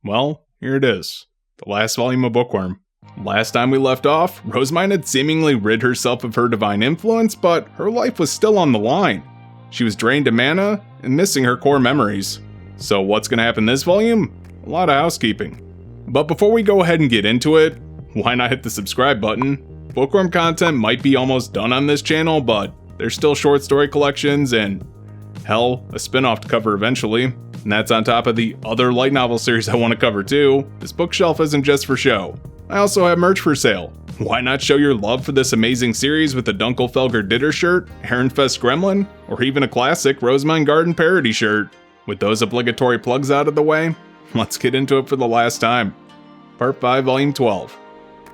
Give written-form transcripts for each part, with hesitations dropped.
Well, here it is. The last volume of Bookworm. Last time we left off, Rosemine had seemingly rid herself of her divine influence, but her life was still on the line. She was drained of mana and missing her core memories. So what's going to happen this volume? A lot of housekeeping. But before we go ahead and get into it, why not hit the subscribe button? Bookworm content might be almost done on this channel, but there's still short story collections and, hell, a spin-off to cover eventually. And that's on top of the other light novel series I want to cover too. This bookshelf isn't just for show. I also have merch for sale. Why not show your love for this amazing series with a Dunkelfelger Ditter shirt, Herrenfest Gremlin, or even a classic Rosemine Garden parody shirt? With those obligatory plugs out of the way, let's get into it for the last time. Part 5, Volume 12.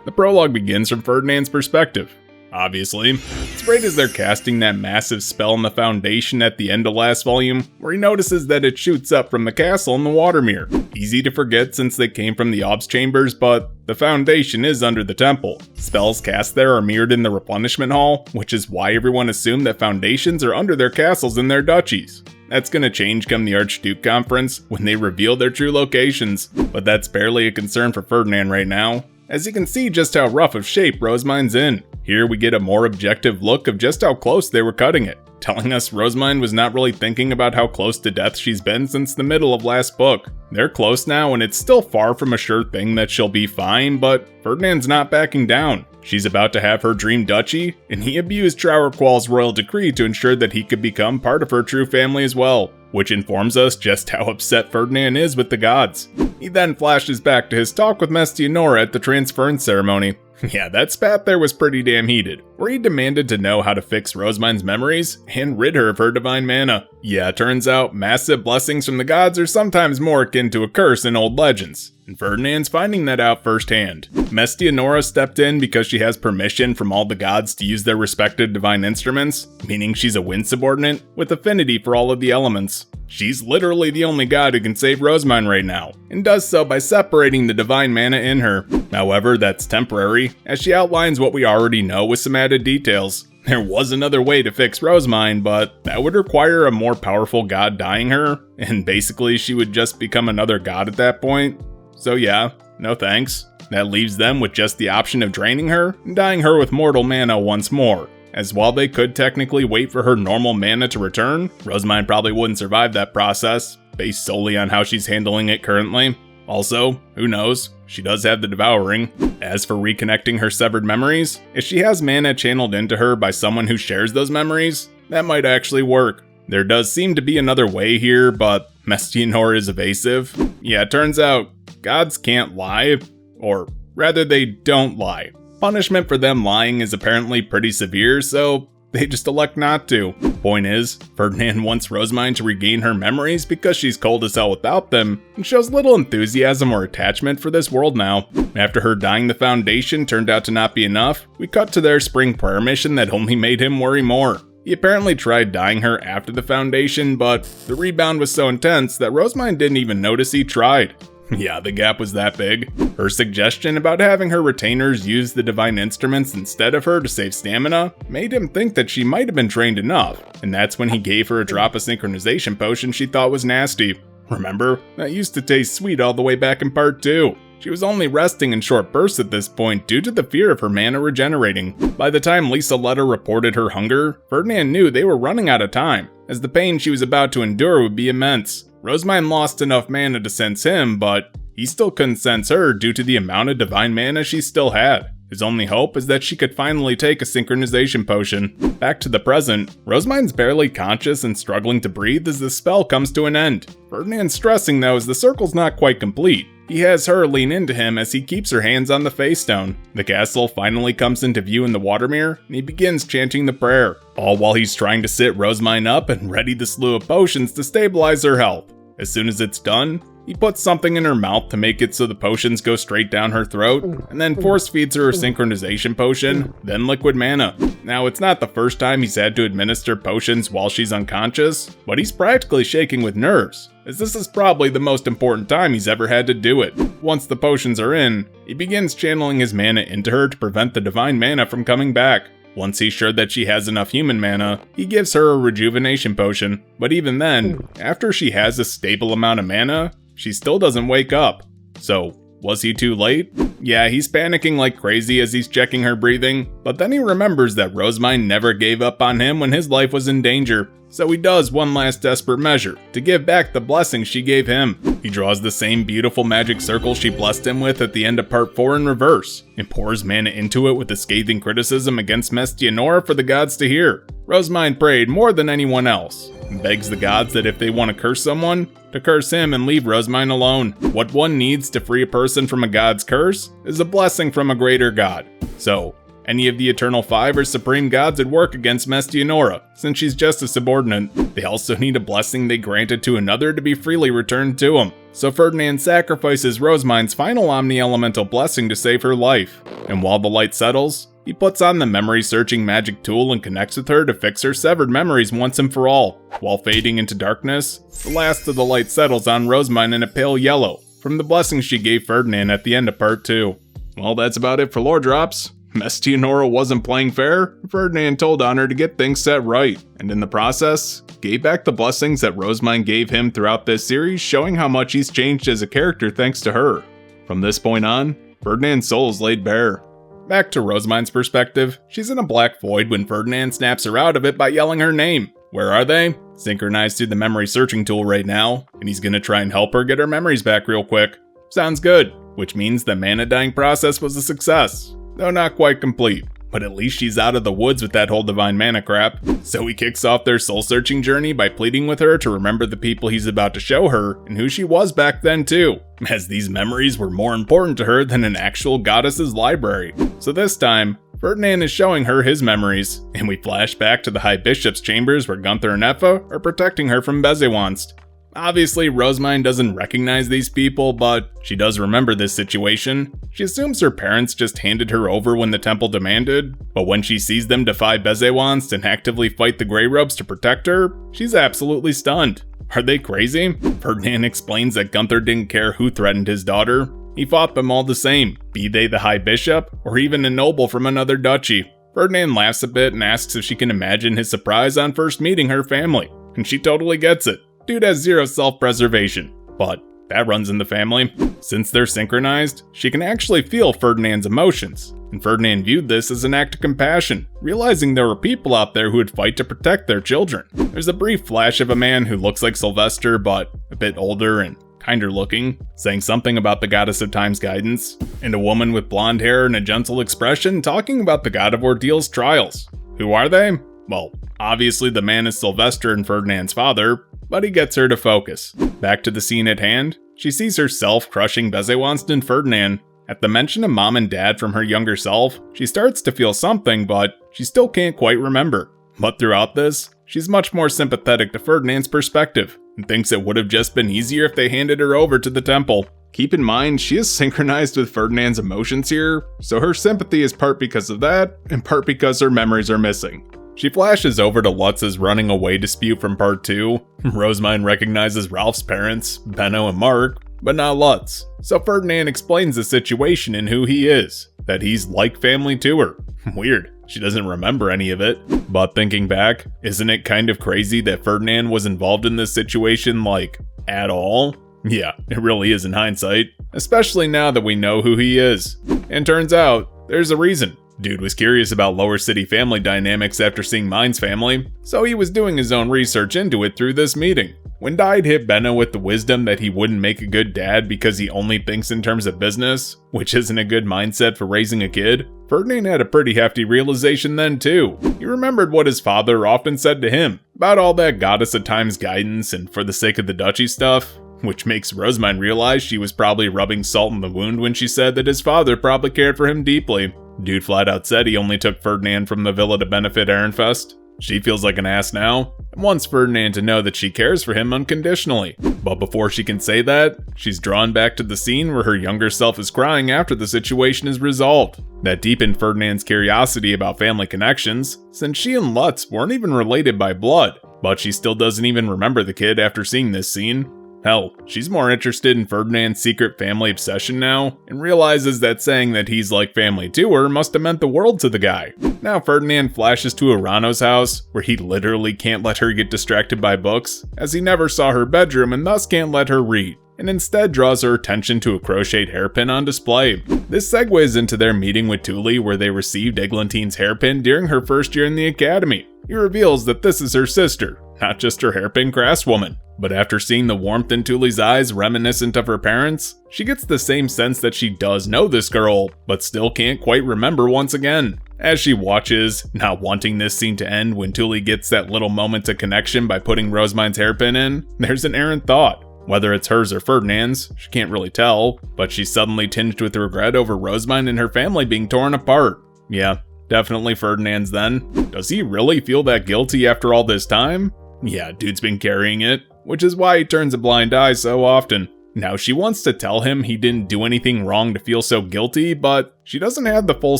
The prologue begins from Ferdinand's perspective. Obviously, it's great as they're casting that massive spell on the foundation at the end of last volume, where he notices that it shoots up from the castle in the Watermere. Easy to forget since they came from the Ob's chambers, but the foundation is under the temple. Spells cast there are mirrored in the replenishment hall, which is why everyone assumed that foundations are under their castles in their duchies. That's gonna change come the Archduke Conference, when they reveal their true locations, but that's barely a concern for Ferdinand right now, as you can see just how rough of shape Rosemine's in. Here we get a more objective look of just how close they were cutting it, telling us Rosemine was not really thinking about how close to death she's been since the middle of last book. They're close now and it's still far from a sure thing that she'll be fine, but Ferdinand's not backing down. She's about to have her dream duchy, and he abused Trowerqual's royal decree to ensure that he could become part of her true family as well, which informs us just how upset Ferdinand is with the gods. He then flashes back to his talk with Mestianora at the transference ceremony. Yeah, that spat there was pretty damn heated, where he demanded to know how to fix Rosemine's memories and rid her of her divine mana. Yeah, turns out massive blessings from the gods are sometimes more akin to a curse in old legends, and Ferdinand's finding that out firsthand. Mestianora stepped in because she has permission from all the gods to use their respective divine instruments, meaning she's a wind subordinate with affinity for all of the elements. She's literally the only god who can save Rosemine right now, and does so by separating the divine mana in her. However, that's temporary, as she outlines what we already know with some added details. There was another way to fix Rosemine, but that would require a more powerful god dying her, and basically she would just become another god at that point. So yeah, no thanks. That leaves them with just the option of draining her and dyeing her with mortal mana once more. As while they could technically wait for her normal mana to return, Rosemine probably wouldn't survive that process, based solely on how she's handling it currently. Also, who knows, she does have the Devouring. As for reconnecting her severed memories, if she has mana channeled into her by someone who shares those memories, that might actually work. There does seem to be another way here, but Mestianora is evasive. Yeah, it turns out, gods can't lie, or rather they don't lie. Punishment for them lying is apparently pretty severe, so they just elect not to. Point is, Ferdinand wants Rosemine to regain her memories because she's cold as hell without them, and shows little enthusiasm or attachment for this world now. After her dying the foundation turned out to not be enough, we cut to their spring prayer mission that only made him worry more. He apparently tried dyeing her after the foundation, but the rebound was so intense that Rosemine didn't even notice he tried. Yeah, the gap was that big. Her suggestion about having her retainers use the divine instruments instead of her to save stamina made him think that she might have been trained enough, and that's when he gave her a drop of synchronization potion she thought was nasty. Remember? That used to taste sweet all the way back in part 2. She was only resting in short bursts at this point due to the fear of her mana regenerating. By the time Lisa Letta reported her hunger, Ferdinand knew they were running out of time, as the pain she was about to endure would be immense. Rosemine lost enough mana to sense him, but he still couldn't sense her due to the amount of divine mana she still had. His only hope is that she could finally take a synchronization potion. Back to the present, Rosemine's barely conscious and struggling to breathe as the spell comes to an end. Ferdinand's stressing though as the circle's not quite complete. He has her lean into him as he keeps her hands on the face stone. The castle finally comes into view in the Watermere, and he begins chanting the prayer, all while he's trying to sit Rosemine up and ready the slew of potions to stabilize her health. As soon as it's done, he puts something in her mouth to make it so the potions go straight down her throat, and then force feeds her a synchronization potion, then liquid mana. Now, it's not the first time he's had to administer potions while she's unconscious, but he's practically shaking with nerves, as this is probably the most important time he's ever had to do it. Once the potions are in, he begins channeling his mana into her to prevent the divine mana from coming back. Once he's sure that she has enough human mana, he gives her a rejuvenation potion, but even then, after she has a stable amount of mana, she still doesn't wake up. So, was he too late? Yeah, he's panicking like crazy as he's checking her breathing, but then he remembers that Rosemine never gave up on him when his life was in danger. So he does one last desperate measure, to give back the blessing she gave him. He draws the same beautiful magic circle she blessed him with at the end of part 4 in reverse, and pours mana into it with a scathing criticism against Mestianora for the gods to hear. Rosemine prayed more than anyone else, and begs the gods that if they want to curse someone, to curse him and leave Rosemine alone. What one needs to free a person from a god's curse is a blessing from a greater god. So, any of the Eternal Five or Supreme Gods would work against Mestianora, since she's just a subordinate. They also need a blessing they granted to another to be freely returned to him. So Ferdinand sacrifices Rosemine's final Omni-Elemental blessing to save her life. And while the light settles, he puts on the memory-searching magic tool and connects with her to fix her severed memories once and for all. While fading into darkness, the last of the light settles on Rosemine in a pale yellow, from the blessing she gave Ferdinand at the end of part 2. Well, that's about it for lore drops. Mestianora wasn't playing fair. Ferdinand told on her to get things set right, and in the process, gave back the blessings that Rosemine gave him throughout this series, showing how much he's changed as a character thanks to her. From this point on, Ferdinand's soul is laid bare. Back to Rosemine's perspective, she's in a black void when Ferdinand snaps her out of it by yelling her name. Where are they? Synchronized to the memory searching tool right now, and he's gonna try and help her get her memories back real quick. Sounds good, which means the mana dying process was a success. Though not quite complete, but at least she's out of the woods with that whole divine mana crap. So he kicks off their soul-searching journey by pleading with her to remember the people he's about to show her and who she was back then too, as these memories were more important to her than an actual goddess's library. So this time, Ferdinand is showing her his memories, and we flash back to the High Bishop's chambers where Gunther and Effa are protecting her from Bezewanst. Obviously, Rosemine doesn't recognize these people, but she does remember this situation. She assumes her parents just handed her over when the temple demanded, but when she sees them defy Bezewanst and actively fight the Grey Robes to protect her, she's absolutely stunned. Are they crazy? Ferdinand explains that Gunther didn't care who threatened his daughter. He fought them all the same, be they the High Bishop or even a noble from another duchy. Ferdinand laughs a bit and asks if she can imagine his surprise on first meeting her family, and she totally gets it. Dude has zero self-preservation, but that runs in the family. Since they're synchronized, she can actually feel Ferdinand's emotions, and Ferdinand viewed this as an act of compassion, realizing there were people out there who would fight to protect their children. There's a brief flash of a man who looks like Sylvester, but a bit older and kinder looking, saying something about the Goddess of Time's guidance, and a woman with blonde hair and a gentle expression talking about the God of Ordeal's trials. Who are they? Well, obviously the man is Sylvester and Ferdinand's father, but he gets her to focus. Back to the scene at hand, she sees herself crushing Bezewanst and Ferdinand. At the mention of mom and dad from her younger self, she starts to feel something, but she still can't quite remember. But throughout this, she's much more sympathetic to Ferdinand's perspective, and thinks it would have just been easier if they handed her over to the temple. Keep in mind, she is synchronized with Ferdinand's emotions here, so her sympathy is part because of that, and part because her memories are missing. She flashes over to Lutz's running away dispute from part 2. Rosemine recognizes Ralph's parents, Benno and Mark, but not Lutz. So Ferdinand explains the situation and who he is, that he's like family to her. Weird, she doesn't remember any of it. But thinking back, isn't it kind of crazy that Ferdinand was involved in this situation, like, at all? Yeah, it really is in hindsight, especially now that we know who he is. And turns out, there's a reason. Dude was curious about lower city family dynamics after seeing Mine's family, so he was doing his own research into it through this meeting. When Dyed hit Benno with the wisdom that he wouldn't make a good dad because he only thinks in terms of business, which isn't a good mindset for raising a kid, Ferdinand had a pretty hefty realization then too. He remembered what his father often said to him about all that Goddess of Time's guidance and for the sake of the duchy stuff, which makes Rosemine realize she was probably rubbing salt in the wound when she said that his father probably cared for him deeply. Dude flat out said he only took Ferdinand from the villa to benefit Ehrenfest. She feels like an ass now, and wants Ferdinand to know that she cares for him unconditionally. But before she can say that, she's drawn back to the scene where her younger self is crying after the situation is resolved. That deepened Ferdinand's curiosity about family connections, since she and Lutz weren't even related by blood. But she still doesn't even remember the kid after seeing this scene. Hell, she's more interested in Ferdinand's secret family obsession now, and realizes that saying that he's like family to her must have meant the world to the guy. Now Ferdinand flashes to Arano's house, where he literally can't let her get distracted by books, as he never saw her bedroom and thus can't let her read. and instead draws her attention to a crocheted hairpin on display. This segues into their meeting with Thule, where they received Eglantine's hairpin during her first year in the academy. He reveals that this is her sister, not just her hairpin craftswoman. But after seeing the warmth in Thule's eyes reminiscent of her parents, she gets the same sense that she does know this girl, but still can't quite remember once again. As she watches, not wanting this scene to end when Thule gets that little moment of connection by putting Rosemine's hairpin in, there's an errant thought. Whether it's hers or Ferdinand's, she can't really tell, but she's suddenly tinged with regret over Rosemine and her family being torn apart. Yeah, definitely Ferdinand's then. Does he really feel that guilty after all this time? Yeah, dude's been carrying it, which is why he turns a blind eye so often. Now, she wants to tell him he didn't do anything wrong to feel so guilty, but she doesn't have the full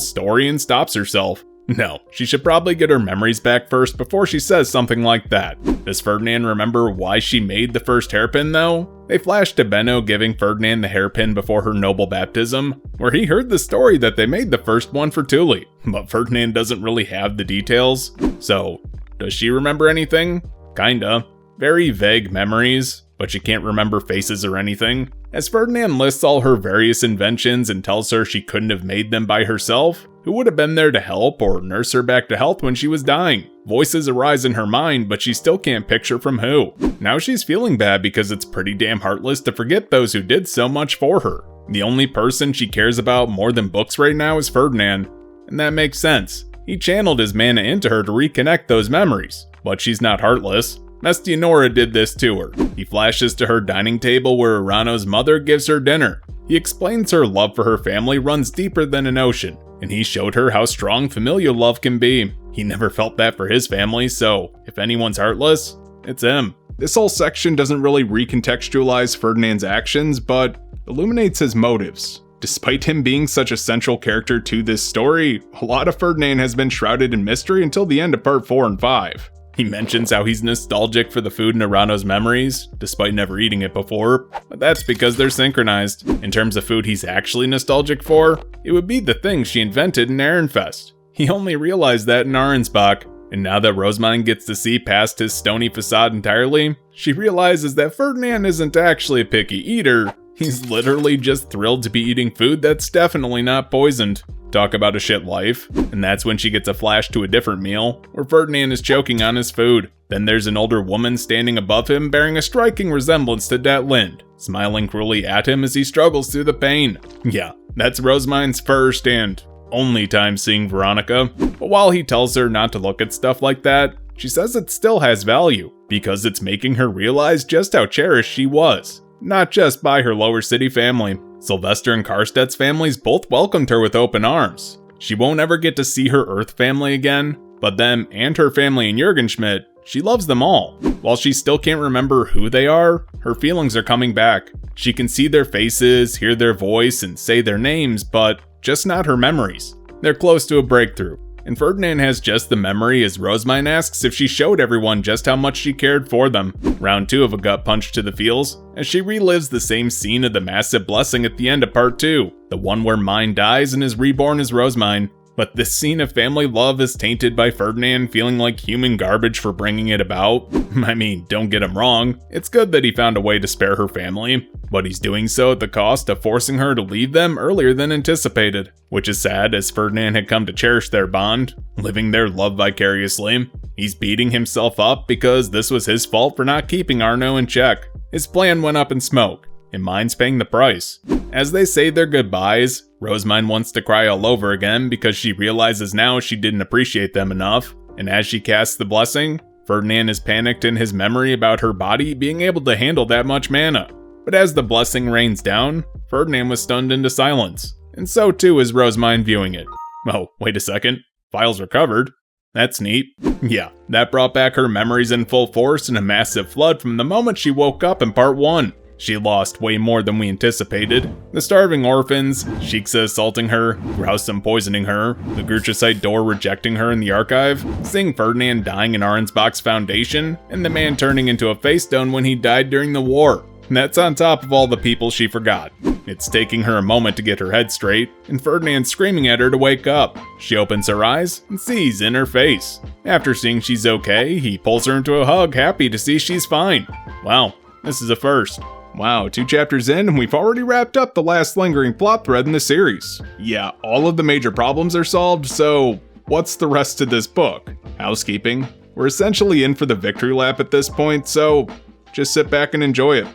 story and stops herself. No, she should probably get her memories back first before she says something like that. Does Ferdinand remember why she made the first hairpin though? They flash to Benno giving Ferdinand the hairpin before her noble baptism, where he heard the story that they made the first one for Thule, but Ferdinand doesn't really have the details. So, does she remember anything? Kinda. Very vague memories, but she can't remember faces or anything. As Ferdinand lists all her various inventions and tells her she couldn't have made them by herself, who would have been there to help or nurse her back to health when she was dying? Voices arise in her mind, but she still can't picture from who. Now she's feeling bad because it's pretty damn heartless to forget those who did so much for her. The only person she cares about more than books right now is Ferdinand, and that makes sense. He channeled his mana into her to reconnect those memories, but she's not heartless. Mestianora did this to her. He flashes to her dining table where Urano's mother gives her dinner. He explains her love for her family runs deeper than an ocean, and he showed her how strong familial love can be. He never felt that for his family, so if anyone's heartless, it's him. This whole section doesn't really recontextualize Ferdinand's actions, but illuminates his motives. Despite him being such a central character to this story, a lot of Ferdinand has been shrouded in mystery until the end of part 4 and 5. He mentions how he's nostalgic for the food in Urano's memories, despite never eating it before, but that's because they're synchronized. In terms of food he's actually nostalgic for, it would be the things she invented in Ehrenfest. He only realized that in Arensbach, and now that Rosemine gets to see past his stony facade entirely, she realizes that Ferdinand isn't actually a picky eater, he's literally just thrilled to be eating food that's definitely not poisoned. Talk about a shit life. And that's when she gets a flash to a different meal, where Ferdinand is choking on his food. Then there's an older woman standing above him bearing a striking resemblance to Det Lind, smiling cruelly at him as he struggles through the pain. Yeah, that's Rosemine's first and only time seeing Veronica. But while he tells her not to look at stuff like that, she says it still has value, because it's making her realize just how cherished she was. Not just by her lower city family. Sylvester and Karstedt's families both welcomed her with open arms. She won't ever get to see her Earth family again, but them and her family in Jürgenschmidt, she loves them all. While she still can't remember who they are, her feelings are coming back. She can see their faces, hear their voice, and say their names, but just not her memories. They're close to a breakthrough, and Ferdinand has just the memory as Rosemine asks if she showed everyone just how much she cared for them. Round 2 of a gut punch to the feels, as she relives the same scene of the massive blessing at the end of part 2, the one where Mine dies and is reborn as Rosemine. But this scene of family love is tainted by Ferdinand feeling like human garbage for bringing it about. I mean, don't get him wrong, it's good that he found a way to spare her family, but he's doing so at the cost of forcing her to leave them earlier than anticipated. Which is sad, as Ferdinand had come to cherish their bond, living their love vicariously. He's beating himself up because this was his fault for not keeping Anno in check. His plan went up in smoke, and Mine's paying the price. As they say their goodbyes, Rosemine wants to cry all over again because she realizes now she didn't appreciate them enough, and as she casts the blessing, Ferdinand is panicked in his memory about her body being able to handle that much mana. But as the blessing rains down, Ferdinand was stunned into silence, and so too is Rosemine viewing it. Oh, wait a second, files recovered? That's neat. Yeah, that brought back her memories in full force in a massive flood from the moment she woke up in part 1. She lost way more than we anticipated. The starving orphans, Shiksa assaulting her, Grousum poisoning her, the Gruchasite door rejecting her in the archive, seeing Ferdinand dying in Arensbach's foundation, and the man turning into a face stone when he died during the war. That's on top of all the people she forgot. It's taking her a moment to get her head straight, and Ferdinand screaming at her to wake up. She opens her eyes and sees in her face. After seeing she's okay, he pulls her into a hug, happy to see she's fine. Wow, this is a first. Wow, 2 chapters in and we've already wrapped up the last lingering plot thread in the series. Yeah, all of the major problems are solved, so what's the rest of this book? Housekeeping. We're essentially in for the victory lap at this point, so just sit back and enjoy it.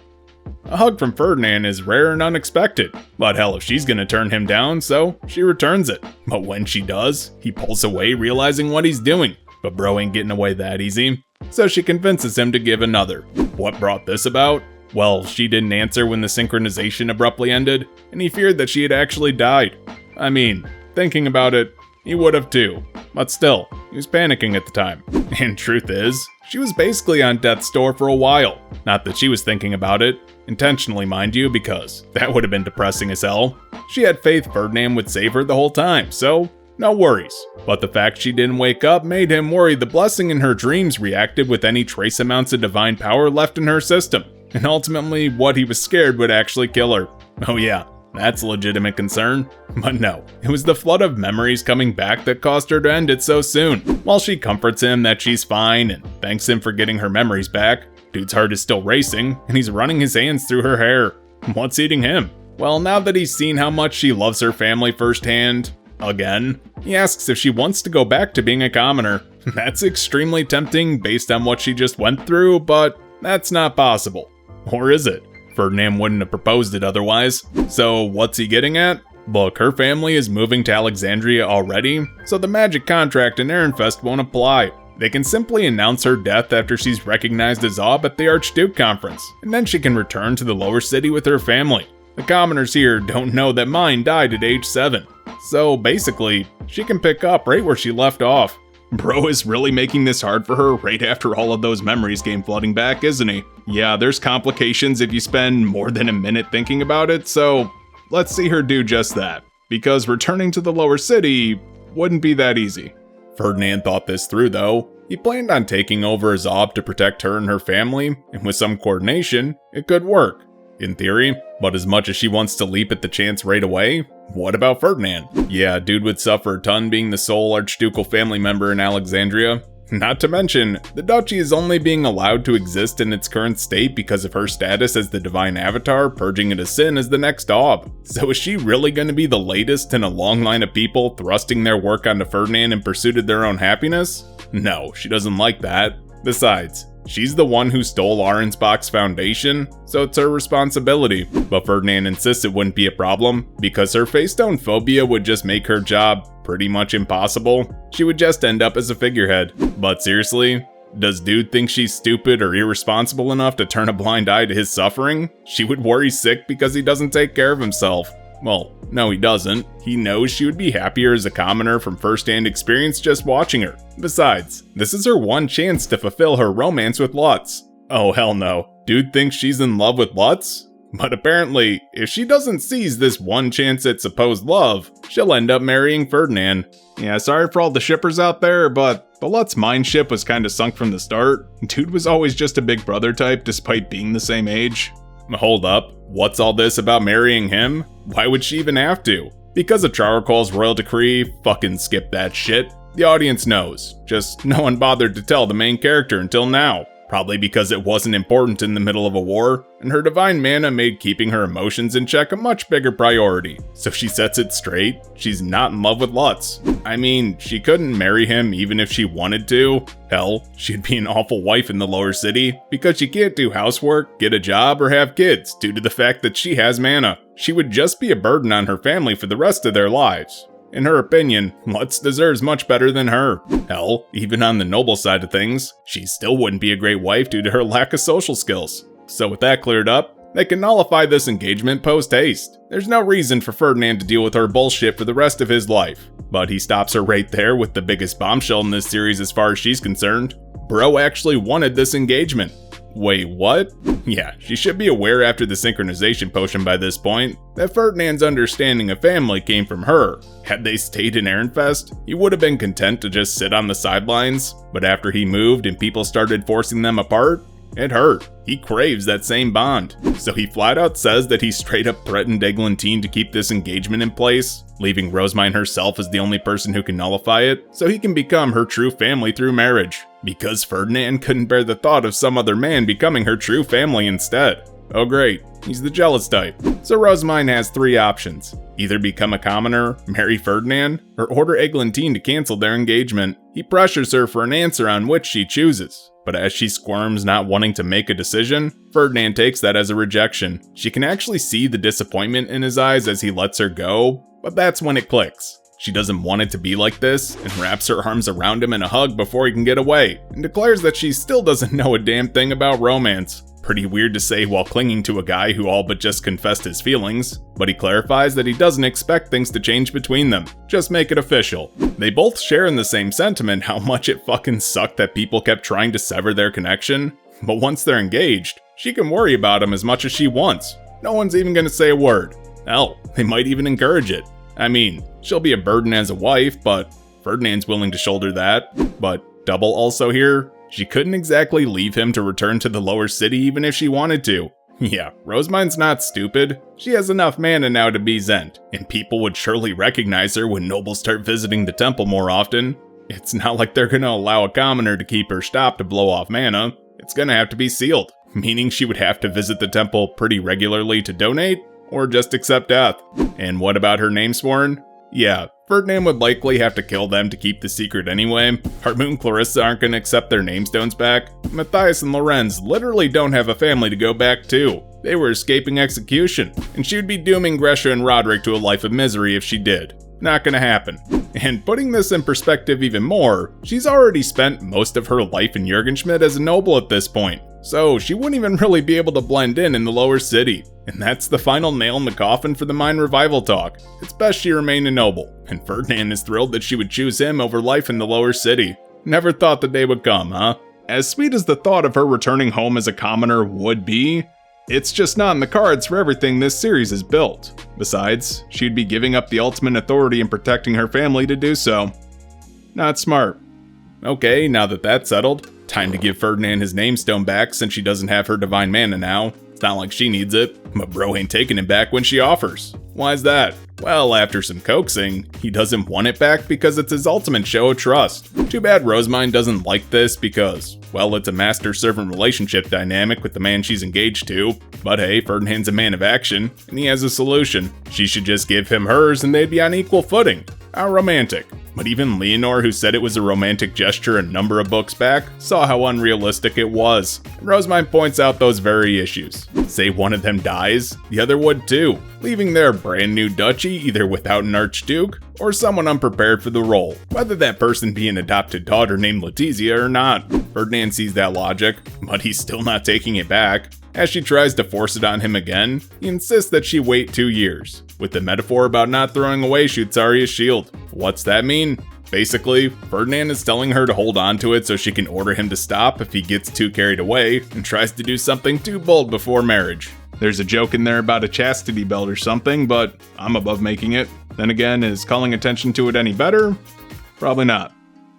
A hug from Ferdinand is rare and unexpected, but hell if she's gonna turn him down, so she returns it. But when she does, he pulls away realizing what he's doing. But bro ain't getting away that easy, so she convinces him to give another. What brought this about? Well, she didn't answer when the synchronization abruptly ended, and he feared that she had actually died. I mean, thinking about it, he would have too. But still, he was panicking at the time. And truth is, she was basically on death's door for a while. Not that she was thinking about it, intentionally mind you, because that would have been depressing as hell. She had faith Ferdinand would save her the whole time, so no worries. But the fact she didn't wake up made him worry the blessing in her dreams reacted with any trace amounts of divine power left in her system. And ultimately, what he was scared would actually kill her. Oh yeah, that's a legitimate concern. But no, it was the flood of memories coming back that caused her to end it so soon. While she comforts him that she's fine and thanks him for getting her memories back, dude's heart is still racing, and he's running his hands through her hair. What's eating him? Well, now that he's seen how much she loves her family firsthand, again, he asks if she wants to go back to being a commoner. That's extremely tempting based on what she just went through, but that's not possible. Or is it? Ferdinand wouldn't have proposed it otherwise. So what's he getting at? Look, her family is moving to Alexandria already, so the magic contract in Ehrenfest won't apply. They can simply announce her death after she's recognized as Ob at the Archduke Conference, and then she can return to the lower city with her family. The commoners here don't know that mine died at age 7. So basically, she can pick up right where she left off. Bro is really making this hard for her right after all of those memories came flooding back, isn't he? Yeah, there's complications if you spend more than a minute thinking about it, so let's see her do just that. Because returning to the lower city wouldn't be that easy. Ferdinand thought this through though. He planned on taking over as Ob to protect her and her family, and with some coordination, it could work. In theory, but as much as she wants to leap at the chance right away, what about Ferdinand? Yeah, dude would suffer a ton being the sole archducal family member in Alexandria. Not to mention, the duchy is only being allowed to exist in its current state because of her status as the divine avatar, purging it of sin as the next Ob. So is she really going to be the latest in a long line of people thrusting their work onto Ferdinand in pursuit of their own happiness? No, she doesn't like that. Besides, she's the one who stole Arensbach's foundation, so it's her responsibility. But Ferdinand insists it wouldn't be a problem, because her face stone phobia would just make her job pretty much impossible. She would just end up as a figurehead. But seriously, does dude think she's stupid or irresponsible enough to turn a blind eye to his suffering? She would worry sick because he doesn't take care of himself. Well, no he doesn't. He knows she would be happier as a commoner from first-hand experience just watching her. Besides, this is her one chance to fulfill her romance with Lutz. Oh hell no, dude thinks she's in love with Lutz? But apparently, if she doesn't seize this one chance at supposed love, she'll end up marrying Ferdinand. Yeah, sorry for all the shippers out there, but the Lutz mind ship was kinda sunk from the start. Dude was always just a big brother type despite being the same age. Hold up, what's all this about marrying him? Why would she even have to? Because of Charcoal's royal decree, fucking skip that shit. The audience knows, just no one bothered to tell the main character until now. Probably because it wasn't important in the middle of a war, and her divine mana made keeping her emotions in check a much bigger priority. So she sets it straight, she's not in love with Lutz. I mean, she couldn't marry him even if she wanted to. Hell, she'd be an awful wife in the lower city, because she can't do housework, get a job, or have kids due to the fact that she has mana. She would just be a burden on her family for the rest of their lives. In her opinion, Lutz deserves much better than her. Hell, even on the noble side of things, she still wouldn't be a great wife due to her lack of social skills. So with that cleared up, they can nullify this engagement post-haste. There's no reason for Ferdinand to deal with her bullshit for the rest of his life. But he stops her right there with the biggest bombshell in this series as far as she's concerned. Bro actually wanted this engagement. Wait, what? Yeah, she should be aware after the synchronization potion by this point that Ferdinand's understanding of family came from her. Had they stayed in Ehrenfest, he would have been content to just sit on the sidelines, but after he moved and people started forcing them apart, it hurt. He craves that same bond. So he flat out says that he straight up threatened Eglantine to keep this engagement in place, leaving Rosemine herself as the only person who can nullify it, so he can become her true family through marriage. Because Ferdinand couldn't bear the thought of some other man becoming her true family instead. Oh great, he's the jealous type. So Rosamine has three options. Either become a commoner, marry Ferdinand, or order Eglantine to cancel their engagement. He pressures her for an answer on which she chooses. But as she squirms not wanting to make a decision, Ferdinand takes that as a rejection. She can actually see the disappointment in his eyes as he lets her go, but that's when it clicks. She doesn't want it to be like this, and wraps her arms around him in a hug before he can get away, and declares that she still doesn't know a damn thing about romance. Pretty weird to say while clinging to a guy who all but just confessed his feelings, but he clarifies that he doesn't expect things to change between them, just make it official. They both share in the same sentiment how much it fucking sucked that people kept trying to sever their connection, but once they're engaged, she can worry about him as much as she wants. No one's even gonna say a word. Hell, they might even encourage it. I mean, she'll be a burden as a wife, but Ferdinand's willing to shoulder that. But double also here, she couldn't exactly leave him to return to the lower city even if she wanted to. Yeah, Rosamine's not stupid. She has enough mana now to be Zent, and people would surely recognize her when nobles start visiting the temple more often. It's not like they're gonna allow a commoner to keep her stopped to blow off mana. It's gonna have to be sealed, meaning she would have to visit the temple pretty regularly to donate, or just accept death. And what about her namesworn? Yeah, Ferdinand would likely have to kill them to keep the secret anyway. Hartmut and Clarissa aren't going to accept their namestones back. Matthias and Lorenz literally don't have a family to go back to. They were escaping execution, and she would be dooming Gresha and Roderick to a life of misery if she did. Not gonna happen. And putting this in perspective even more, she's already spent most of her life in Jürgenschmidt as a noble at this point, so she wouldn't even really be able to blend in the lower city. And that's the final nail in the coffin for the mine revival talk. It's best she remain a noble, and Ferdinand is thrilled that she would choose him over life in the lower city. Never thought the day would come, huh? As sweet as the thought of her returning home as a commoner would be, it's just not in the cards for everything this series is built. Besides, she'd be giving up the ultimate authority in protecting her family to do so. Not smart. Okay, now that that's settled, time to give Ferdinand his namestone back since she doesn't have her divine mana now. It's not like she needs it, but bro ain't taking it back when she offers. Why's that? Well, after some coaxing, he doesn't want it back because it's his ultimate show of trust. Too bad Rosamine doesn't like this because, well, it's a master-servant relationship dynamic with the man she's engaged to. But hey, Ferdinand's a man of action, and he has a solution. She should just give him hers and they'd be on equal footing. How romantic. But even Leonore, who said it was a romantic gesture a number of books back, saw how unrealistic it was. And Rosamine points out those very issues. Say one of them dies, the other would too, leaving their brand new duchy either without an archduke or someone unprepared for the role, whether that person be an adopted daughter named Letizia or not. Ferdinand sees that logic, but he's still not taking it back. As she tries to force it on him again, he insists that she wait 2 years, with the metaphor about not throwing away Shutsaria's shield. What's that mean? Basically, Ferdinand is telling her to hold on to it so she can order him to stop if he gets too carried away and tries to do something too bold before marriage. There's a joke in there about a chastity belt or something, but I'm above making it. Then again, is calling attention to it any better? Probably not.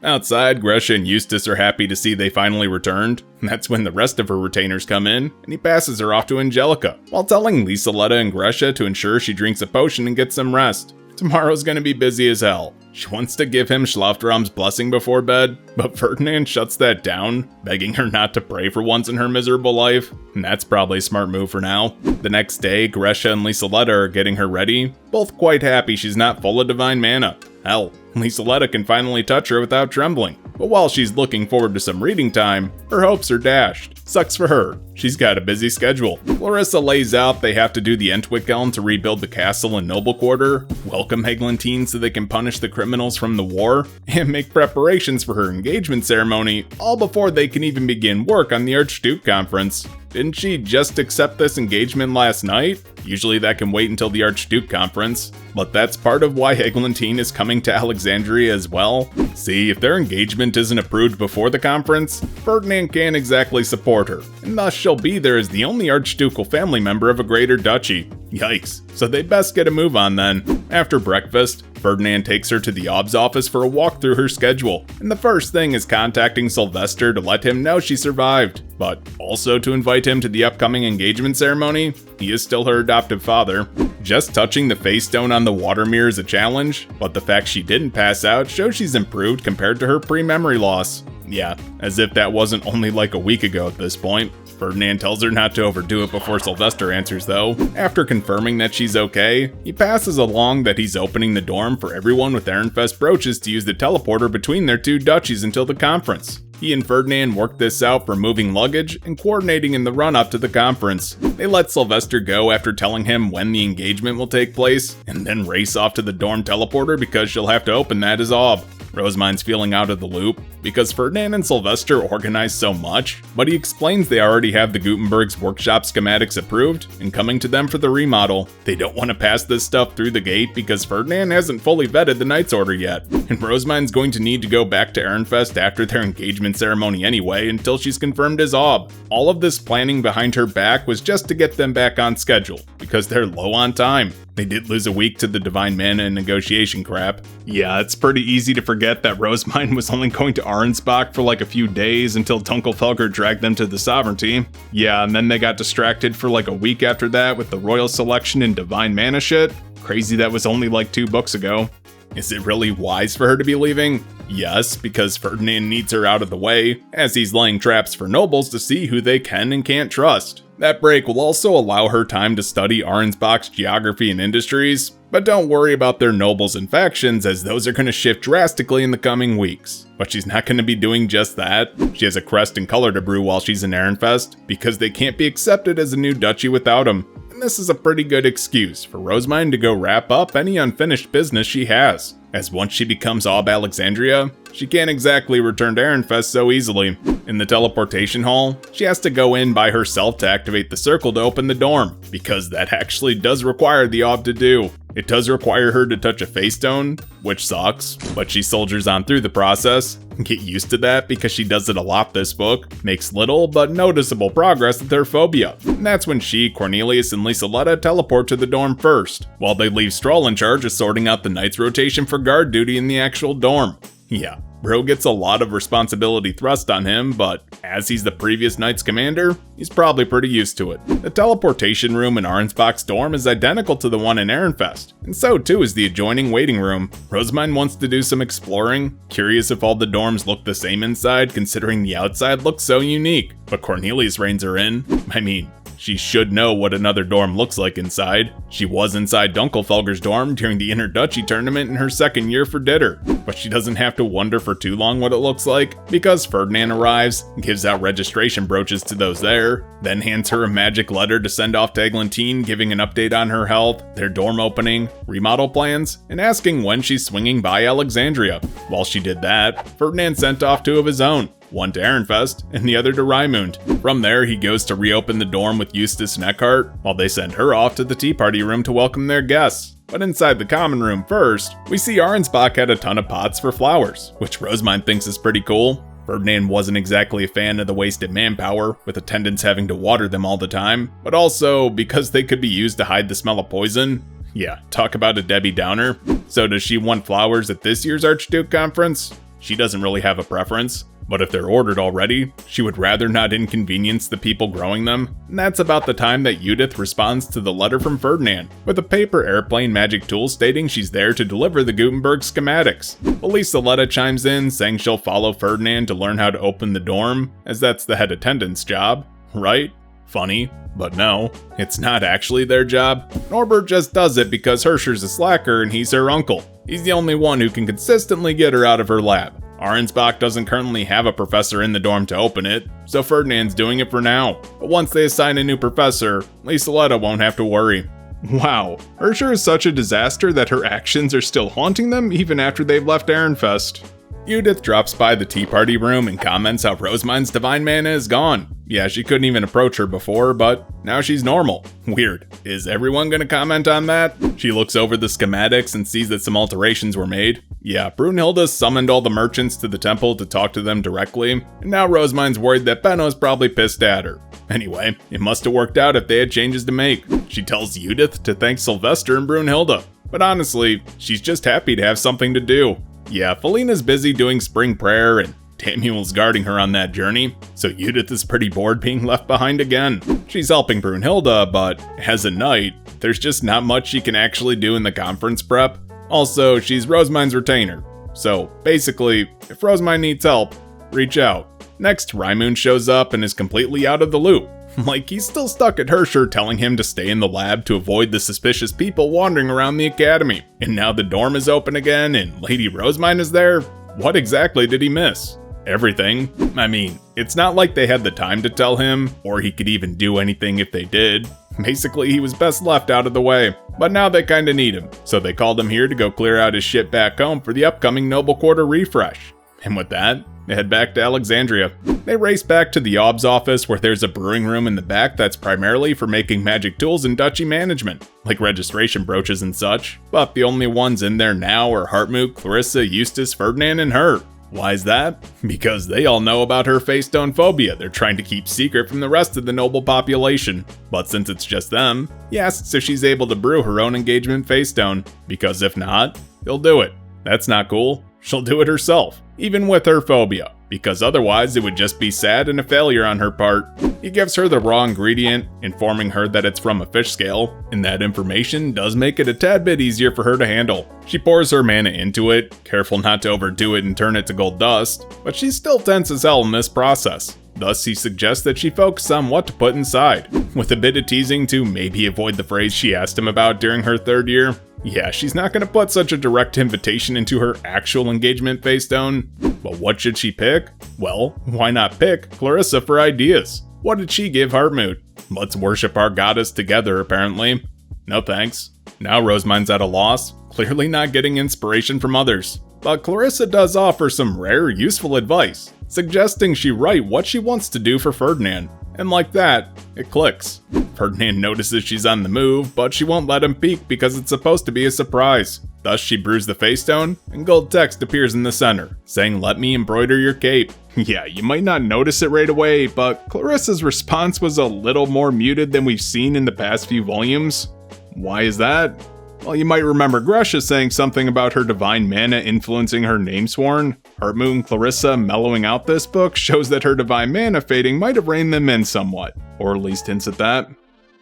Outside, Gresha and Eustace are happy to see they finally returned. That's when the rest of her retainers come in, and he passes her off to Angelica, while telling Lieseletta and Gresha to ensure she drinks a potion and gets some rest. Tomorrow's gonna be busy as hell. She wants to give him Schlafdram's blessing before bed, but Ferdinand shuts that down, begging her not to pray for once in her miserable life. And that's probably a smart move for now. The next day, Gresha and Lieseletta are getting her ready, both quite happy she's not full of divine mana. Hell, Lieseletta can finally touch her without trembling. But while she's looking forward to some reading time, her hopes are dashed. Sucks for her. She's got a busy schedule. Clarissa lays out they have to do the Entwick Elm to rebuild the castle and noble quarter, welcome Eglantine so they can punish the criminals from the war, and make preparations for her engagement ceremony, all before they can even begin work on the Archduke Conference. Didn't she just accept this engagement last night? Usually that can wait until the Archduke Conference, but that's part of why Eglantine is coming to Alexandria as well. See, if their engagement isn't approved before the conference, Ferdinand can't exactly support her, and thus she'll be there as the only archducal family member of a greater duchy. Yikes, so they'd best get a move on then. After breakfast, Ferdinand takes her to the OBS office for a walk through her schedule, and the first thing is contacting Sylvester to let him know she survived, but also to invite him to the upcoming engagement ceremony. He is still her adoptive father. Just touching the face stone on the water mirror is a challenge, but the fact she didn't pass out shows she's improved compared to her pre-memory loss. Yeah, as if that wasn't only like a week ago at this point. Ferdinand tells her not to overdo it before Sylvester answers though. After confirming that she's okay, he passes along that he's opening the dorm for everyone with Ehrenfest brooches to use the teleporter between their two duchies until the conference. He and Ferdinand work this out for moving luggage and coordinating in the run-up to the conference. They let Sylvester go after telling him when the engagement will take place, and then race off to the dorm teleporter because she'll have to open that as Ob. Rosemind's feeling out of the loop because Ferdinand and Sylvester organize so much, but he explains they already have the Gutenberg's workshop schematics approved and coming to them for the remodel. They don't want to pass this stuff through the gate because Ferdinand hasn't fully vetted the Knight's Order yet, and Rosemind's going to need to go back to Ehrenfest after their engagement ceremony anyway until she's confirmed as Ob. All of this planning behind her back was just to get them back on schedule because they're low on time. They did lose a week to the Divine Mana and negotiation crap. Yeah, it's pretty easy to forget that Rosemind was only going to Arnsbach for like a few days until Dunkelfelger dragged them to the Sovereignty. Yeah, and then they got distracted for like a week after that with the Royal Selection and Divine Mana shit. Crazy that was only like 2 books ago. Is it really wise for her to be leaving? Yes, because Ferdinand needs her out of the way, as he's laying traps for nobles to see who they can and can't trust. That break will also allow her time to study Arnsbach's geography and industries, but don't worry about their nobles and factions as those are going to shift drastically in the coming weeks. But she's not going to be doing just that. She has a crest and color to brew while she's in Ehrenfest, because they can't be accepted as a new duchy without him. And this is a pretty good excuse for Rosemind to go wrap up any unfinished business she has, as once she becomes Ob Alexandria, she can't exactly return to Ehrenfest so easily. In the teleportation hall, she has to go in by herself to activate the circle to open the dorm, because that actually does require the Ob to do. It does require her to touch a face stone, which sucks, but she soldiers on through the process. Get used to that because she does it a lot this book, makes little but noticeable progress with her phobia. And that's when she, Cornelius, and Lieseletta teleport to the dorm first, while they leave Stroll in charge of sorting out the Knight's rotation for guard duty in the actual dorm. Yeah, Bro gets a lot of responsibility thrust on him, but as he's the previous Knight's commander, he's probably pretty used to it. The teleportation room in Arnsbach's dorm is identical to the one in Ehrenfest, and so too is the adjoining waiting room. Rosemind wants to do some exploring, curious if all the dorms look the same inside considering the outside looks so unique, but Cornelius reins her in. I mean, she should know what another dorm looks like inside. She was inside Dunkelfelger's dorm during the Interduchy tournament in her second year for Ditter, but she doesn't have to wonder for too long what it looks like, because Ferdinand arrives, gives out registration brooches to those there, then hands her a magic letter to send off to Eglantine giving an update on her health, their dorm opening, remodel plans, and asking when she's swinging by Alexandria. While she did that, Ferdinand sent off 2 of his own, one to Ehrenfest and the other to Raimund. From there, he goes to reopen the dorm with Eustace and Eckhart, while they send her off to the tea party room to welcome their guests. But inside the common room first, we see Arnsbach had a ton of pots for flowers, which Rosemind thinks is pretty cool. Ferdinand wasn't exactly a fan of the wasted manpower, with attendants having to water them all the time, but also because they could be used to hide the smell of poison. Yeah, talk about a Debbie Downer. So does she want flowers at this year's Archduke conference? She doesn't really have a preference. But if they're ordered already, she would rather not inconvenience the people growing them. And that's about the time that Judith responds to the letter from Ferdinand, with a paper airplane magic tool stating she's there to deliver the Gutenberg schematics. Lieseletta chimes in, saying she'll follow Ferdinand to learn how to open the dorm, as that's the head attendant's job, right? Funny, but no, it's not actually their job. Norbert just does it because Herscher's a slacker and he's her uncle. He's the only one who can consistently get her out of her lab. Arnsbach doesn't currently have a professor in the dorm to open it, so Ferdinand's doing it for now. But once they assign a new professor, Lieseletta won't have to worry. Wow, Herscher is such a disaster that her actions are still haunting them even after they've left Ehrenfest. Judith drops by the tea party room and comments how Rosemind's divine mana is gone. Yeah, she couldn't even approach her before, but now she's normal. Weird. Is everyone gonna comment on that? She looks over the schematics and sees that some alterations were made. Yeah, Brunhilde summoned all the merchants to the temple to talk to them directly, and now Rosemind's worried that Benno's probably pissed at her. Anyway, it must have worked out if they had changes to make. She tells Judith to thank Sylvester and Brunhilde, but honestly, she's just happy to have something to do. Yeah, Felina's busy doing spring prayer and Tamuel's guarding her on that journey, so Judith is pretty bored being left behind again. She's helping Brunhilde, but as a knight, there's just not much she can actually do in the conference prep. Also, she's Rosemind's retainer, so basically, if Rosemind needs help, reach out. Next, Raimund shows up and is completely out of the loop. Like he's still stuck at Hersher telling him to stay in the lab to avoid the suspicious people wandering around the academy. And now the dorm is open again and Lady Rosemine is there? What exactly did he miss? Everything. I mean, it's not like they had the time to tell him, or he could even do anything if they did. Basically, he was best left out of the way. But now they kinda need him, so they called him here to go clear out his shit back home for the upcoming Noble Quarter refresh. And with that, they head back to Alexandria. They race back to the Ob's office where there's a brewing room in the back that's primarily for making magic tools and duchy management, like registration brooches and such. But the only ones in there now are Hartmut, Clarissa, Eustace, Ferdinand, and her. Why is that? Because they all know about her face stone phobia they're trying to keep secret from the rest of the noble population. But since it's just them, he asks if she's able to brew her own engagement face stone, because if not, he'll do it. That's not cool. She'll do it herself, even with her phobia, because otherwise it would just be sad and a failure on her part. He gives her the raw ingredient, informing her that it's from a fish scale, and that information does make it a tad bit easier for her to handle. She pours her mana into it, careful not to overdo it and turn it to gold dust, but she's still tense as hell in this process. Thus, he suggests that she focus on what to put inside, with a bit of teasing to maybe avoid the phrase she asked him about during her third year. Yeah, she's not going to put such a direct invitation into her actual engagement face stone. But what should she pick? Well, why not pick Clarissa for ideas? What did she give Hartmut? Let's worship our goddess together, apparently. No thanks. Now Rosemine's at a loss, clearly not getting inspiration from others. But Clarissa does offer some rare, useful advice, suggesting she write what she wants to do for Ferdinand. And like that, it clicks. Ferdinand notices she's on the move, but she won't let him peek because it's supposed to be a surprise. Thus, she brews the face stone, and gold text appears in the center, saying, "Let me embroider your cape." Yeah, you might not notice it right away, but Clarissa's response was a little more muted than we've seen in the past few volumes. Why is that? Well, you might remember Gresha saying something about her divine mana influencing her namesworn. Hartmut and Clarissa mellowing out this book shows that her divine mana fading might have reined them in somewhat, or at least hints at that.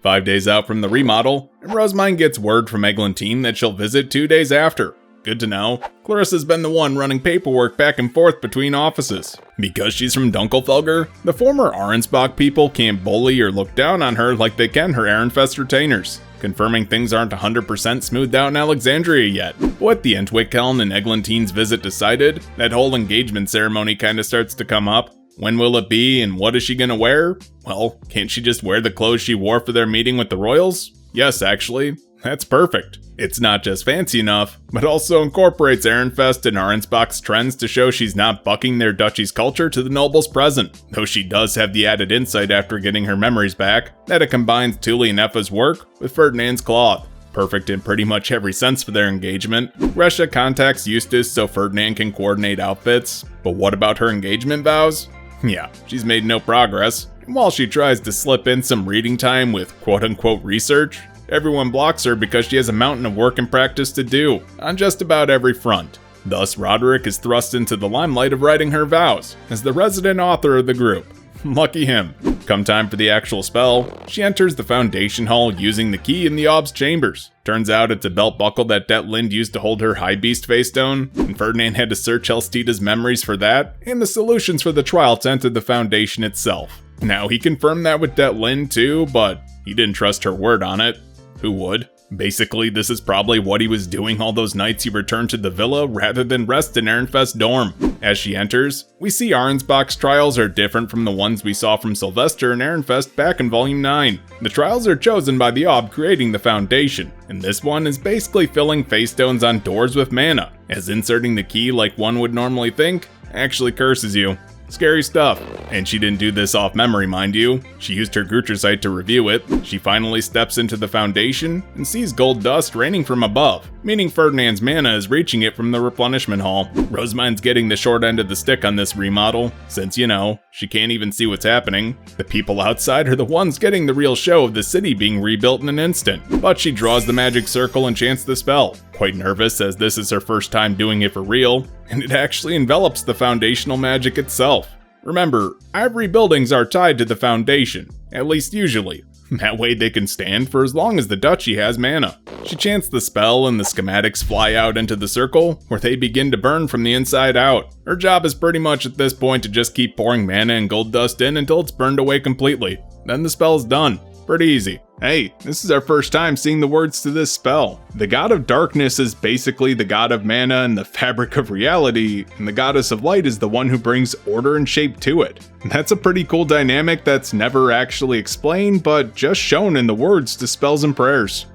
5 days out from the remodel, and Rosemine gets word from Eglantine that she'll visit 2 days after. Good to know. Clarissa's been the one running paperwork back and forth between offices. Because she's from Dunkelfelger, the former Arensbach people can't bully or look down on her like they can her Ehrenfest retainers, confirming things aren't 100% smoothed out in Alexandria yet. With the Entwickhelm and Eglantine's visit decided, that whole engagement ceremony kinda starts to come up. When will it be and what is she gonna wear? Well, can't she just wear the clothes she wore for their meeting with the royals? Yes, actually. That's perfect. It's not just fancy enough, but also incorporates Ehrenfest and Arensbach's trends to show she's not bucking their duchy's culture to the nobles present, though she does have the added insight after getting her memories back, that it combines Tuli and Effa's work with Ferdinand's cloth. Perfect in pretty much every sense for their engagement. Gresha contacts Eustace so Ferdinand can coordinate outfits, but what about her engagement vows? Yeah, she's made no progress, and while she tries to slip in some reading time with quote-unquote research, everyone blocks her because she has a mountain of work and practice to do, on just about every front. Thus, Roderick is thrust into the limelight of writing her vows, as the resident author of the group. Lucky him. Come time for the actual spell, she enters the Foundation Hall using the key in the Ob's chambers. Turns out it's a belt buckle that Det Lind used to hold her High Beast face stone, and Ferdinand had to search Helstita's memories for that, and the solutions for the trial to enter the Foundation itself. Now, he confirmed that with Det Lind too, but he didn't trust her word on it. Who would? Basically, this is probably what he was doing all those nights he returned to the villa rather than rest in Ehrenfest's dorm. As she enters, we see Arensbach's trials are different from the ones we saw from Sylvester and Ehrenfest back in Volume 9. The trials are chosen by the Ob creating the Foundation, and this one is basically filling face stones on doors with mana, as inserting the key like one would normally think actually curses you. Scary stuff. And she didn't do this off memory, mind you. She used her Grutricite to review it. She finally steps into the Foundation and sees gold dust raining from above, meaning Ferdinand's mana is reaching it from the replenishment hall. Rosemine's getting the short end of the stick on this remodel, since, you know, she can't even see what's happening. The people outside are the ones getting the real show of the city being rebuilt in an instant. But she draws the magic circle and chants the spell, quite nervous as this is her first time doing it for real, and it actually envelops the foundational magic itself. Remember, ivory buildings are tied to the Foundation, at least usually. That way they can stand for as long as the duchy has mana. She chants the spell and the schematics fly out into the circle, where they begin to burn from the inside out. Her job is pretty much at this point to just keep pouring mana and gold dust in until it's burned away completely. Then the spell's done. Pretty easy. Hey, this is our first time seeing the words to this spell. The god of darkness is basically the god of mana and the fabric of reality, and the goddess of light is the one who brings order and shape to it. That's a pretty cool dynamic that's never actually explained, but just shown in the words to spells and prayers.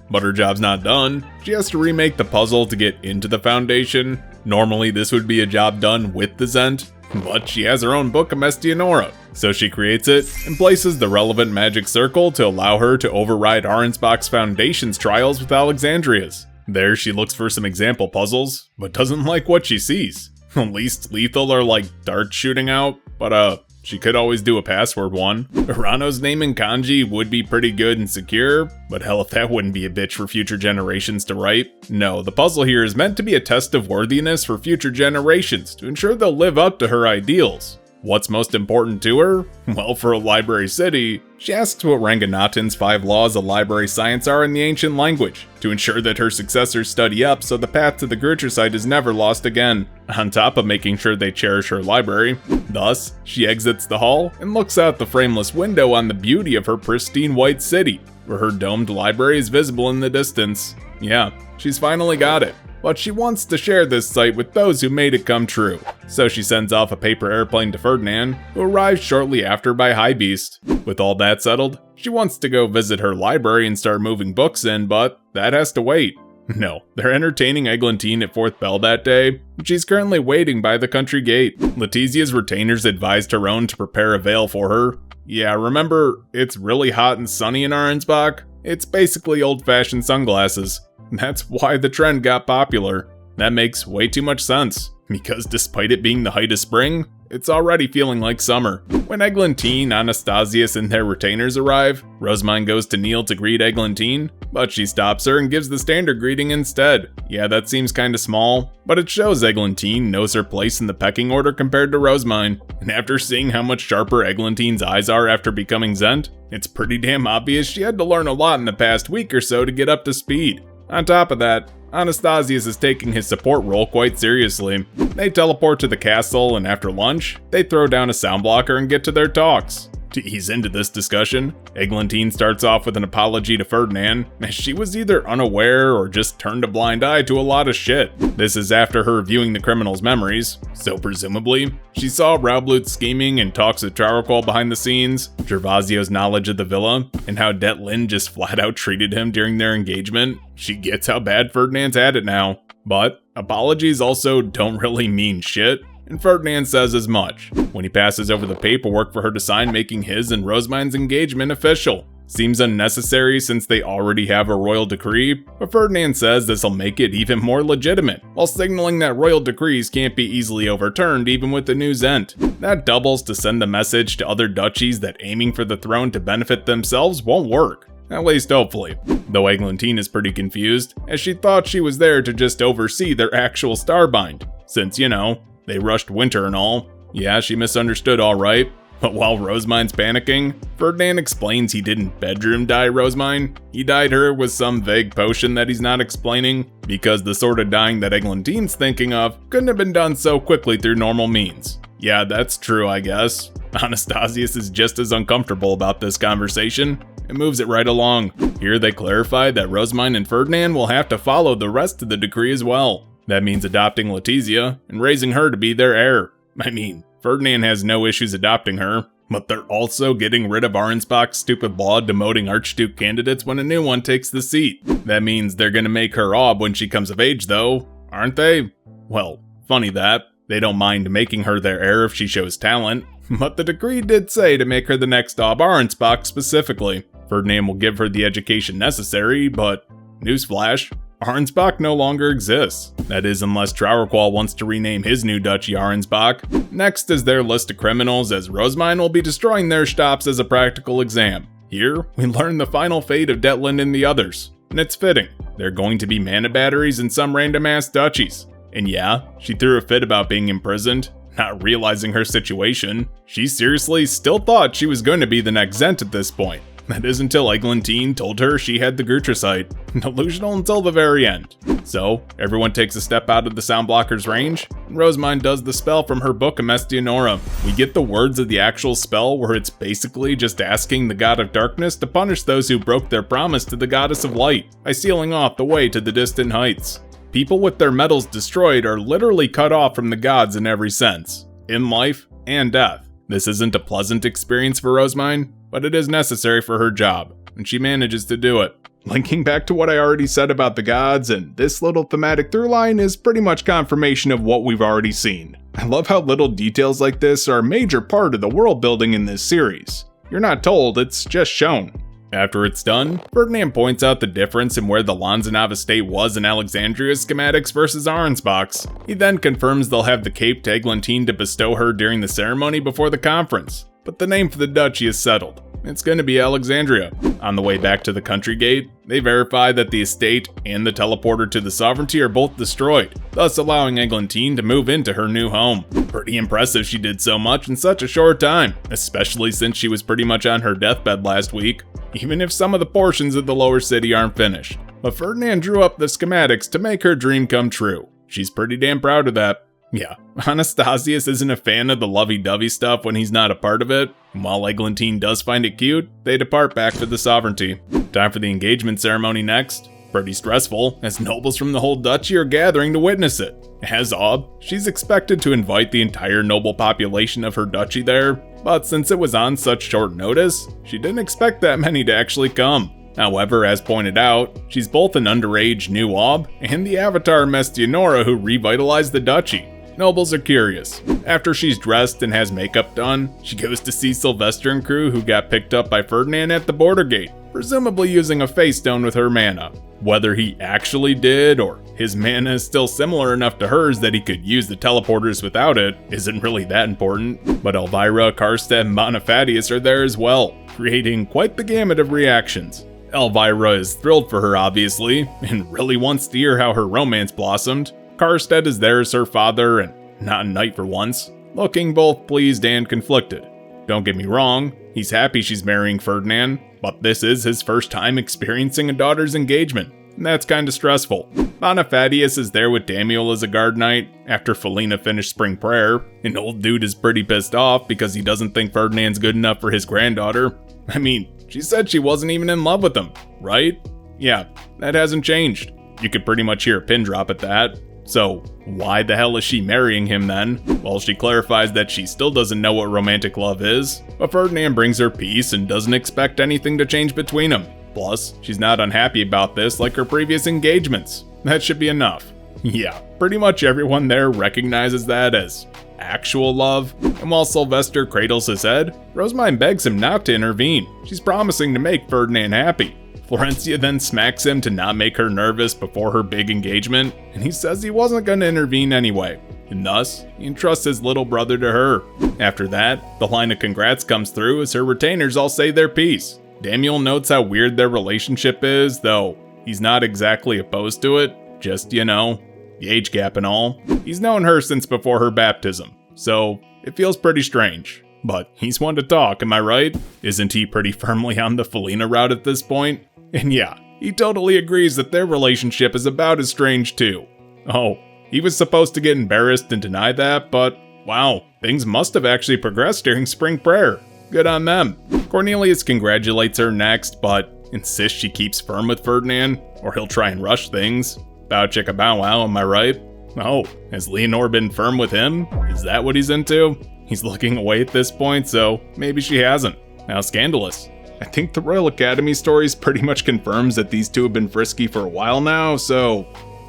But her job's not done. She has to remake the puzzle to get into the foundation. Normally this would be a job done with the Zent, but she has her own book of Mestianora. So she creates it and places the relevant magic circle to allow her to override Arnsbach's Foundations trials with Alexandria's. There she looks for some example puzzles, but doesn't like what she sees. Least lethal are like darts shooting out, but she could always do a password one. Urano's name in kanji would be pretty good and secure, but hell if that wouldn't be a bitch for future generations to write. No, the puzzle here is meant to be a test of worthiness for future generations to ensure they'll live up to her ideals. What's most important to her? Well, for a library city, she asks what Ranganatan's 5 laws of library science are in the ancient language, to ensure that her successors study up so the path to the Grutricide is never lost again, on top of making sure they cherish her library. Thus, she exits the hall and looks out the frameless window on the beauty of her pristine white city, where her domed library is visible in the distance. Yeah, she's finally got it. But she wants to share this sight with those who made it come true. So she sends off a paper airplane to Ferdinand, who arrives shortly after by High Beast. With all that settled, she wants to go visit her library and start moving books in, but that has to wait. No, they're entertaining Eglantine at 4th Bell that day, and she's currently waiting by the country gate. Letizia's retainers advised her own to prepare a veil for her. Yeah, remember, it's really hot and sunny in Arnsbach? It's basically old-fashioned sunglasses. That's why the trend got popular. That makes way too much sense, because despite it being the height of spring, it's already feeling like summer. When Eglantine, Anastasius, and their retainers arrive, Rosemine goes to kneel to greet Eglantine, but she stops her and gives the standard greeting instead. Yeah, that seems kinda small, but it shows Eglantine knows her place in the pecking order compared to Rosemine, and after seeing how much sharper Eglantine's eyes are after becoming Zent, it's pretty damn obvious she had to learn a lot in the past week or so to get up to speed. On top of that, Anastasius is taking his support role quite seriously. They teleport to the castle, and after lunch, they throw down a sound blocker and get to their talks. To ease into this discussion, Eglantine starts off with an apology to Ferdinand, as she was either unaware or just turned a blind eye to a lot of shit. This is after her viewing the criminal's memories, so presumably, she saw Raublut scheming and talks with Traroqual behind the scenes, Gervasio's knowledge of the villa, and how Det Lin just flat out treated him during their engagement. She gets how bad Ferdinand's had it now. But apologies also don't really mean shit, and Ferdinand says as much when he passes over the paperwork for her to sign, making his and Rosemine's engagement official. Seems unnecessary since they already have a royal decree, but Ferdinand says this'll make it even more legitimate, while signaling that royal decrees can't be easily overturned even with the new Zent. That doubles to send the message to other duchies that aiming for the throne to benefit themselves won't work. At least hopefully. Though Eglantine is pretty confused, as she thought she was there to just oversee their actual starbind, since, you know, they rushed winter and all. Yeah, she misunderstood alright. But while Rosemine's panicking, Ferdinand explains he didn't bedroom dye Rosemine. He dyed her with some vague potion that he's not explaining, because the sort of dyeing that Eglantine's thinking of couldn't have been done so quickly through normal means. Yeah, that's true, I guess. Anastasius is just as uncomfortable about this conversation and moves it right along. Here they clarify that Rosemine and Ferdinand will have to follow the rest of the decree as well. That means adopting Letizia and raising her to be their heir. I mean, Ferdinand has no issues adopting her, but they're also getting rid of Arnsbach's stupid law demoting Archduke candidates when a new one takes the seat. That means they're gonna make her Ob when she comes of age though, aren't they? Well, funny that. They don't mind making her their heir if she shows talent, but the decree did say to make her the next Ob Arnsbach specifically. Ferdinand will give her the education necessary, but newsflash, Arnsbach no longer exists. That is, unless Traurqual wants to rename his new duchy Arnsbach. Next is their list of criminals, as Rosemine will be destroying their stops as a practical exam. Here, we learn the final fate of Det Lin and the others, and it's fitting. They're going to be mana batteries in some random ass duchies. And yeah, she threw a fit about being imprisoned, not realizing her situation. She seriously still thought she was going to be the next Zent at this point. That is until Eglantine told her she had the Grutricite. Delusional until the very end. So, everyone takes a step out of the sound blocker's range, and Rosemine does the spell from her book Amestianora. We get the words of the actual spell where it's basically just asking the god of darkness to punish those who broke their promise to the goddess of light by sealing off the way to the distant heights. People with their metals destroyed are literally cut off from the gods in every sense, in life and death. This isn't a pleasant experience for Rosemine, but it is necessary for her job, and she manages to do it. Linking back to what I already said about the gods, and this little thematic throughline is pretty much confirmation of what we've already seen. I love how little details like this are a major part of the world building in this series. You're not told, it's just shown. After it's done, Ferdinand points out the difference in where the Lanzanov estate was in Alexandria's schematics versus Arnsbach's. He then confirms they'll have the cape to Eglantine to bestow her during the ceremony before the conference, but the name for the duchy is settled. It's going to be Alexandria. On the way back to the country gate, they verify that the estate and the teleporter to the sovereignty are both destroyed, thus allowing Eglantine to move into her new home. Pretty impressive she did so much in such a short time, especially since she was pretty much on her deathbed last week, even if some of the portions of the lower city aren't finished. But Ferdinand drew up the schematics to make her dream come true. She's pretty damn proud of that. Yeah, Anastasius isn't a fan of the lovey-dovey stuff when he's not a part of it, and while Eglantine does find it cute, they depart back for the sovereignty. Time for the engagement ceremony next. Pretty stressful, as nobles from the whole duchy are gathering to witness it. As Ob, she's expected to invite the entire noble population of her duchy there, but since it was on such short notice, she didn't expect that many to actually come. However, as pointed out, she's both an underage new Ob and the avatar Mestianora who revitalized the duchy. Nobles are curious. After she's dressed and has makeup done, she goes to see Sylvester and crew who got picked up by Ferdinand at the border gate, presumably using a face stone with her mana. Whether he actually did, or his mana is still similar enough to hers that he could use the teleporters without it, isn't really that important. But Elvira, Karstead, and Bonifatius are there as well, creating quite the gamut of reactions. Elvira is thrilled for her obviously, and really wants to hear how her romance blossomed. Karstead is there as her father, and not a knight for once, looking both pleased and conflicted. Don't get me wrong, he's happy she's marrying Ferdinand, but this is his first time experiencing a daughter's engagement, and that's kinda stressful. Bonifatius is there with Damiel as a guard knight, after Felina finished spring prayer, and old dude is pretty pissed off because he doesn't think Ferdinand's good enough for his granddaughter. I mean, she said she wasn't even in love with him, right? Yeah, that hasn't changed. You could pretty much hear a pin drop at that. So, why the hell is she marrying him then? Well, she clarifies that she still doesn't know what romantic love is, but Ferdinand brings her peace and doesn't expect anything to change between them. Plus, she's not unhappy about this like her previous engagements. That should be enough. Yeah, pretty much everyone there recognizes that as actual love, and while Sylvester cradles his head, Rosemine begs him not to intervene. She's promising to make Ferdinand happy. Florencia then smacks him to not make her nervous before her big engagement, and he says he wasn't going to intervene anyway, and thus, he entrusts his little brother to her. After that, the line of congrats comes through as her retainers all say their piece. Damiel notes how weird their relationship is, though he's not exactly opposed to it, just, you know, the age gap and all. He's known her since before her baptism, so it feels pretty strange. But he's one to talk, am I right? Isn't he pretty firmly on the Felina route at this point? And yeah, he totally agrees that their relationship is about as strange too. Oh, he was supposed to get embarrassed and deny that, but wow, things must have actually progressed during spring prayer. Good on them. Cornelius congratulates her next, but insists she keeps firm with Ferdinand, or he'll try and rush things. Bow chicka bow wow, am I right? Oh, has Leonore been firm with him? Is that what he's into? He's looking away at this point, so maybe she hasn't. How scandalous. I think the Royal Academy stories pretty much confirms that these two have been frisky for a while now, so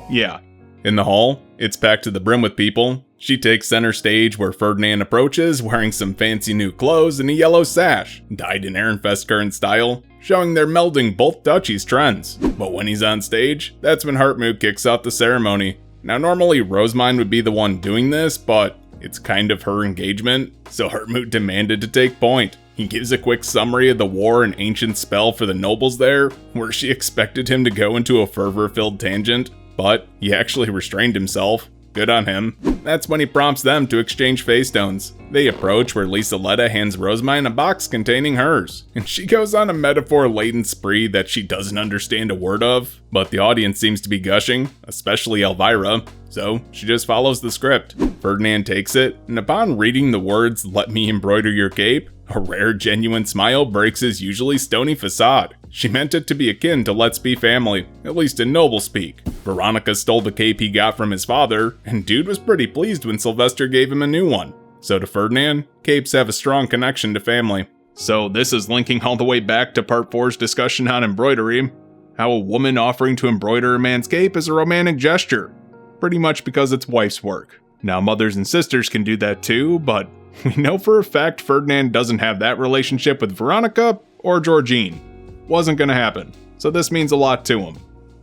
yeah. In the hall, it's packed to the brim with people. She takes center stage where Ferdinand approaches wearing some fancy new clothes and a yellow sash, dyed in Ehrenfest current style, showing they're melding both duchies' trends. But when he's on stage, that's when Hartmut kicks off the ceremony. Now normally Rosemine would be the one doing this, but it's kind of her engagement, so Hartmut demanded to take point. He gives a quick summary of the war and ancient spell for the nobles there, where she expected him to go into a fervor-filled tangent, but he actually restrained himself. good on him. That's when he prompts them to exchange face stones. They approach where Lisa-Letta hands Rosemine a box containing hers, and she goes on a metaphor-laden spree that she doesn't understand a word of, but the audience seems to be gushing, especially Elvira, so she just follows the script. Ferdinand takes it, and upon reading the words, "Let me embroider your cape," a rare, genuine smile breaks his usually stony facade. She meant it to be akin to "Let's be family," at least in noble speak. Veronica stole the cape he got from his father, and dude was pretty pleased when Sylvester gave him a new one. So to Ferdinand, capes have a strong connection to family. So this is linking all the way back to Part 4's discussion on embroidery, how a woman offering to embroider a man's cape is a romantic gesture, pretty much because it's wife's work. Now mothers and sisters can do that too, but we know for a fact Ferdinand doesn't have that relationship with Veronica or Georgine. Wasn't gonna happen, so this means a lot to him.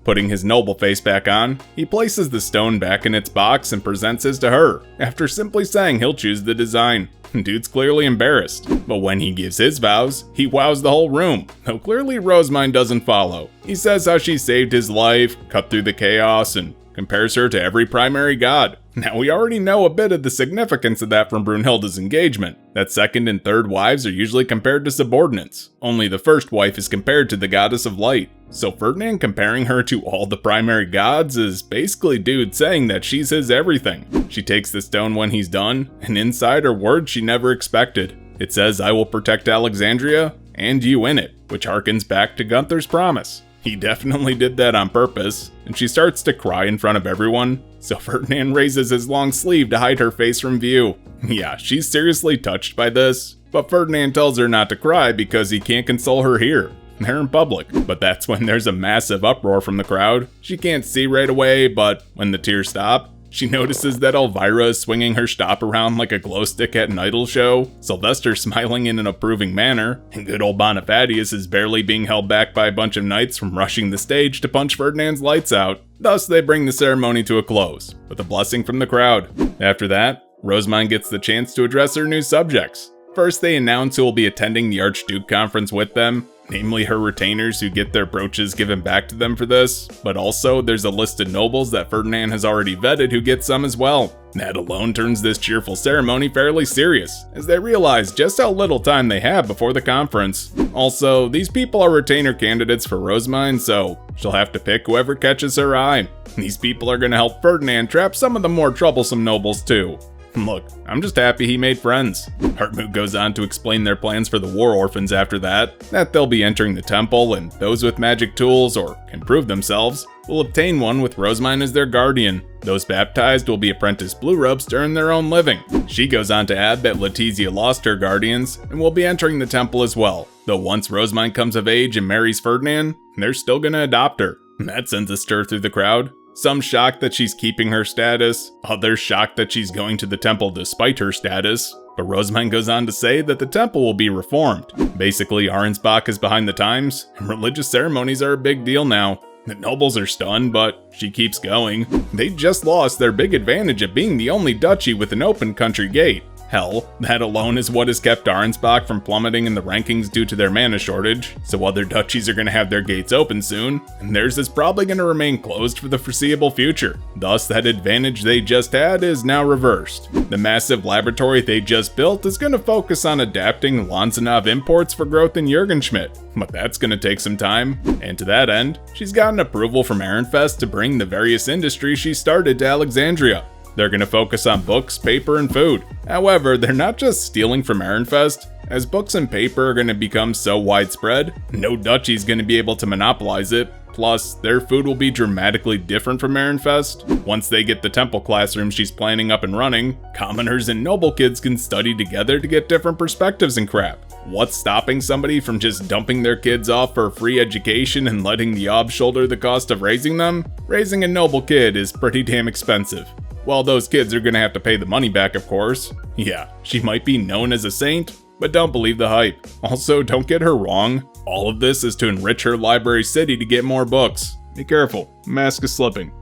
Putting his noble face back on, he places the stone back in its box and presents his to her, after simply saying he'll choose the design. Dude's clearly embarrassed, but when he gives his vows, he wows the whole room, though clearly Rosemine doesn't follow. He says how she saved his life, cut through the chaos, and compares her to every primary god. Now we already know a bit of the significance of that from Brunhilde's engagement, that second and third wives are usually compared to subordinates. Only the first wife is compared to the goddess of light. So Ferdinand comparing her to all the primary gods is basically dude saying that she's his everything. She takes the stone when he's done, and inside are words she never expected. It says, "I will protect Alexandria, and you in it," which harkens back to Gunther's promise. He definitely did that on purpose, and she starts to cry in front of everyone, so Ferdinand raises his long sleeve to hide her face from view. Yeah, she's seriously touched by this, but Ferdinand tells her not to cry because he can't console her here. They're in public, but that's when there's a massive uproar from the crowd. She can't see right away, but when the tears stop, she notices that Elvira is swinging her stop around like a glow stick at an idol show, Sylvester smiling in an approving manner, and good old Bonifacius is barely being held back by a bunch of knights from rushing the stage to punch Ferdinand's lights out. Thus, they bring the ceremony to a close, with a blessing from the crowd. After that, Rosemine gets the chance to address her new subjects. First, they announce who will be attending the Archduke conference with them, namely her retainers who get their brooches given back to them for this, but also there's a list of nobles that Ferdinand has already vetted who get some as well. That alone turns this cheerful ceremony fairly serious, as they realize just how little time they have before the conference. Also, these people are retainer candidates for Rosemine, so she'll have to pick whoever catches her eye. These people are gonna help Ferdinand trap some of the more troublesome nobles too. Look, I'm just happy he made friends. Hartmut goes on to explain their plans for the war orphans after that they'll be entering the temple, and those with magic tools, or can prove themselves, will obtain one with Rosemine as their guardian. Those baptized will be apprenticed blue robes to earn their own living. She goes on to add that Letizia lost her guardians, and will be entering the temple as well, though once Rosemine comes of age and marries Ferdinand, they're still gonna adopt her. That sends a stir through the crowd. Some shocked that she's keeping her status, others shocked that she's going to the temple despite her status, but Rosemine goes on to say that the temple will be reformed. Basically, Arnsbach is behind the times, and religious ceremonies are a big deal now. The nobles are stunned, but she keeps going. They just lost their big advantage of being the only duchy with an open country gate. Hell, that alone is what has kept Arnsbach from plummeting in the rankings due to their mana shortage, so other duchies are going to have their gates open soon, and theirs is probably going to remain closed for the foreseeable future. Thus, that advantage they just had is now reversed. The massive laboratory they just built is going to focus on adapting Lanzanov imports for growth in Jürgenschmidt, but that's going to take some time, and to that end, she's gotten approval from Ehrenfest to bring the various industries she started to Alexandria. They're going to focus on books, paper, and food. However, they're not just stealing from Ehrenfest, as books and paper are going to become so widespread, no duchy is going to be able to monopolize it. Plus, their food will be dramatically different from Ehrenfest. Once they get the temple classroom she's planning up and running, commoners and noble kids can study together to get different perspectives and crap. What's stopping somebody from just dumping their kids off for a free education and letting the ob shoulder the cost of raising them? Raising a noble kid is pretty damn expensive. Well, those kids are gonna have to pay the money back, of course. Yeah, she might be known as a saint, but don't believe the hype. Also, don't get her wrong. All of this is to enrich her library city to get more books. Be careful, mask is slipping.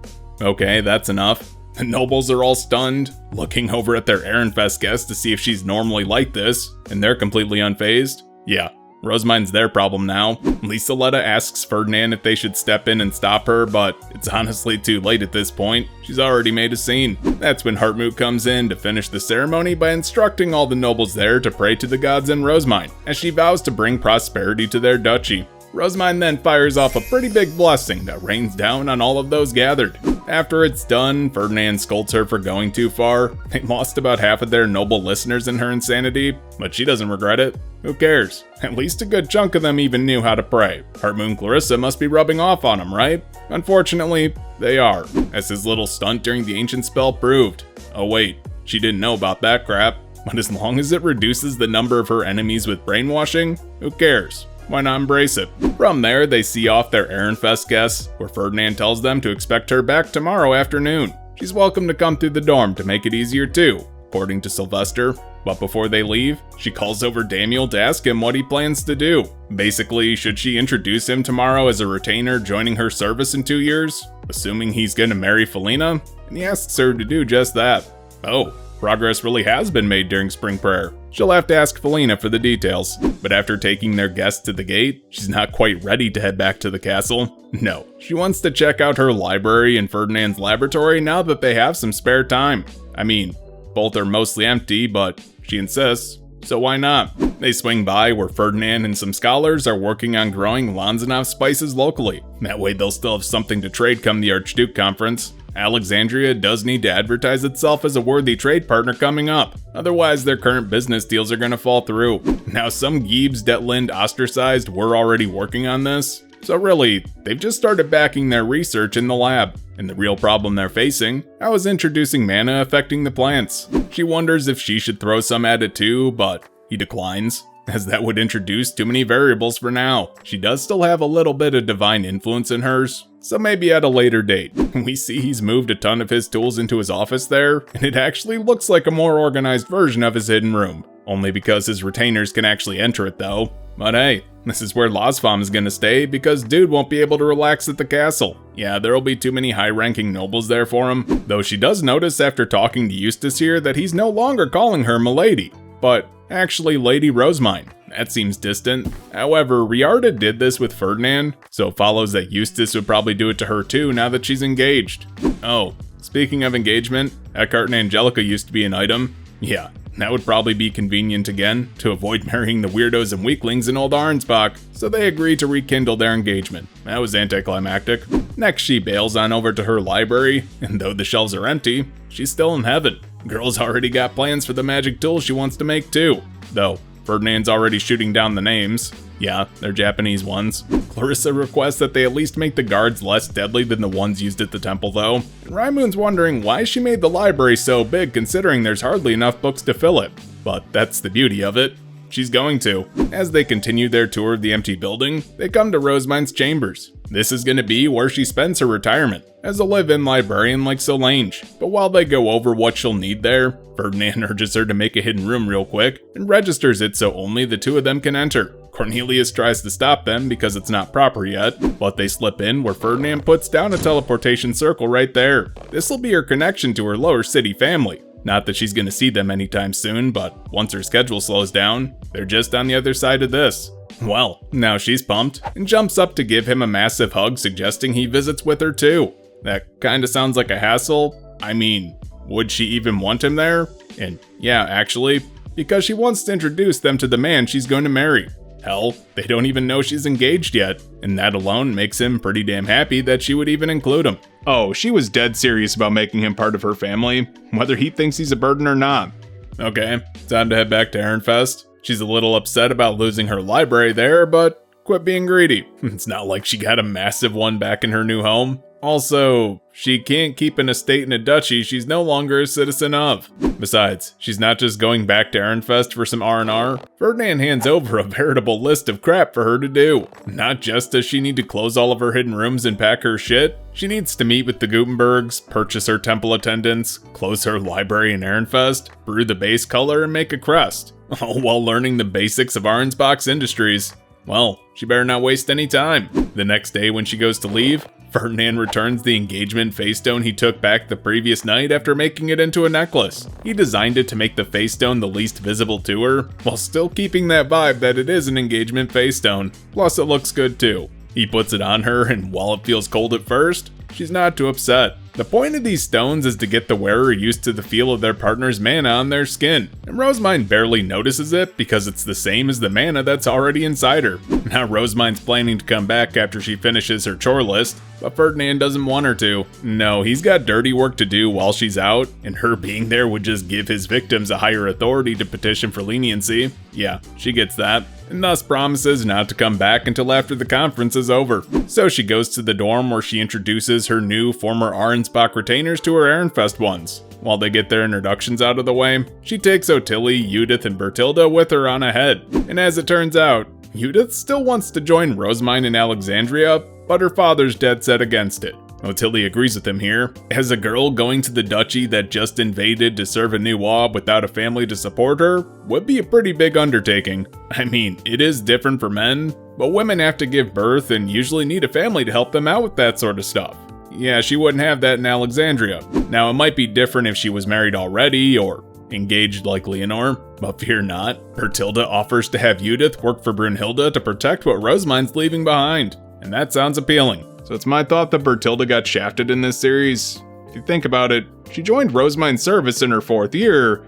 Okay, that's enough. The nobles are all stunned, looking over at their Ehrenfest guest to see if she's normally like this, and they're completely unfazed. Yeah, Rosemine's their problem now. Lieseletta asks Ferdinand if they should step in and stop her, but it's honestly too late at this point. She's already made a scene. That's when Hartmut comes in to finish the ceremony by instructing all the nobles there to pray to the gods and Rosemine, as she vows to bring prosperity to their duchy. Rosemine then fires off a pretty big blessing that rains down on all of those gathered. After it's done, Ferdinand scolds her for going too far. They lost about half of their noble listeners in her insanity, but she doesn't regret it. Who cares? At least a good chunk of them even knew how to pray. Hartmut and Clarissa must be rubbing off on him, right? Unfortunately, they are, as his little stunt during the ancient spell proved. Oh wait, she didn't know about that crap. But as long as it reduces the number of her enemies with brainwashing, who cares? Why not embrace it? From there, they see off their Ehrenfest guests, where Ferdinand tells them to expect her back tomorrow afternoon. She's welcome to come through the dorm to make it easier too, according to Sylvester. But before they leave, she calls over Daniel to ask him what he plans to do. Basically, should she introduce him tomorrow as a retainer joining her service in 2 years, assuming he's gonna marry Felina? And he asks her to do just that. Oh, progress really has been made during spring prayer. She'll have to ask Felina for the details. But after taking their guests to the gate, she's not quite ready to head back to the castle. No, she wants to check out her library and Ferdinand's laboratory now that they have some spare time. I mean, both are mostly empty, but she insists, so why not? They swing by where Ferdinand and some scholars are working on growing Lanzanov spices locally. That way they'll still have something to trade come the Archduke conference. Alexandria does need to advertise itself as a worthy trade partner coming up, otherwise their current business deals are gonna fall through. Now some Giebs Detlind ostracized were already working on this, so really, they've just started backing their research in the lab. And the real problem they're facing, how is introducing mana affecting the plants? She wonders if she should throw some at it too, but he declines, as that would introduce too many variables for now. She does still have a little bit of divine influence in hers, so maybe at a later date. We see he's moved a ton of his tools into his office there, and it actually looks like a more organized version of his hidden room. Only because his retainers can actually enter it though. But hey, this is where Losfam is gonna stay because dude won't be able to relax at the castle. Yeah, there'll be too many high-ranking nobles there for him, though she does notice after talking to Eustace here that he's no longer calling her Milady, but actually Lady Rosemine. That seems distant. However, Riarda did this with Ferdinand, so it follows that Eustace would probably do it to her too now that she's engaged. Oh, speaking of engagement, Eckhart and Angelica used to be an item. Yeah, that would probably be convenient again, to avoid marrying the weirdos and weaklings in Old Arnsbach, so they agree to rekindle their engagement. That was anticlimactic. Next, she bails on over to her library, and though the shelves are empty, she's still in heaven. Girl's already got plans for the magic tools she wants to make too, though Ferdinand's already shooting down the names. Yeah, they're Japanese ones. Clarissa requests that they at least make the guards less deadly than the ones used at the temple though. And Raimun's wondering why she made the library so big considering there's hardly enough books to fill it. But that's the beauty of it. She's going to. As they continue their tour of the empty building, they come to Rosemine's chambers. This is going to be where she spends her retirement, as a live-in librarian like Solange. But while they go over what she'll need there, Ferdinand urges her to make a hidden room real quick, and registers it so only the two of them can enter. Cornelius tries to stop them because it's not proper yet, but they slip in where Ferdinand puts down a teleportation circle right there. This'll be her connection to her lower city family. Not that she's gonna see them anytime soon, but once her schedule slows down, they're just on the other side of this. Well, now she's pumped, and jumps up to give him a massive hug suggesting he visits with her too. That kinda sounds like a hassle. I mean, would she even want him there? And yeah, actually, because she wants to introduce them to the man she's going to marry. Hell, they don't even know she's engaged yet, and that alone makes him pretty damn happy that she would even include him. Oh, she was dead serious about making him part of her family, whether he thinks he's a burden or not. Okay, time to head back to Ehrenfest. She's a little upset about losing her library there, but quit being greedy. It's not like she got a massive one back in her new home. Also, she can't keep an estate in a duchy she's no longer a citizen of. Besides, she's not just going back to Ehrenfest for some R&R. Ferdinand hands over a veritable list of crap for her to do. Not just does she need to close all of her hidden rooms and pack her shit, she needs to meet with the Gutenbergs, purchase her temple attendants, close her library in Ehrenfest, brew the base color, and make a crest. All while learning the basics of Arnsbach's industries. Well, she better not waste any time. The next day when she goes to leave, Ferdinand returns the engagement face stone he took back the previous night after making it into a necklace. He designed it to make the face stone the least visible to her, while still keeping that vibe that it is an engagement face stone. Plus it looks good too. He puts it on her, and while it feels cold at first, she's not too upset. The point of these stones is to get the wearer used to the feel of their partner's mana on their skin, and Rosemind barely notices it because it's the same as the mana that's already inside her. Now Rosemind's planning to come back after she finishes her chore list, but Ferdinand doesn't want her to. No, he's got dirty work to do while she's out, and her being there would just give his victims a higher authority to petition for leniency. Yeah, she gets that, and thus promises not to come back until after the conference is over. So she goes to the dorm where she introduces her new former Arensbach retainers to her Ehrenfest ones. While they get their introductions out of the way, she takes Ottilie, Judith, and Bertilda with her on ahead. And as it turns out, Judith still wants to join Rosemind in Alexandria, but her father's dead set against it. Ottilie agrees with him here. As a girl, going to the duchy that just invaded to serve a new Wab without a family to support her would be a pretty big undertaking. I mean, it is different for men, but women have to give birth and usually need a family to help them out with that sort of stuff. Yeah, she wouldn't have that in Alexandria. Now, it might be different if she was married already or engaged like Leonore, but fear not. Bertilda offers to have Judith work for Brunhilde to protect what Rosemind's leaving behind, and that sounds appealing. So it's my thought that Bertilda got shafted in this series. If you think about it, she joined Rosemind's service in her 4th year,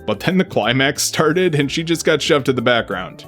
but then the climax started and she just got shoved to the background.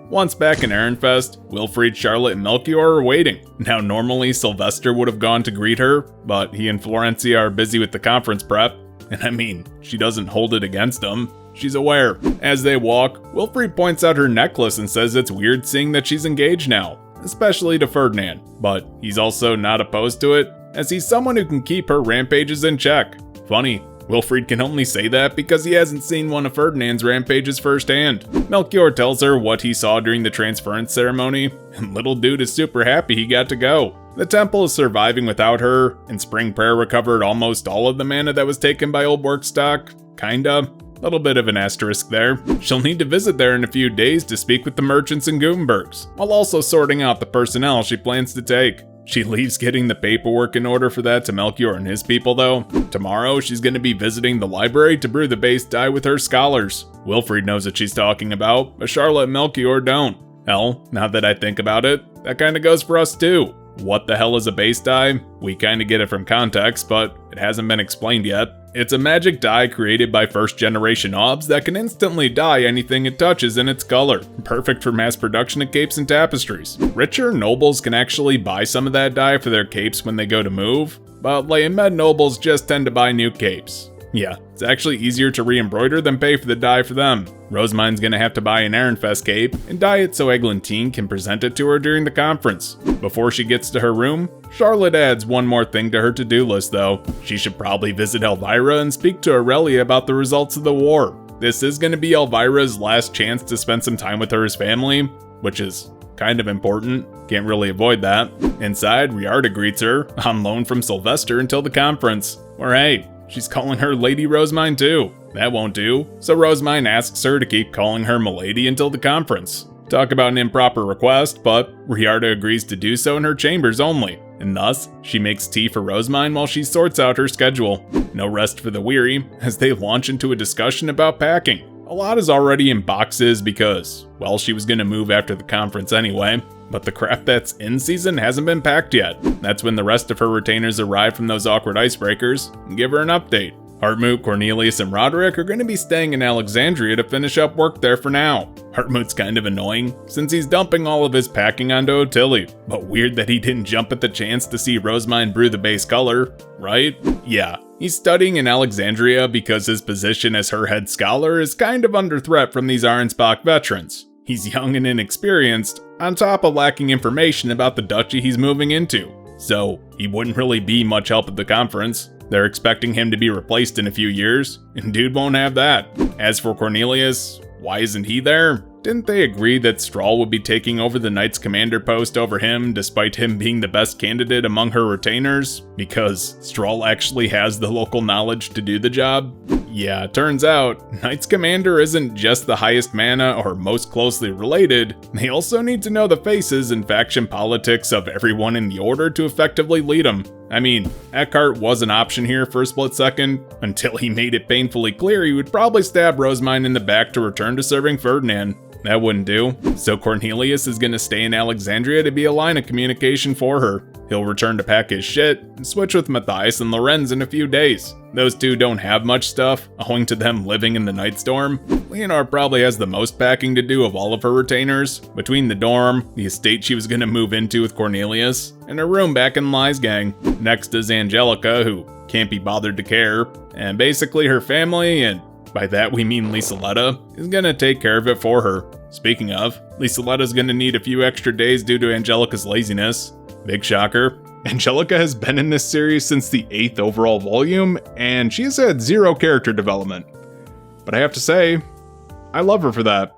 Once back in Ehrenfest, Wilfried, Charlotte, and Melchior are waiting. Now normally Sylvester would have gone to greet her, but he and Florencia are busy with the conference prep, and I mean, she doesn't hold it against him. She's aware. As they walk, Wilfried points out her necklace and says it's weird seeing that she's engaged now, especially to Ferdinand, but he's also not opposed to it, as he's someone who can keep her rampages in check. Funny, Wilfried can only say that because he hasn't seen one of Ferdinand's rampages firsthand. Melchior tells her what he saw during the transference ceremony, and little dude is super happy he got to go. The temple is surviving without her, and Spring Prayer recovered almost all of the mana that was taken by Old Workstock. Kinda. Little bit of an asterisk there. She'll need to visit there in a few days to speak with the merchants and Gutenbergs, while also sorting out the personnel she plans to take. She leaves getting the paperwork in order for that to Melchior and his people though. Tomorrow, she's going to be visiting the library to brew the base dye with her scholars. Wilfried knows what she's talking about, but Charlotte and Melchior don't. Hell, now that I think about it, that kinda goes for us too. What the hell is a base dye? We kinda get it from context, but it hasn't been explained yet. It's a magic dye created by first-generation Obs that can instantly dye anything it touches in its color, perfect for mass production of capes and tapestries. Richer nobles can actually buy some of that dye for their capes when they go to move, but lay and med nobles just tend to buy new capes. Yeah, it's actually easier to re-embroider than pay for the dye for them. Rosemind's gonna have to buy an Ehrenfest cape and dye it so Eglantine can present it to her during the conference. Before she gets to her room, Charlotte adds one more thing to her to-do list though. She should probably visit Elvira and speak to Aurelia about the results of the war. This is gonna be Elvira's last chance to spend some time with her as family, which is kind of important. Can't really avoid that. Inside, Riarda greets her, on loan from Sylvester until the conference. Or hey, she's calling her Lady Rosemind too. That won't do, so Rosemind asks her to keep calling her Milady until the conference. Talk about an improper request, but Riarda agrees to do so in her chambers only, and thus, she makes tea for Rosemind while she sorts out her schedule. No rest for the weary, as they launch into a discussion about packing. A lot is already in boxes because, well, she was gonna move after the conference anyway, but the crap that's in season hasn't been packed yet. That's when the rest of her retainers arrive from those awkward icebreakers and give her an update. Hartmut, Cornelius, and Roderick are going to be staying in Alexandria to finish up work there for now. Hartmut's kind of annoying, since he's dumping all of his packing onto Ottilie, but weird that he didn't jump at the chance to see Rosemind brew the base color, right? Yeah, he's studying in Alexandria because his position as her head scholar is kind of under threat from these Arensbach veterans. He's young and inexperienced, on top of lacking information about the duchy he's moving into, so he wouldn't really be much help at the conference. They're expecting him to be replaced in a few years, and dude won't have that. As for Cornelius, why isn't he there? Didn't they agree that Strahl would be taking over the Knights Commander post over him, despite him being the best candidate among her retainers? Because Strahl actually has the local knowledge to do the job? Yeah, turns out, Knights Commander isn't just the highest mana or most closely related, they also need to know the faces and faction politics of everyone in the order to effectively lead them. I mean, Eckhart was an option here for a split second, until he made it painfully clear he would probably stab Rosemine in the back to return to serving Ferdinand. That wouldn't do, so Cornelius is gonna stay in Alexandria to be a line of communication for her. He'll return to pack his shit and switch with Matthias and Lorenz in a few days. Those two don't have much stuff, owing to them living in the Nightstorm. Leonore probably has the most packing to do of all of her retainers, between the dorm, the estate she was gonna move into with Cornelius, and her room back in Lie's gang. Next is Angelica, who can't be bothered to care, and basically her family, and by that we mean Lisaletta, is gonna take care of it for her. Speaking of, Lisaletta's gonna need a few extra days due to Angelica's laziness. Big shocker. Angelica has been in this series since the 8th overall volume, and she has had 0 character development. But I have to say, I love her for that.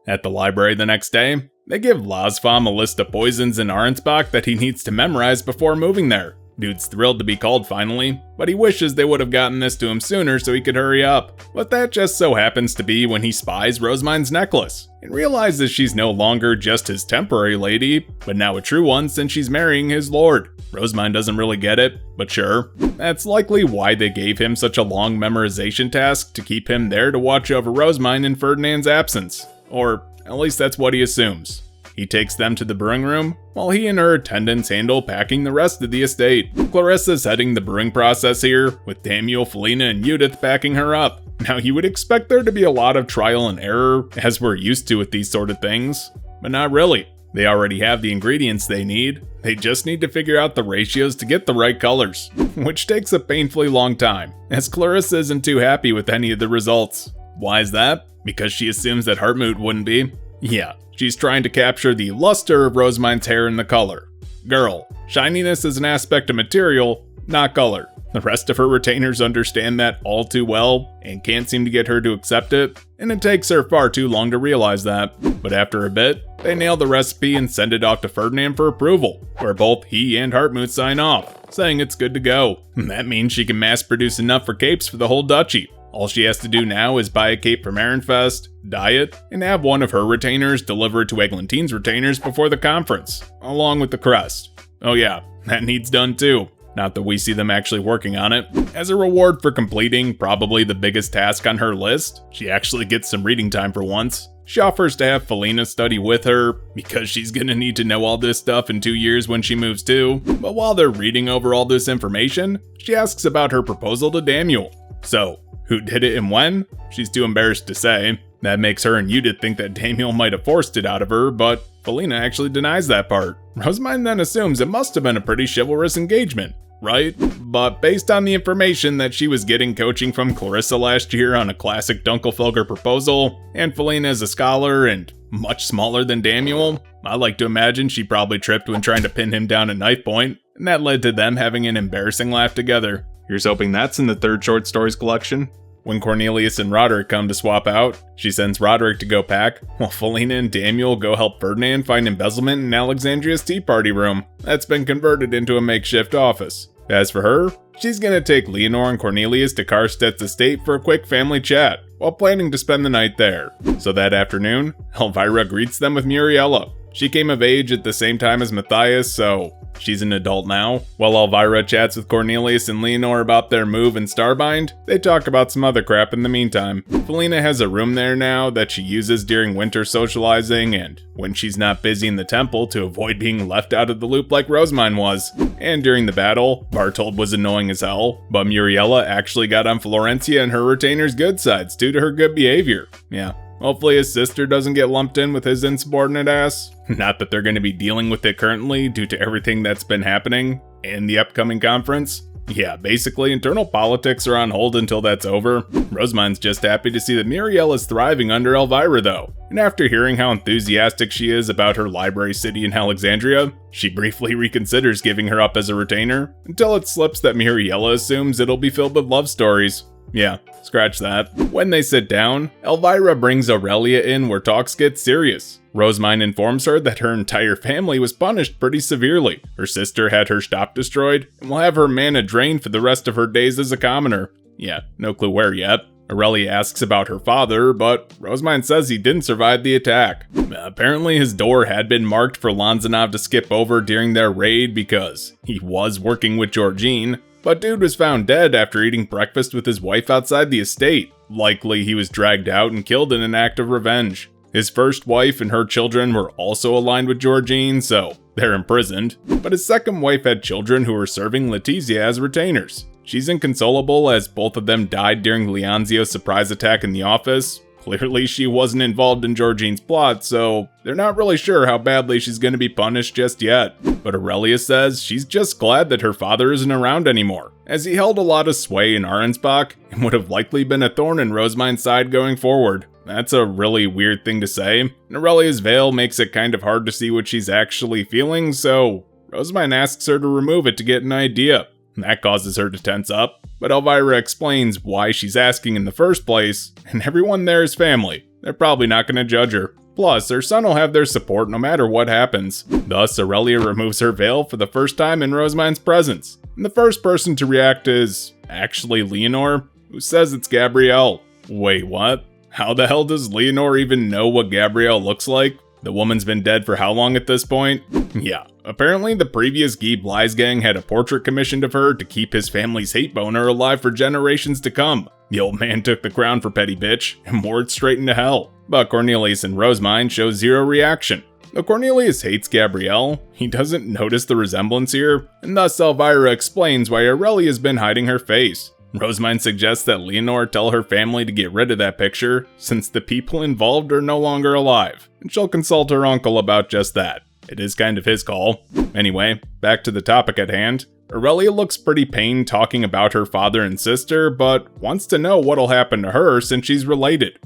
At the library the next day, they give Lazfam a list of poisons in Arensbach that he needs to memorize before moving there. Dude's thrilled to be called finally, but he wishes they would have gotten this to him sooner so he could hurry up. But that just so happens to be when he spies Rosemine's necklace, and realizes she's no longer just his temporary lady, but now a true one since she's marrying his lord. Rosemine doesn't really get it, but sure. That's likely why they gave him such a long memorization task to keep him there to watch over Rosemine in Ferdinand's absence. Or at least that's what he assumes. He takes them to the brewing room, while he and her attendants handle packing the rest of the estate. Clarissa's heading the brewing process here, with Damiel, Felina, and Judith backing her up. Now you would expect there to be a lot of trial and error, as we're used to with these sort of things, but not really. They already have the ingredients they need, they just need to figure out the ratios to get the right colors, which takes a painfully long time, as Clarissa isn't too happy with any of the results. Why is that? Because she assumes that Hartmut wouldn't be? Yeah. She's trying to capture the luster of Rosemine's hair and the color. Girl, shininess is an aspect of material, not color. The rest of her retainers understand that all too well and can't seem to get her to accept it, and it takes her far too long to realize that. But after a bit, they nail the recipe and send it off to Ferdinand for approval, where both he and Hartmut sign off, saying it's good to go. That means she can mass produce enough for capes for the whole duchy. All she has to do now is buy a cape from Ehrenfest, dye it, and have one of her retainers deliver it to Eglantine's retainers before the conference, along with the crest. Oh yeah, that needs done too. Not that we see them actually working on it. As a reward for completing probably the biggest task on her list, she actually gets some reading time for once. She offers to have Felina study with her, because she's gonna need to know all this stuff in 2 years when she moves too. But while they're reading over all this information, she asks about her proposal to Damiel. So, who did it and when? She's too embarrassed to say. That makes her and Judith think that Damiel might have forced it out of her, but Felina actually denies that part. Rosemine then assumes it must have been a pretty chivalrous engagement, right? But based on the information that she was getting coaching from Clarissa last year on a classic Dunkelfelger proposal, and Felina is a scholar and much smaller than Damiel, I like to imagine she probably tripped when trying to pin him down at knife point, and that led to them having an embarrassing laugh together. Here's hoping that's in the 3rd short stories collection. When Cornelius and Roderick come to swap out, she sends Roderick to go pack, while Felina and Damiel go help Ferdinand find embezzlement in Alexandria's tea party room that's been converted into a makeshift office. As for her, she's gonna take Leonore and Cornelius to Karstedt's estate for a quick family chat, while planning to spend the night there. So that afternoon, Elvira greets them with Muriella. She came of age at the same time as Matthias, so she's an adult now. While Elvira chats with Cornelius and Leonore about their move in Starbind, they talk about some other crap in the meantime. Felina has a room there now that she uses during winter socializing and when she's not busy in the temple to avoid being left out of the loop like Rosemine was. And during the battle, Bartold was annoying as hell, but Muriella actually got on Florencia and her retainer's good sides due to her good behavior. Yeah. Hopefully his sister doesn't get lumped in with his insubordinate ass. Not that they're going to be dealing with it currently due to everything that's been happening in the upcoming conference. Yeah, basically internal politics are on hold until that's over. Rosemine's just happy to see that Muriel is thriving under Elvira though. And after hearing how enthusiastic she is about her library city in Alexandria, she briefly reconsiders giving her up as a retainer, until it slips that Muriella assumes it'll be filled with love stories. Yeah, scratch that. When they sit down, Elvira brings Aurelia in where talks get serious. Rosemine informs her that her entire family was punished pretty severely. Her sister had her shop destroyed, and will have her mana drained for the rest of her days as a commoner. Yeah, no clue where yet. Aurelia asks about her father, but Rosemine says he didn't survive the attack. Apparently his door had been marked for Lanzanov to skip over during their raid because he was working with Georgine, but dude was found dead after eating breakfast with his wife outside the estate. Likely he was dragged out and killed in an act of revenge. His first wife and her children were also aligned with Georgine, so they're imprisoned, but his second wife had children who were serving Letizia as retainers. She's inconsolable as both of them died during Leonzio's surprise attack in the office. Clearly she wasn't involved in Georgine's plot, so they're not really sure how badly she's going to be punished just yet. But Aurelia says she's just glad that her father isn't around anymore, as he held a lot of sway in Arensbach and would have likely been a thorn in Rosemine's side going forward. That's a really weird thing to say, and Aurelia's veil makes it kind of hard to see what she's actually feeling, so Rosemine asks her to remove it to get an idea. That causes her to tense up, but Elvira explains why she's asking in the first place, and everyone there is family. They're probably not going to judge her. Plus, her son will have their support no matter what happens. Thus, Aurelia removes her veil for the first time in Rosemine's presence. And the first person to react is actually Leonore, who says it's Gabrielle. Wait, what? How the hell does Leonore even know what Gabrielle looks like? The woman's been dead for how long at this point? Yeah, apparently the previous Guy Bly's gang had a portrait commissioned of her to keep his family's hate boner alive for generations to come. The old man took the crown for petty bitch and wore it straight into hell. But Cornelius and Rosemine show zero reaction. Though Cornelius hates Gabrielle, he doesn't notice the resemblance here, and thus Elvira explains why Aurelia's been hiding her face. Rosemine suggests that Leonore tell her family to get rid of that picture, since the people involved are no longer alive, and she'll consult her uncle about just that. It is kind of his call. Anyway, back to the topic at hand. Aurelia looks pretty pained talking about her father and sister, but wants to know what'll happen to her since she's related.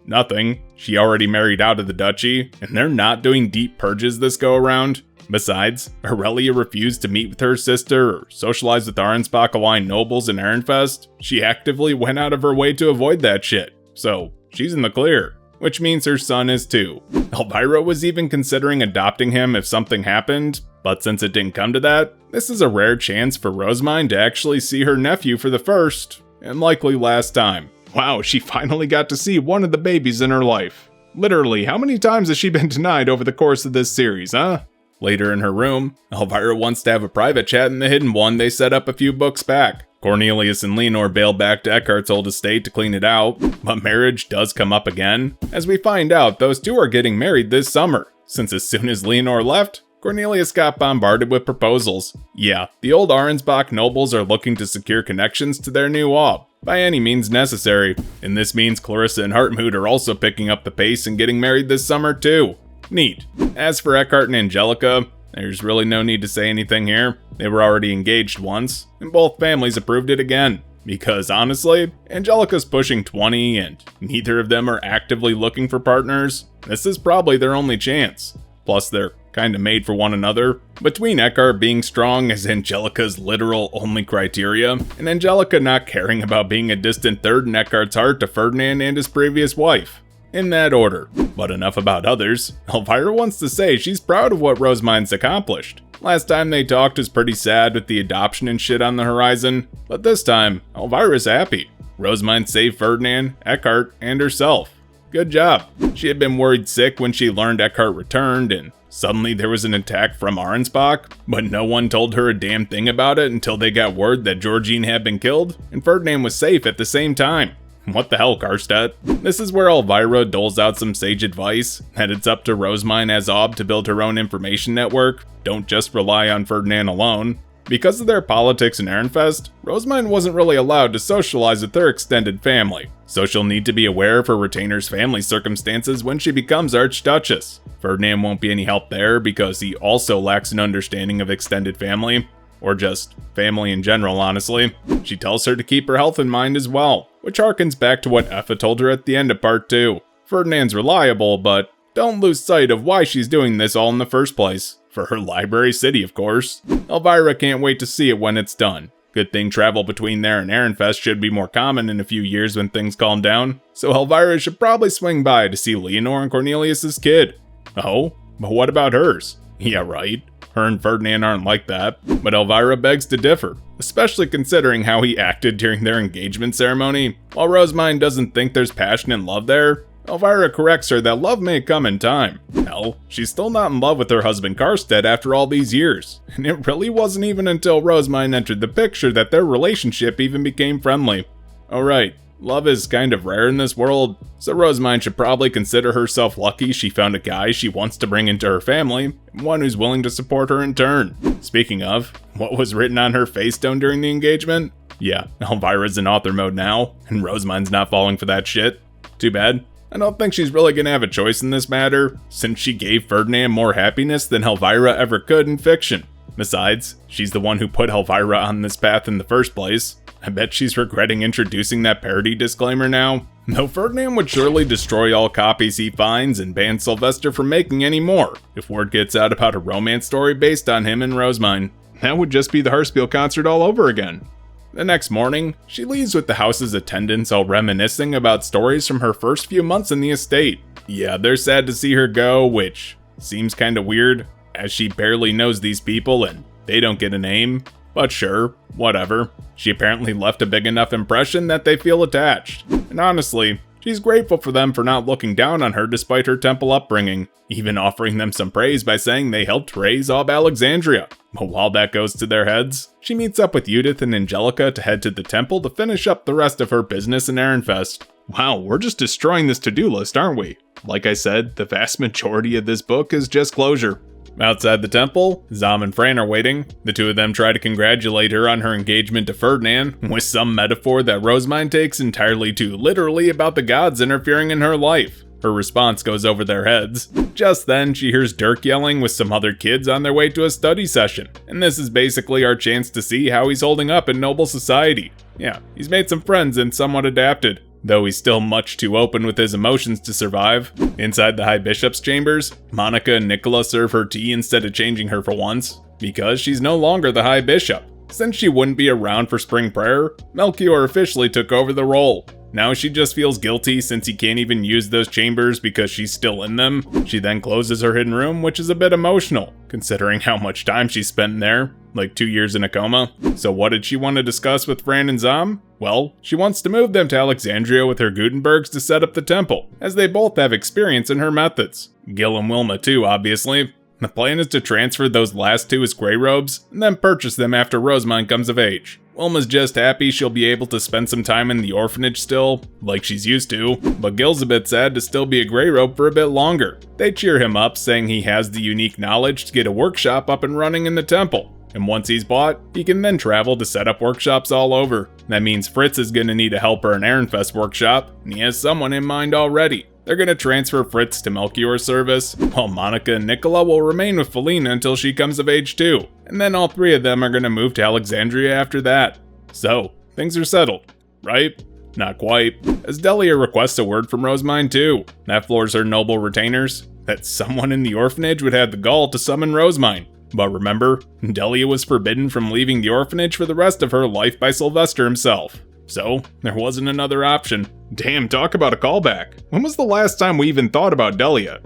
Nothing. She already married out of the duchy, and they're not doing deep purges this go around. Besides, Aurelia refused to meet with her sister or socialize with Arensbach-aligned nobles in Ehrenfest. She actively went out of her way to avoid that shit. So, she's in the clear, which means her son is too. Elvira was even considering adopting him if something happened, but since it didn't come to that, this is a rare chance for Rosemine to actually see her nephew for the first, and likely last time. Wow, she finally got to see one of the babies in her life. Literally, how many times has she been denied over the course of this series, huh? Later in her room, Elvira wants to have a private chat in the hidden one they set up a few books back. Cornelius and Leonore bail back to Eckhart's old estate to clean it out, but marriage does come up again, as we find out those two are getting married this summer, since as soon as Leonore left, Cornelius got bombarded with proposals. Yeah, the old Arensbach nobles are looking to secure connections to their new ob, by any means necessary, and this means Clarissa and Hartmut are also picking up the pace and getting married this summer too. Neat. As for Eckhart and Angelica, there's really no need to say anything here. They were already engaged once, and both families approved it again. Because honestly, Angelica's pushing 20 and neither of them are actively looking for partners. This is probably their only chance. Plus they're kinda made for one another. Between Eckhart being strong as Angelica's literal only criteria, and Angelica not caring about being a distant third in Eckhart's heart to Ferdinand and his previous wife. In that order. But enough about others. Elvira wants to say she's proud of what Rosemine's accomplished. Last time they talked was pretty sad with the adoption and shit on the horizon, but this time, Elvira's happy. Rosemine saved Ferdinand, Eckhart, and herself. Good job. She had been worried sick when she learned Eckhart returned, and suddenly there was an attack from Arensbach, but no one told her a damn thing about it until they got word that Georgine had been killed, and Ferdinand was safe at the same time. What the hell, Karstedt? This is where Elvira doles out some sage advice, that it's up to Rosemine as Ob to build her own information network, don't just rely on Ferdinand alone. Because of their politics in Ehrenfest, Rosemine wasn't really allowed to socialize with their extended family, so she'll need to be aware of her retainer's family circumstances when she becomes Archduchess. Ferdinand won't be any help there because he also lacks an understanding of extended family, or just family in general, honestly. She tells her to keep her health in mind as well, which harkens back to what Effa told her at the end of part 2. Ferdinand's reliable, but don't lose sight of why she's doing this all in the first place. For her library city, of course. Elvira can't wait to see it when it's done. Good thing travel between there and Ehrenfest should be more common in a few years when things calm down, so Elvira should probably swing by to see Leonore and Cornelius's kid. Oh, but what about hers? Yeah, right. her and Ferdinand aren't like that, but Elvira begs to differ, especially considering how he acted during their engagement ceremony. While Rosemine doesn't think there's passion and love there, Elvira corrects her that love may come in time. Hell, she's still not in love with her husband Karstead after all these years, and it really wasn't even until Rosemine entered the picture that their relationship even became friendly. Alright, love is kind of rare in this world, so Rosemine should probably consider herself lucky she found a guy she wants to bring into her family, and one who's willing to support her in turn. Speaking of, what was written on her face stone during the engagement? Yeah, Elvira's in author mode now, and Rosemine's not falling for that shit. Too bad. I don't think she's really gonna have a choice in this matter, since she gave Ferdinand more happiness than Elvira ever could in fiction. Besides, she's the one who put Elvira on this path in the first place. I bet she's regretting introducing that parody disclaimer now. Though Ferdinand would surely destroy all copies he finds and ban Sylvester from making any more, if word gets out about a romance story based on him and Rosemine. That would just be the Harspiel concert all over again. The next morning, she leaves with the house's attendants all reminiscing about stories from her first few months in the estate. Yeah, they're sad to see her go, which seems kinda weird, as she barely knows these people and they don't get a name. But sure, whatever. She apparently left a big enough impression that they feel attached. And honestly, she's grateful for them for not looking down on her despite her temple upbringing, even offering them some praise by saying they helped raise all of Alexandria. But while that goes to their heads, she meets up with Judith and Angelica to head to the temple to finish up the rest of her business in Ehrenfest. Wow, we're just destroying this to-do list, aren't we? Like I said, the vast majority of this book is just closure. Outside the temple, Zom and Fran are waiting. The two of them try to congratulate her on her engagement to Ferdinand, with some metaphor that Rosemine takes entirely too literally about the gods interfering in her life. Her response goes over their heads. Just then, she hears Dirk yelling with some other kids on their way to a study session, and this is basically our chance to see how he's holding up in noble society. Yeah, he's made some friends and somewhat adapted, though he's still much too open with his emotions to survive. Inside the High Bishop's chambers, Monica and Nicola serve her tea instead of changing her for once, because she's no longer the High Bishop. Since she wouldn't be around for spring prayer, Melchior officially took over the role. Now she just feels guilty since he can't even use those chambers because she's still in them. She then closes her hidden room, which is a bit emotional, considering how much time she spent in there, like 2 years in a coma. So what did she want to discuss with Fran and Zom? Well, she wants to move them to Alexandria with her Gutenbergs to set up the temple, as they both have experience in her methods. Gil and Wilma too, obviously. The plan is to transfer those last two as Grey Robes, and then purchase them after Rosemine comes of age. Wilma's just happy she'll be able to spend some time in the orphanage still, like she's used to, but Gil's a bit sad to still be a Grey Robe for a bit longer. They cheer him up, saying he has the unique knowledge to get a workshop up and running in the temple, and once he's bought, he can then travel to set up workshops all over. That means Fritz is gonna need a helper in Ehrenfest workshop, and he has someone in mind already. They're gonna transfer Fritz to Melchior's service, while Monica and Nicola will remain with Felina until she comes of age too, and then all three of them are gonna move to Alexandria after that. So, things are settled, right? Not quite, as Delia requests a word from Rosemine too. That floors her noble retainers, that someone in the orphanage would have the gall to summon Rosemine. But remember, Delia was forbidden from leaving the orphanage for the rest of her life by Sylvester himself. So, there wasn't another option. Damn, talk about a callback. When was the last time we even thought about Delia?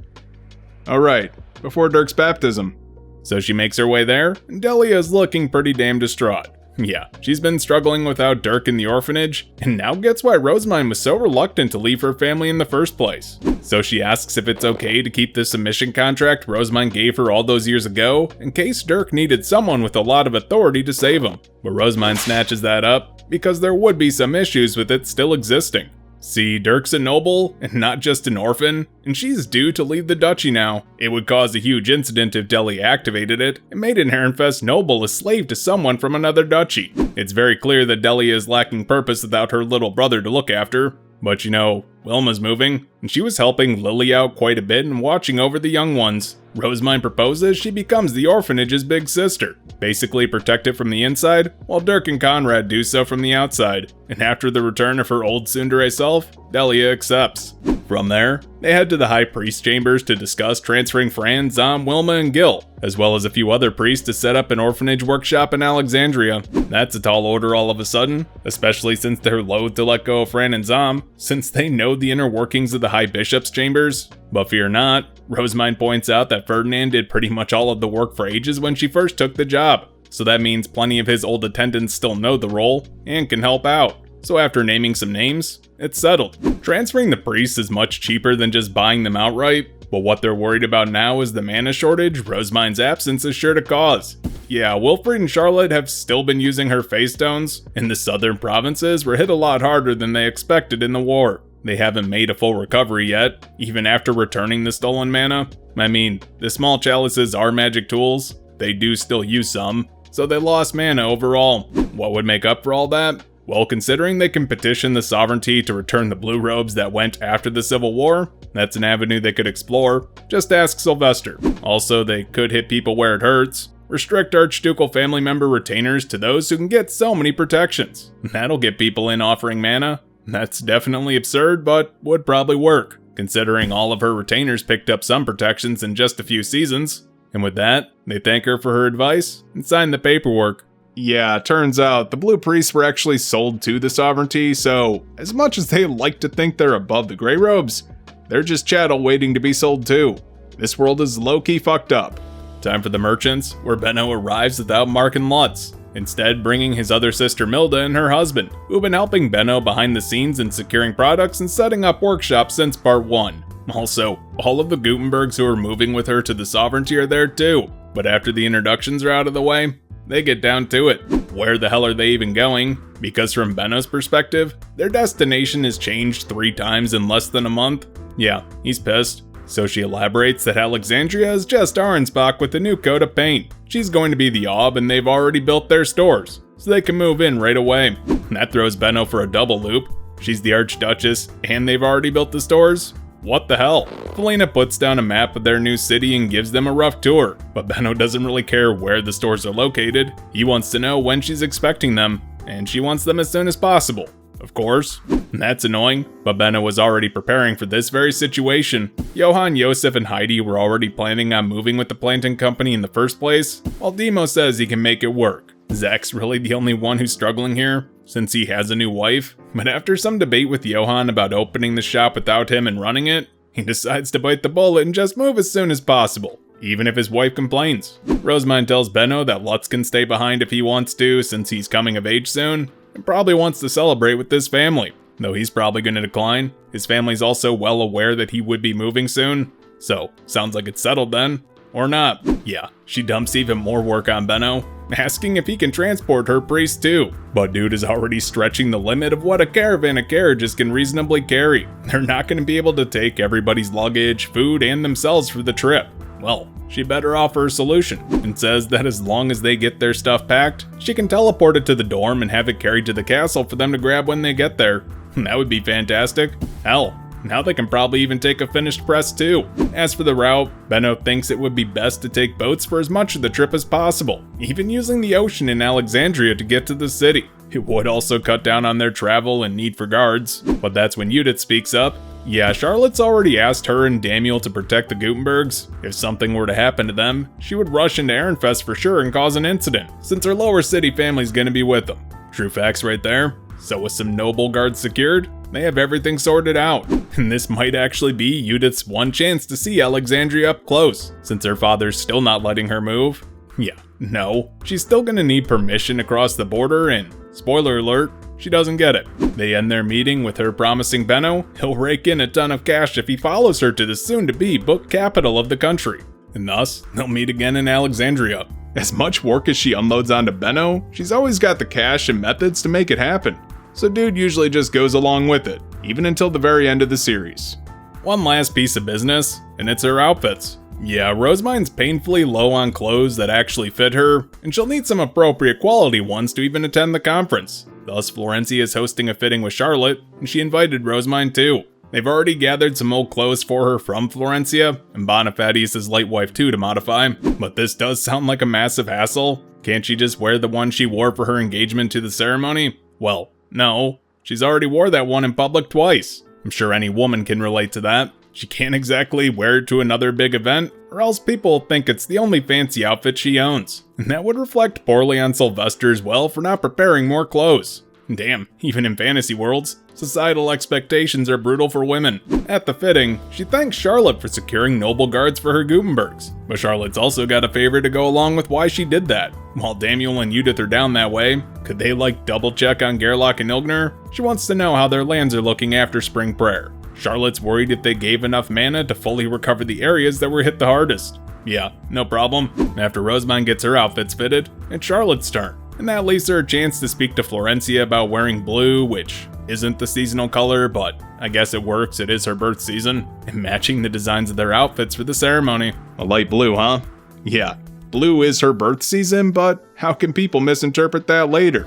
Alright, before Dirk's baptism. So she makes her way there, and Delia is looking pretty damn distraught. Yeah, she's been struggling without Dirk in the orphanage, and now gets why Rosemine was so reluctant to leave her family in the first place. So she asks if it's okay to keep the submission contract Rosemine gave her all those years ago, in case Dirk needed someone with a lot of authority to save him. But Rosemine snatches that up, because there would be some issues with it still existing. See, Dirk's a noble, and not just an orphan, and she's due to leave the duchy now. It would cause a huge incident if Delia activated it, and made an Ehrenfest noble a slave to someone from another duchy. It's very clear that Delia is lacking purpose without her little brother to look after. But you know, Wilma's moving, and she was helping Lily out quite a bit and watching over the young ones. Rosemine proposes she becomes the orphanage's big sister, basically protect it from the inside, while Dirk and Conrad do so from the outside. And after the return of her old tsundere self, Delia accepts. From there, they head to the High Priest chambers to discuss transferring Fran, Zom, Wilma, and Gil, as well as a few other priests to set up an orphanage workshop in Alexandria. That's a tall order all of a sudden, especially since they're loath to let go of Fran and Zom, since they know the inner workings of the High Bishop's chambers. But fear not, Rosemind points out that Ferdinand did pretty much all of the work for ages when she first took the job, so that means plenty of his old attendants still know the role and can help out. So after naming some names, it's settled. Transferring the priests is much cheaper than just buying them outright, but what they're worried about now is the mana shortage Rosemind's absence is sure to cause. Yeah, Wilfred and Charlotte have still been using her face stones, and the southern provinces were hit a lot harder than they expected in the war. They haven't made a full recovery yet, even after returning the stolen mana. I mean, the small chalices are magic tools, they do still use some, so they lost mana overall. What would make up for all that? Well, considering they can petition the sovereignty to return the blue robes that went after the Civil War, that's an avenue they could explore. Just ask Sylvester. Also, they could hit people where it hurts. Restrict Archducal family member retainers to those who can get so many protections. That'll get people in offering mana. That's definitely absurd, but would probably work, considering all of her retainers picked up some protections in just a few seasons. And with that, they thank her for her advice and sign the paperwork. Yeah, turns out the blue priests were actually sold to the sovereignty, so as much as they like to think they're above the gray robes, they're just chattel waiting to be sold too. This world is low-key fucked up. Time for the merchants, where Benno arrives without Mark and Lutz, instead bringing his other sister Milda and her husband, who've been helping Benno behind the scenes in securing products and setting up workshops since part 1. Also, all of the Gutenbergs who are moving with her to the sovereignty are there too, but after the introductions are out of the way, they get down to it. Where the hell are they even going? Because from Benno's perspective, their destination has changed 3 times in less than a month. Yeah, he's pissed. So she elaborates that Alexandria is just Arensbach with a new coat of paint. She's going to be the Ob and they've already built their stores, so they can move in right away. That throws Benno for a double loop. She's the Archduchess and they've already built the stores? What the hell? Felina puts down a map of their new city and gives them a rough tour, but Benno doesn't really care where the stores are located. He wants to know when she's expecting them, and she wants them as soon as possible. Of course. That's annoying, but Benno was already preparing for this very situation. Johann, Josef, and Heidi were already planning on moving with the planting company in the first place, while Demo says he can make it work. Zach's really the only one who's struggling here, since he has a new wife, but after some debate with Johann about opening the shop without him and running it, he decides to bite the bullet and just move as soon as possible, even if his wife complains. Rosemind tells Benno that Lutz can stay behind if he wants to, since he's coming of age soon, and probably wants to celebrate with this family, though he's probably going to decline. His family's also well aware that he would be moving soon, so sounds like it's settled then. Or not. Yeah, she dumps even more work on Benno, asking if he can transport her priest too. But dude is already stretching the limit of what a caravan of carriages can reasonably carry. They're not going to be able to take everybody's luggage, food, and themselves for the trip. Well, she better offer a solution, and says that as long as they get their stuff packed, she can teleport it to the dorm and have it carried to the castle for them to grab when they get there. That would be fantastic. Hell, now they can probably even take a finished press too. As for the route, Benno thinks it would be best to take boats for as much of the trip as possible, even using the ocean in Alexandria to get to the city. It would also cut down on their travel and need for guards, but that's when Judith speaks up. Yeah, Charlotte's already asked her and Daniel to protect the Gutenbergs. If something were to happen to them, she would rush into Ehrenfest for sure and cause an incident, since her lower city family's gonna be with them. True facts right there. So with some noble guards secured, they have everything sorted out, and this might actually be Judith's one chance to see Alexandria up close, since her father's still not letting her move. Yeah, no, she's still gonna need permission to cross the border, and spoiler alert, she doesn't get it. They end their meeting with her promising Benno he'll rake in a ton of cash if he follows her to the soon-to-be book capital of the country, and thus, they'll meet again in Alexandria. As much work as she unloads onto Benno, she's always got the cash and methods to make it happen. So dude usually just goes along with it, even until the very end of the series. One last piece of business, and it's her outfits. Yeah, Rosemind's painfully low on clothes that actually fit her, and she'll need some appropriate quality ones to even attend the conference. Thus, Florencia is hosting a fitting with Charlotte, and she invited Rosemind too. They've already gathered some old clothes for her from Florencia, and Bonifati is his late wife too to modify, but this does sound like a massive hassle. Can't she just wear the one she wore for her engagement to the ceremony? Well, no, she's already wore that one in public twice. I'm sure any woman can relate to that. She can't exactly wear it to another big event, or else people think it's the only fancy outfit she owns. And that would reflect poorly on Sylvester as well for not preparing more clothes. Damn, even in fantasy worlds, societal expectations are brutal for women. At the fitting, she thanks Charlotte for securing noble guards for her Gutenbergs, but Charlotte's also got a favor to go along with why she did that. While Daniel and Judith are down that way, could they double check on Gerlach and Ilgner? She wants to know how their lands are looking after Spring Prayer. Charlotte's worried if they gave enough mana to fully recover the areas that were hit the hardest. Yeah, no problem. After Rosemine gets her outfits fitted, it's Charlotte's turn. And that leaves her a chance to speak to Florencia about wearing blue, which isn't the seasonal color, but I guess it works, it is her birth season, and matching the designs of their outfits for the ceremony. A light blue, huh? Yeah, blue is her birth season, but how can people misinterpret that later?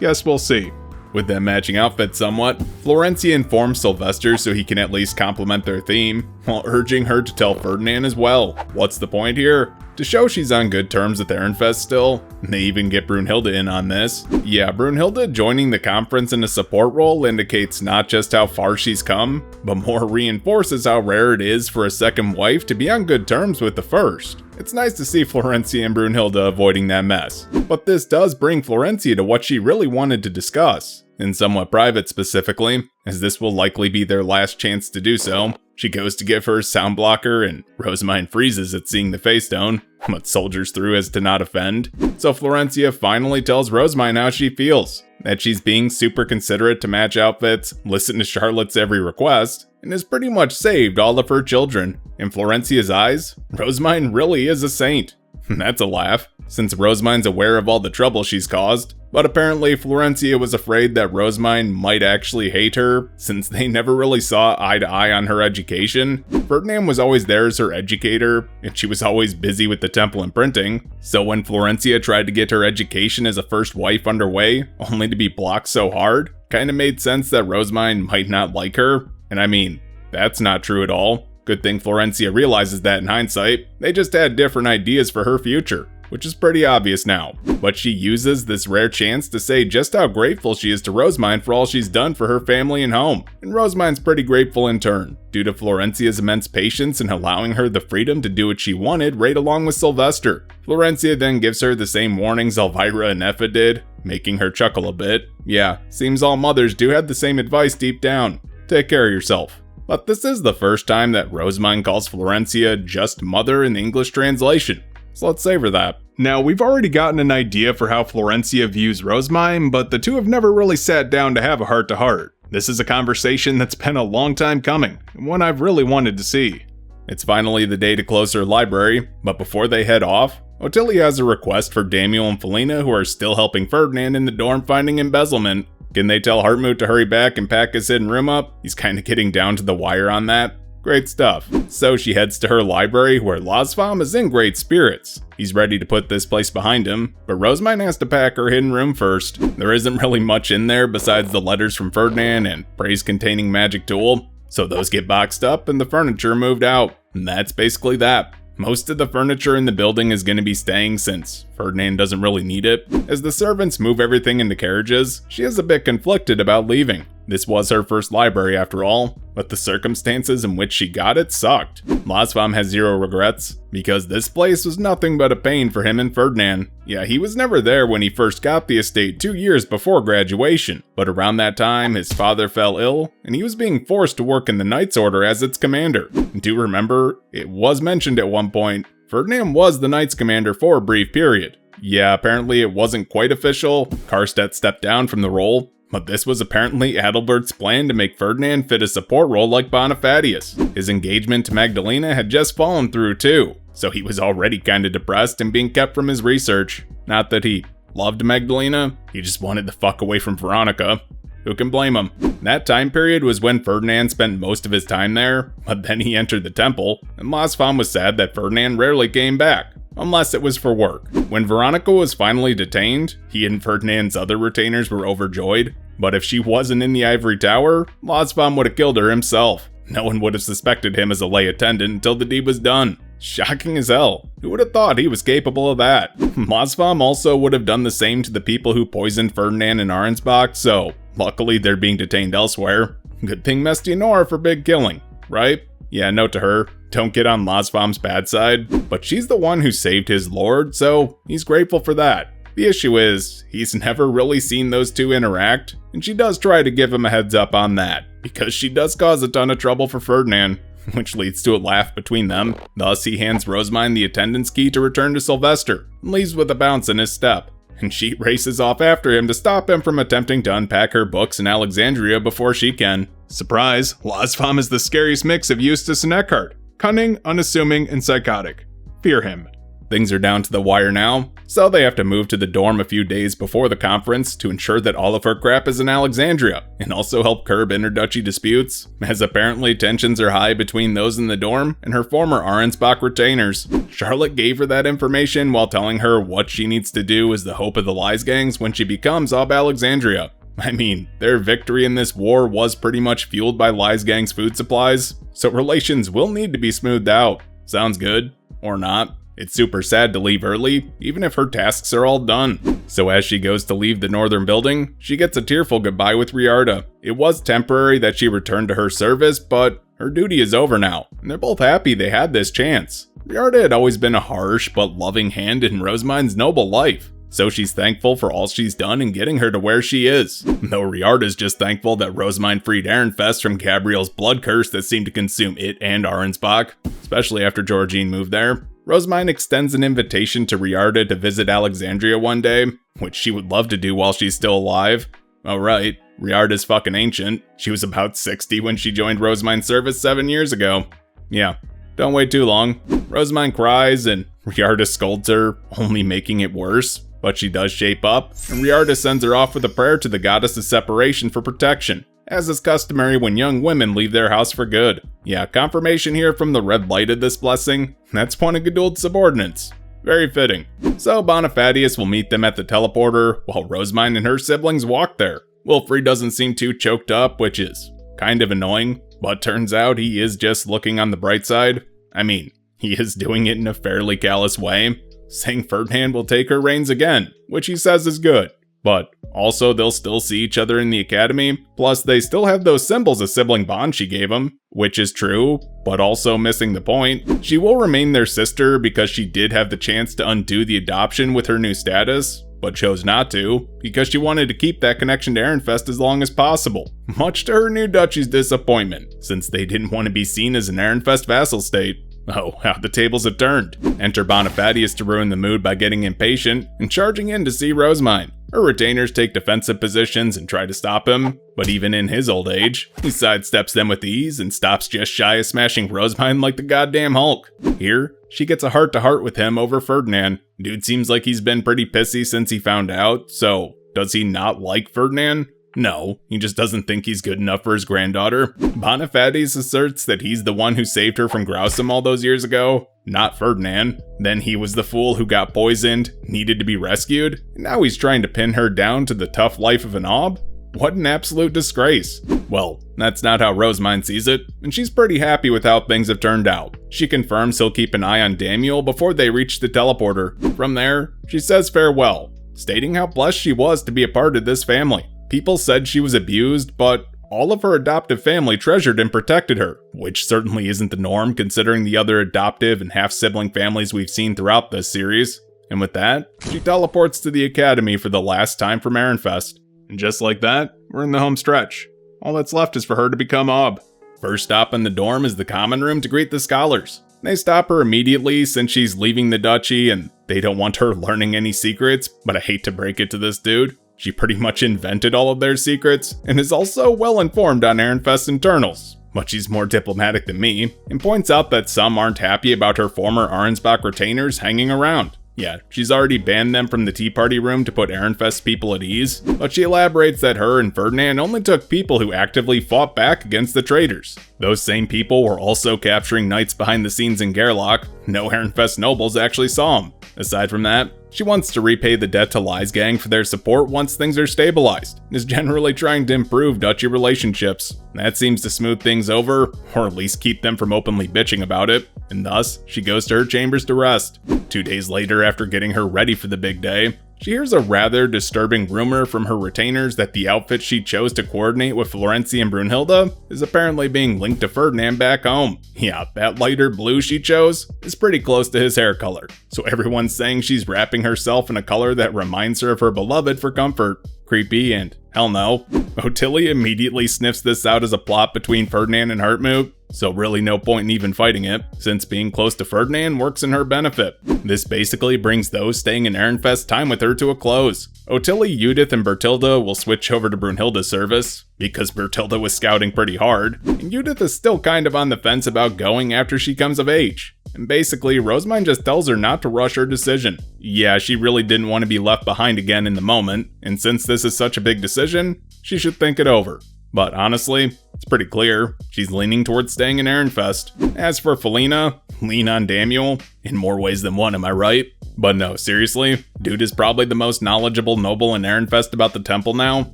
Guess we'll see. With them matching outfits somewhat, Florencia informs Sylvester so he can at least compliment their theme, while urging her to tell Ferdinand as well. What's the point here? To show she's on good terms with Ehrenfest still. They even get Brunhilde in on this. Yeah, Brunhilde joining the conference in a support role indicates not just how far she's come, but more reinforces how rare it is for a second wife to be on good terms with the first. It's nice to see Florencia and Brunhilde avoiding that mess. But this does bring Florencia to what she really wanted to discuss, in somewhat private specifically, as this will likely be their last chance to do so. She goes to give her sound blocker, and Rosemine freezes at seeing the face stone, but soldiers through as to not offend. So Florencia finally tells Rosemine how she feels, that she's being super considerate to match outfits, listen to Charlotte's every request, and has pretty much saved all of her children. In Florencia's eyes, Rosemine really is a saint. That's a laugh, since Rosemine's aware of all the trouble she's caused, but apparently Florencia was afraid that Rosemine might actually hate her, since they never really saw eye to eye on her education. Ferdinand was always there as her educator, and she was always busy with the temple and printing, so when Florencia tried to get her education as a first wife underway, only to be blocked so hard, kinda made sense that Rosemine might not like her. And I mean, that's not true at all. Good thing Florencia realizes that in hindsight. They just had different ideas for her future, which is pretty obvious now. But she uses this rare chance to say just how grateful she is to Rosemine for all she's done for her family and home. And Rosemine's pretty grateful in turn, due to Florencia's immense patience in allowing her the freedom to do what she wanted right along with Sylvester. Florencia then gives her the same warnings Elvira and Effa did, making her chuckle a bit. Yeah, seems all mothers do have the same advice deep down. Take care of yourself. But this is the first time that Rosemine calls Florencia just mother in the English translation, so let's savor that. Now, we've already gotten an idea for how Florencia views Rosemine, but the two have never really sat down to have a heart-to-heart. This is a conversation that's been a long time coming, and one I've really wanted to see. It's finally the day to close her library, but before they head off, Ottilia has a request for Damiel and Felina, who are still helping Ferdinand in the dorm finding embezzlement. Can they tell Hartmut to hurry back and pack his hidden room up? He's kinda getting down to the wire on that. Great stuff. So she heads to her library, where Losfam is in great spirits. He's ready to put this place behind him, but Rosemine has to pack her hidden room first. There isn't really much in there besides the letters from Ferdinand and praise containing magic tool, so those get boxed up and the furniture moved out. And that's basically that. Most of the furniture in the building is going to be staying since Ferdinand doesn't really need it. As the servants move everything into carriages, she is a bit conflicted about leaving. This was her first library after all, but the circumstances in which she got it sucked. Losfam has zero regrets, because this place was nothing but a pain for him and Ferdinand. Yeah, he was never there when he first got the estate 2 years before graduation, but around that time his father fell ill, and he was being forced to work in the Knights Order as its commander. And do remember, it was mentioned at one point, Ferdinand was the Knights Commander for a brief period. Yeah, apparently it wasn't quite official, Karstedt stepped down from the role, but this was apparently Adalbert's plan to make Ferdinand fit a support role like Bonifatius. His engagement to Magdalena had just fallen through too, so he was already kinda depressed and being kept from his research. Not that he loved Magdalena, he just wanted the fuck away from Veronica. Who can blame him? That time period was when Ferdinand spent most of his time there, but then he entered the temple, and Losfam was sad that Ferdinand rarely came back, unless it was for work. When Veronica was finally detained, he and Ferdinand's other retainers were overjoyed, but if she wasn't in the ivory tower, Losfam would have killed her himself. No one would have suspected him as a lay attendant until the deed was done. Shocking as hell. Who would have thought he was capable of that? Losfam also would have done the same to the people who poisoned Ferdinand and Arnsbach, so luckily they're being detained elsewhere. Good thing Mestianora for big killing, right? Yeah, note to her, don't get on Lasvam's bad side, but she's the one who saved his lord, so he's grateful for that. The issue is, he's never really seen those two interact, and she does try to give him a heads up on that, because she does cause a ton of trouble for Ferdinand, which leads to a laugh between them. Thus, he hands Rosamine the attendance key to return to Sylvester, and leaves with a bounce in his step, and she races off after him to stop him from attempting to unpack her books in Alexandria before she can. Surprise, Lasvam is the scariest mix of Eustace and Eckhart. Cunning, unassuming, and psychotic. Fear him. Things are down to the wire now, so they have to move to the dorm a few days before the conference to ensure that all of her crap is in Alexandria, and also help curb interduchy disputes, as apparently tensions are high between those in the dorm and her former Arensbach retainers. Charlotte gave her that information while telling her what she needs to do as the hope of the Lies gangs when she becomes Ob Alexandria. I mean, their victory in this war was pretty much fueled by Lies gang's food supplies, so relations will need to be smoothed out. Sounds good? Or not? It's super sad to leave early, even if her tasks are all done. So as she goes to leave the northern building, she gets a tearful goodbye with Riarda. It was temporary that she returned to her service, but her duty is over now, and they're both happy they had this chance. Riarda had always been a harsh but loving hand in Rosamine's noble life, so she's thankful for all she's done in getting her to where she is. Though Riarda's just thankful that Rosamine freed Ehrenfest from Gabriel's blood curse that seemed to consume it and Arensbach, especially after Georgine moved there. Rosamine extends an invitation to Riarda to visit Alexandria one day, which she would love to do while she's still alive. Oh right, Riarda's fucking ancient. She was about 60 when she joined Rosamine's service 7 years ago. Yeah, don't wait too long. Rosamine cries and Riarda scolds her, only making it worse. But she does shape up, and Riarda sends her off with a prayer to the goddess of separation for protection, as is customary when young women leave their house for good. Yeah, confirmation here from the red light of this blessing. That's one of Geduld's subordinates. Very fitting. So Bonifatius will meet them at the teleporter, while Rosamine and her siblings walk there. Wilfrey doesn't seem too choked up, which is kind of annoying, but turns out he is just looking on the bright side. I mean, he is doing it in a fairly callous way, saying Ferdinand will take her reins again, which he says is good. But also they'll still see each other in the academy, plus they still have those symbols of sibling bond she gave him, which is true, but also missing the point. She will remain their sister because she did have the chance to undo the adoption with her new status, but chose not to, because she wanted to keep that connection to Ehrenfest as long as possible, much to her new duchy's disappointment, since they didn't want to be seen as an Ehrenfest vassal state. Oh, how the tables have turned. Enter Bonifatius to ruin the mood by getting impatient and charging in to see Rosamine. Her retainers take defensive positions and try to stop him, but even in his old age, he sidesteps them with ease and stops just shy of smashing Rosamine like the goddamn Hulk. Here, she gets a heart-to-heart with him over Ferdinand. Dude seems like he's been pretty pissy since he found out, so does he not like Ferdinand? No, he just doesn't think he's good enough for his granddaughter. Bonifatius asserts that he's the one who saved her from Grousum all those years ago, not Ferdinand. Then he was the fool who got poisoned, needed to be rescued, and now he's trying to pin her down to the tough life of an Ob? What an absolute disgrace. Well, that's not how Rosamine sees it, and she's pretty happy with how things have turned out. She confirms he'll keep an eye on Daniel before they reach the teleporter. From there, she says farewell, stating how blessed she was to be a part of this family. People said she was abused, but all of her adoptive family treasured and protected her, which certainly isn't the norm considering the other adoptive and half-sibling families we've seen throughout this series. And with that, she teleports to the academy for the last time from Ehrenfest. And just like that, we're in the home stretch. All that's left is for her to become Ob. First stop in the dorm is the common room to greet the scholars. They stop her immediately since she's leaving the duchy and they don't want her learning any secrets, but I hate to break it to this dude. She pretty much invented all of their secrets, and is also well informed on Ehrenfest's internals, but she's more diplomatic than me, and points out that some aren't happy about her former Arensbach retainers hanging around. Yeah, she's already banned them from the Tea Party room to put Ehrenfest's people at ease, but she elaborates that her and Ferdinand only took people who actively fought back against the traitors. Those same people were also capturing knights behind the scenes in Gerlach. No Ehrenfest nobles actually saw them. Aside from that, she wants to repay the debt to Lies Gang for their support once things are stabilized, and is generally trying to improve duchy relationships. That seems to smooth things over, or at least keep them from openly bitching about it, and thus, she goes to her chambers to rest. 2 days later, after getting her ready for the big day, she hears a rather disturbing rumor from her retainers that the outfit she chose to coordinate with Florenzi and Brunhilde is apparently being linked to Ferdinand back home. Yeah, that lighter blue she chose is pretty close to his hair color, so everyone's saying she's wrapping herself in a color that reminds her of her beloved for comfort. Creepy, and hell no. Ottilie immediately sniffs this out as a plot between Ferdinand and Hartmut, so really no point in even fighting it, since being close to Ferdinand works in her benefit. This basically brings those staying in Ehrenfest time with her to a close. Ottilie, Judith, and Bertilda will switch over to Brunhilde's service, because Bertilda was scouting pretty hard, and Judith is still kind of on the fence about going after she comes of age. And basically, Rosamund just tells her not to rush her decision. Yeah, she really didn't want to be left behind again in the moment, and since this is such a big decision, she should think it over. But honestly, it's pretty clear, she's leaning towards staying in Ehrenfest. As for Felina, lean on Daniel, in more ways than one, am I right? But no, seriously, dude is probably the most knowledgeable noble in Ehrenfest about the temple now.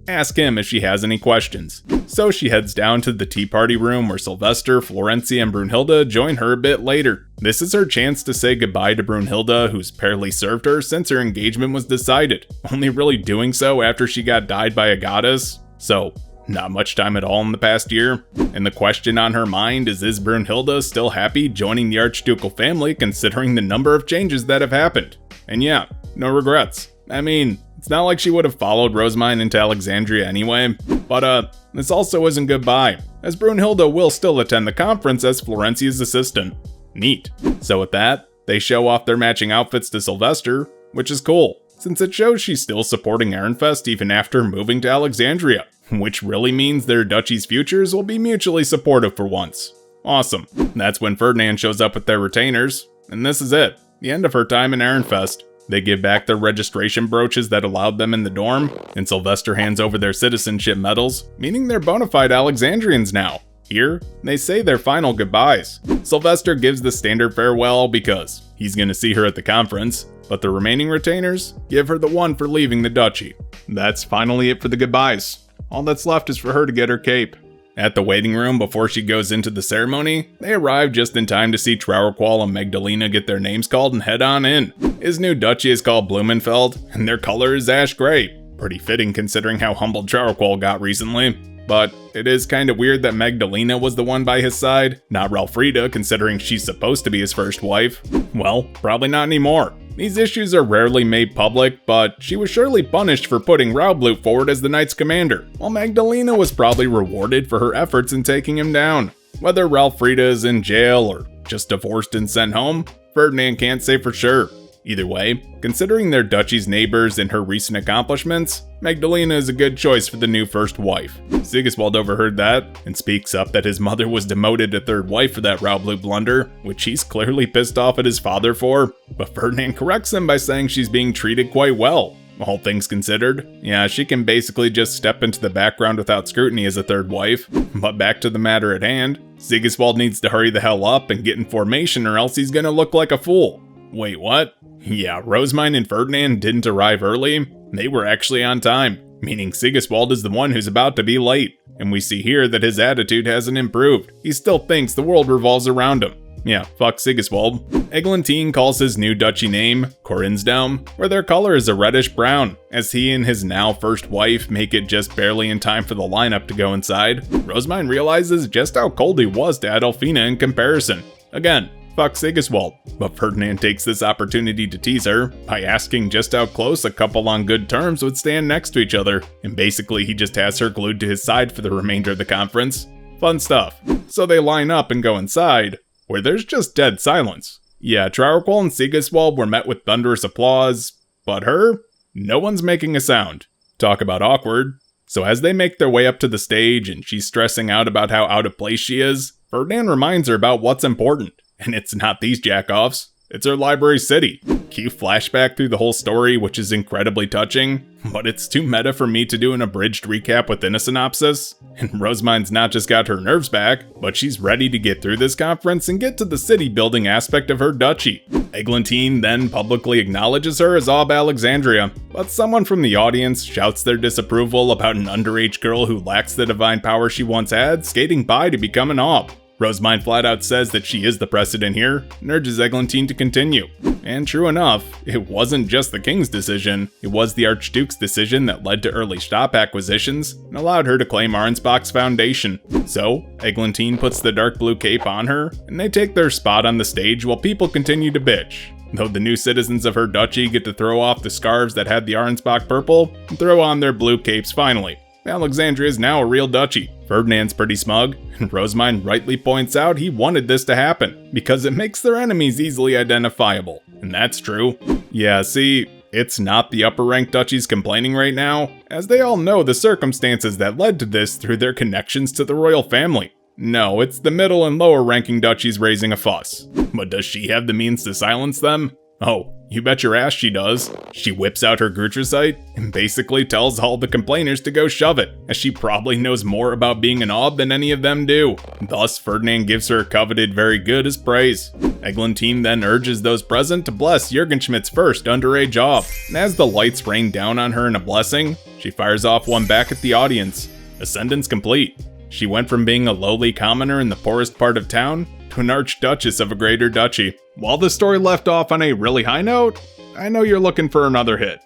Ask him if she has any questions. So she heads down to the tea party room where Sylvester, Florenzi, and Brunhilde join her a bit later. This is her chance to say goodbye to Brunhilde, who's barely served her since her engagement was decided, only really doing so after she got dyed by a goddess. So, not much time at all in the past year. And the question on her mind is Brunhilde still happy joining the Archducal family considering the number of changes that have happened? And yeah, no regrets. I mean, it's not like she would have followed Rosamund into Alexandria anyway, but this also isn't goodbye, as Brunhilde will still attend the conference as Florenzi's assistant. Neat. So with that, they show off their matching outfits to Sylvester, which is cool, since it shows she's still supporting Ehrenfest even after moving to Alexandria, which really means their duchy's futures will be mutually supportive for once. Awesome. That's when Ferdinand shows up with their retainers, and this is it, the end of her time in Ehrenfest. They give back their registration brooches that allowed them in the dorm, and Sylvester hands over their citizenship medals, meaning they're bona fide Alexandrians now. Here, they say their final goodbyes. Sylvester gives the standard farewell because he's gonna see her at the conference, but the remaining retainers give her the one for leaving the duchy. That's finally it for the goodbyes. All that's left is for her to get her cape. At the waiting room before she goes into the ceremony, they arrive just in time to see Trauerqual and Magdalena get their names called and head on in. His new duchy is called Blumenfeld, and their color is ash gray. Pretty fitting considering how humbled Trauerqual got recently. But it is kinda weird that Magdalena was the one by his side, not Ralfrida, considering she's supposed to be his first wife. Well, probably not anymore. These issues are rarely made public, but she was surely punished for putting Raublut forward as the knight's commander, while Magdalena was probably rewarded for her efforts in taking him down. Whether Ralfrida is in jail or just divorced and sent home, Ferdinand can't say for sure. Either way, considering their duchy's neighbors and her recent accomplishments, Magdalena is a good choice for the new first wife. Sigiswald overheard that, and speaks up that his mother was demoted to third wife for that Raublut blunder, which he's clearly pissed off at his father for, but Ferdinand corrects him by saying she's being treated quite well. All things considered, yeah, she can basically just step into the background without scrutiny as a third wife. But back to the matter at hand, Sigiswald needs to hurry the hell up and get in formation or else he's gonna look like a fool. Wait, what? Yeah, Rosamund and Ferdinand didn't arrive early. They were actually on time, meaning Sigiswald is the one who's about to be late. And we see here that his attitude hasn't improved. He still thinks the world revolves around him. Yeah, fuck Sigiswald. Eglantine calls his new duchy name Korinsdom, where their color is a reddish brown, as he and his now first wife make it just barely in time for the lineup to go inside. Rosamund realizes just how cold he was to Adolfina in comparison. Again, fuck Sigiswald, but Ferdinand takes this opportunity to tease her by asking just how close a couple on good terms would stand next to each other, and basically he just has her glued to his side for the remainder of the conference. Fun stuff. So they line up and go inside, where there's just dead silence. Yeah, Trauerqual and Sigiswald were met with thunderous applause, but her? No one's making a sound. Talk about awkward. So as they make their way up to the stage and she's stressing out about how out of place she is, Ferdinand reminds her about what's important. And it's not these jackoffs, it's her library city. Cue flashback through the whole story, which is incredibly touching, but it's too meta for me to do an abridged recap within a synopsis. And Rosamund's not just got her nerves back, but she's ready to get through this conference and get to the city building aspect of her duchy. Eglantine then publicly acknowledges her as Ob Alexandria, but someone from the audience shouts their disapproval about an underage girl who lacks the divine power she once had skating by to become an Ob. Rosemine flat out says that she is the precedent here and urges Eglantine to continue. And true enough, it wasn't just the king's decision, it was the Archduke's decision that led to early shop acquisitions and allowed her to claim Arnsbach's foundation. So, Eglantine puts the dark blue cape on her, and they take their spot on the stage while people continue to bitch. Though the new citizens of her duchy get to throw off the scarves that had the Arnsbach purple and throw on their blue capes finally. Alexandria is now a real duchy. Ferdinand's pretty smug, and Rosemine rightly points out he wanted this to happen, because it makes their enemies easily identifiable. And that's true. Yeah, see, it's not the upper-ranked duchies complaining right now, as they all know the circumstances that led to this through their connections to the royal family. No, it's the middle and lower-ranking duchies raising a fuss. But does she have the means to silence them? Oh, you bet your ass she does. She whips out her Gertrude and basically tells all the complainers to go shove it, as she probably knows more about being an Ob than any of them do. Thus, Ferdinand gives her coveted very good as praise. Eglantine then urges those present to bless Jürgenschmidt's first underage Ob, and as the lights rain down on her in a blessing, she fires off one back at the audience. Ascendance complete. She went from being a lowly commoner in the poorest part of town to an archduchess of a greater duchy. While the story left off on a really high note, I know you're looking for another hit.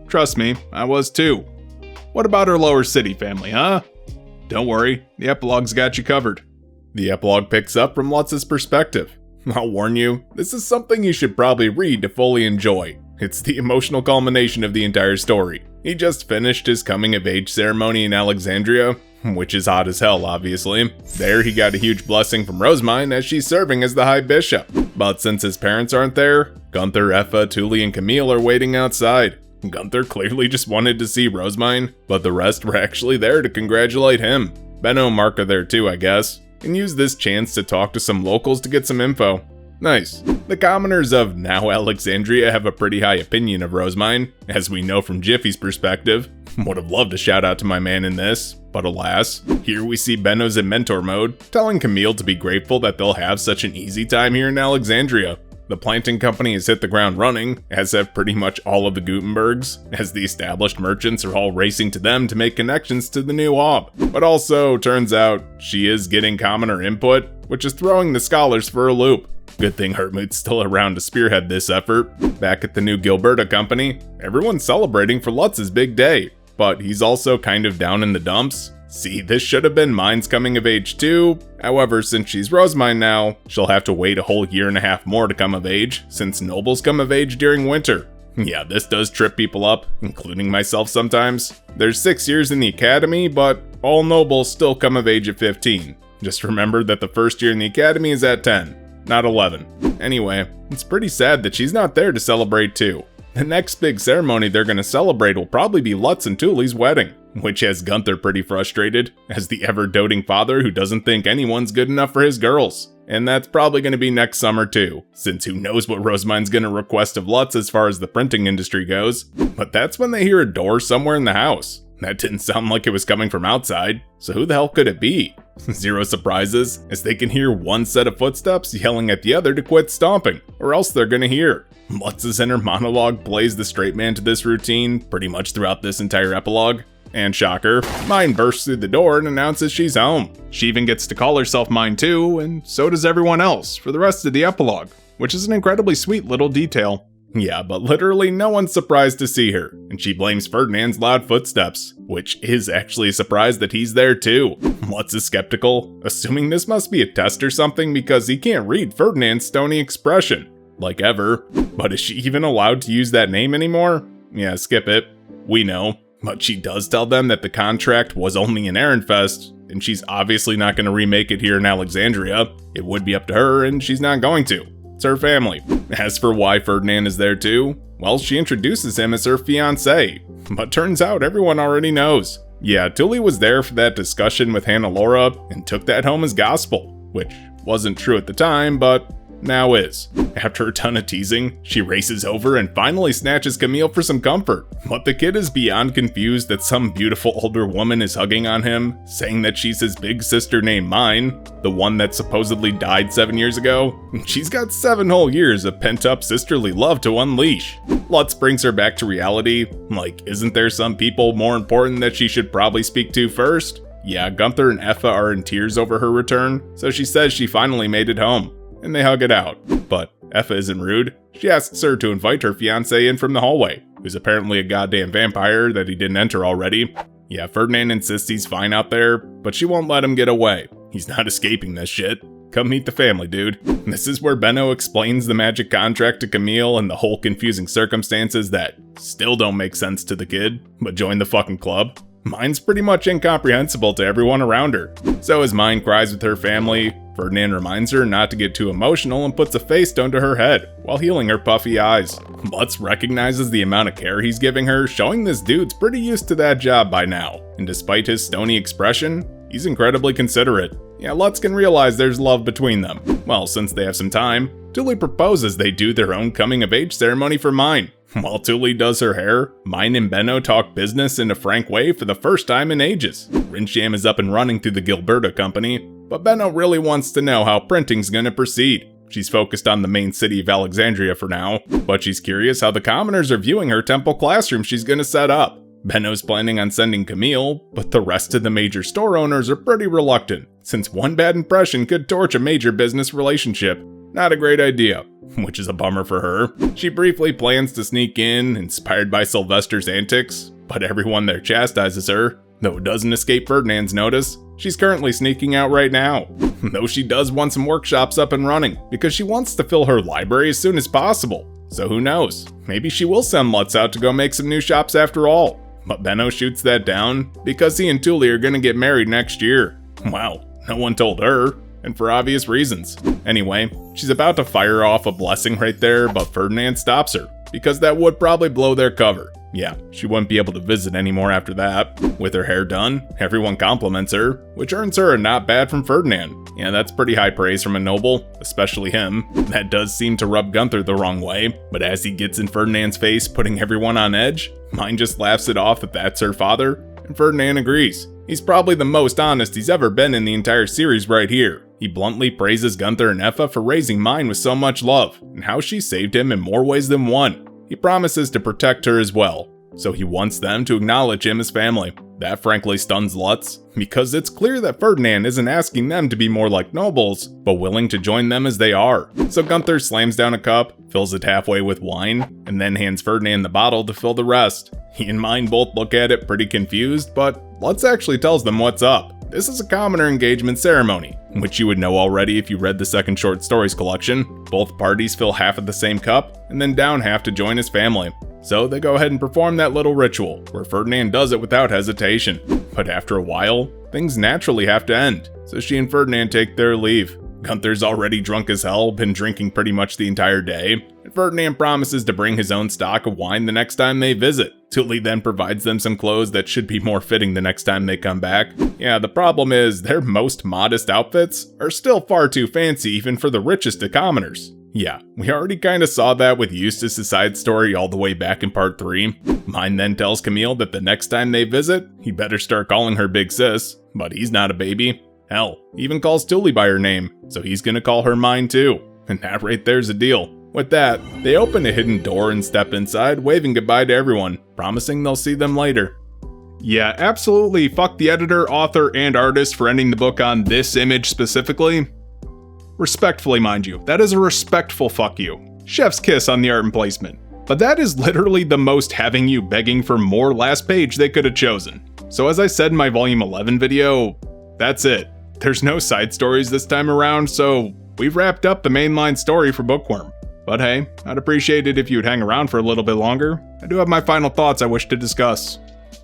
Trust me, I was too. What about her lower city family, huh? Don't worry, the epilogue's got you covered. The epilogue picks up from Lutz's perspective. I'll warn you, this is something you should probably read to fully enjoy. It's the emotional culmination of the entire story. He just finished his coming-of-age ceremony in Alexandria, which is hot as hell, obviously. There he got a huge blessing from Rosemine as she's serving as the High Bishop. But since his parents aren't there, Gunther, Effa, Tully, and Camille are waiting outside. Gunther clearly just wanted to see Rosemine, but the rest were actually there to congratulate him. Benno and Mark are there too, I guess, and use this chance to talk to some locals to get some info. Nice. The commoners of now Alexandria have a pretty high opinion of Rosemine, as we know from Jiffy's perspective. Would have loved to shout out to my man in this, but alas. Here we see Benno's in mentor mode, telling Camille to be grateful that they'll have such an easy time here in Alexandria. The planting company has hit the ground running, as have pretty much all of the Gutenbergs, as the established merchants are all racing to them to make connections to the new Ob. But also, turns out, she is getting commoner input, which is throwing the scholars for a loop. Good thing Hermut's still around to spearhead this effort. Back at the new Gilberta company, everyone's celebrating for Lutz's big day, but he's also kind of down in the dumps. See, this should have been Mine's coming of age too. However, since she's Rosemine now, she'll have to wait a whole year and a half more to come of age, since nobles come of age during winter. Yeah, this does trip people up, including myself sometimes. There's 6 years in the academy, but all nobles still come of age at 15. Just remember that the first year in the academy is at 10. Not 11. Anyway, it's pretty sad that she's not there to celebrate too. The next big ceremony they're gonna celebrate will probably be Lutz and Tully's wedding, which has Gunther pretty frustrated, as the ever-doting father who doesn't think anyone's good enough for his girls. And that's probably gonna be next summer too, since who knows what Rosemine's gonna request of Lutz as far as the printing industry goes. But that's when they hear a door somewhere in the house. That didn't sound like it was coming from outside, so who the hell could it be? Zero surprises, as they can hear one set of footsteps yelling at the other to quit stomping, or else they're gonna hear. Lutz's inner monologue plays the straight man to this routine pretty much throughout this entire epilogue. And shocker, Mine bursts through the door and announces she's home. She even gets to call herself Mine too, and so does everyone else for the rest of the epilogue, which is an incredibly sweet little detail. Yeah, but literally no one's surprised to see her, and she blames Ferdinand's loud footsteps, which is actually a surprise that he's there too. Lutz is skeptical, assuming this must be a test or something because he can't read Ferdinand's stony expression. Like ever. But is she even allowed to use that name anymore? Yeah, skip it. We know. But she does tell them that the contract was only in Ehrenfest, and she's obviously not going to remake it here in Alexandria. It would be up to her, and she's not going to. It's her family. As for why Ferdinand is there too, well, she introduces him as her fiancé. But turns out everyone already knows. Yeah, Tully was there for that discussion with Hannah-Laura and took that home as gospel, which wasn't true at the time, but now is. After a ton of teasing, she races over and finally snatches Camille for some comfort. But the kid is beyond confused that some beautiful older woman is hugging on him, saying that she's his big sister named Mine, the one that supposedly died 7 years ago. She's got 7 whole years of pent-up sisterly love to unleash. Lutz brings her back to reality, like, isn't there some people more important that she should probably speak to first? Yeah, Gunther and Effa are in tears over her return, so she says she finally made it home, and they hug it out. But Effa isn't rude. She asks her to invite her fiancé in from the hallway, who's apparently a goddamn vampire that he didn't enter already. Yeah, Ferdinand insists he's fine out there, but she won't let him get away. He's not escaping this shit. Come meet the family, dude. This is where Benno explains the magic contract to Camille and the whole confusing circumstances that still don't make sense to the kid, but join the fucking club. Mine's pretty much incomprehensible to everyone around her. So as Mine cries with her family, Ferdinand reminds her not to get too emotional and puts a face stone to her head while healing her puffy eyes. Lutz recognizes the amount of care he's giving her, showing this dude's pretty used to that job by now. And despite his stony expression, he's incredibly considerate. Yeah, Lutz can realize there's love between them. Well, since they have some time, Tuli proposes they do their own coming-of-age ceremony for Mine. While Tuli does her hair, Mine and Benno talk business in a frank way for the first time in ages. Rinsham is up and running through the Gilberta company, but Benno really wants to know how printing's gonna proceed. She's focused on the main city of Alexandria for now, but she's curious how the commoners are viewing her temple classroom she's gonna set up. Benno's planning on sending Camille, but the rest of the major store owners are pretty reluctant, since one bad impression could torch a major business relationship. Not a great idea, which is a bummer for her. She briefly plans to sneak in, inspired by Sylvester's antics, but everyone there chastises her. Though it doesn't escape Ferdinand's notice, she's currently sneaking out right now. Though she does want some workshops up and running, because she wants to fill her library as soon as possible. So who knows, maybe she will send Lutz out to go make some new shops after all. But Benno shoots that down, because he and Tuli are gonna get married next year. Wow, no one told her, and for obvious reasons. Anyway, she's about to fire off a blessing right there, but Ferdinand stops her, because that would probably blow their cover. Yeah, she wouldn't be able to visit anymore after that. With her hair done, everyone compliments her, which earns her a not bad from Ferdinand. Yeah, that's pretty high praise from a noble, especially him. That does seem to rub Gunther the wrong way, but as he gets in Ferdinand's face, putting everyone on edge, Mine just laughs it off that that's her father, and Ferdinand agrees. He's probably the most honest he's ever been in the entire series right here. He bluntly praises Gunther and Effa for raising Mine with so much love, and how she saved him in more ways than one. He promises to protect her as well, so he wants them to acknowledge him as family. That frankly stuns Lutz, because it's clear that Ferdinand isn't asking them to be more like nobles, but willing to join them as they are. So Gunther slams down a cup, fills it halfway with wine, and then hands Ferdinand the bottle to fill the rest. He and Mine both look at it pretty confused, but Lutz actually tells them what's up. This is a commoner engagement ceremony, which you would know already if you read the second short stories collection. Both parties fill half of the same cup, and then down half to join his family. So they go ahead and perform that little ritual, where Ferdinand does it without hesitation. But after a while, things naturally have to end, so she and Ferdinand take their leave. Gunther's already drunk as hell, been drinking pretty much the entire day, and Ferdinand promises to bring his own stock of wine the next time they visit. Tuli then provides them some clothes that should be more fitting the next time they come back. Yeah, the problem is their most modest outfits are still far too fancy even for the richest of commoners. Yeah, we already kinda saw that with Eustace's side story all the way back in part 3. Mine then tells Camille that the next time they visit, he better start calling her Big Sis, but he's not a baby. Hell, he even calls Tuli by her name, so he's gonna call her Mine too. And that right there's a deal. With that, they open a hidden door and step inside, waving goodbye to everyone, promising they'll see them later. Yeah, absolutely fuck the editor, author, and artist for ending the book on this image specifically. Respectfully, mind you, that is a respectful fuck you. Chef's kiss on the art and placement. But that is literally the most having you begging for more last page they could have chosen. So as I said in my volume 11 video, that's it. There's no side stories this time around, so we've wrapped up the mainline story for Bookworm. But hey, I'd appreciate it if you'd hang around for a little bit longer. I do have my final thoughts I wish to discuss.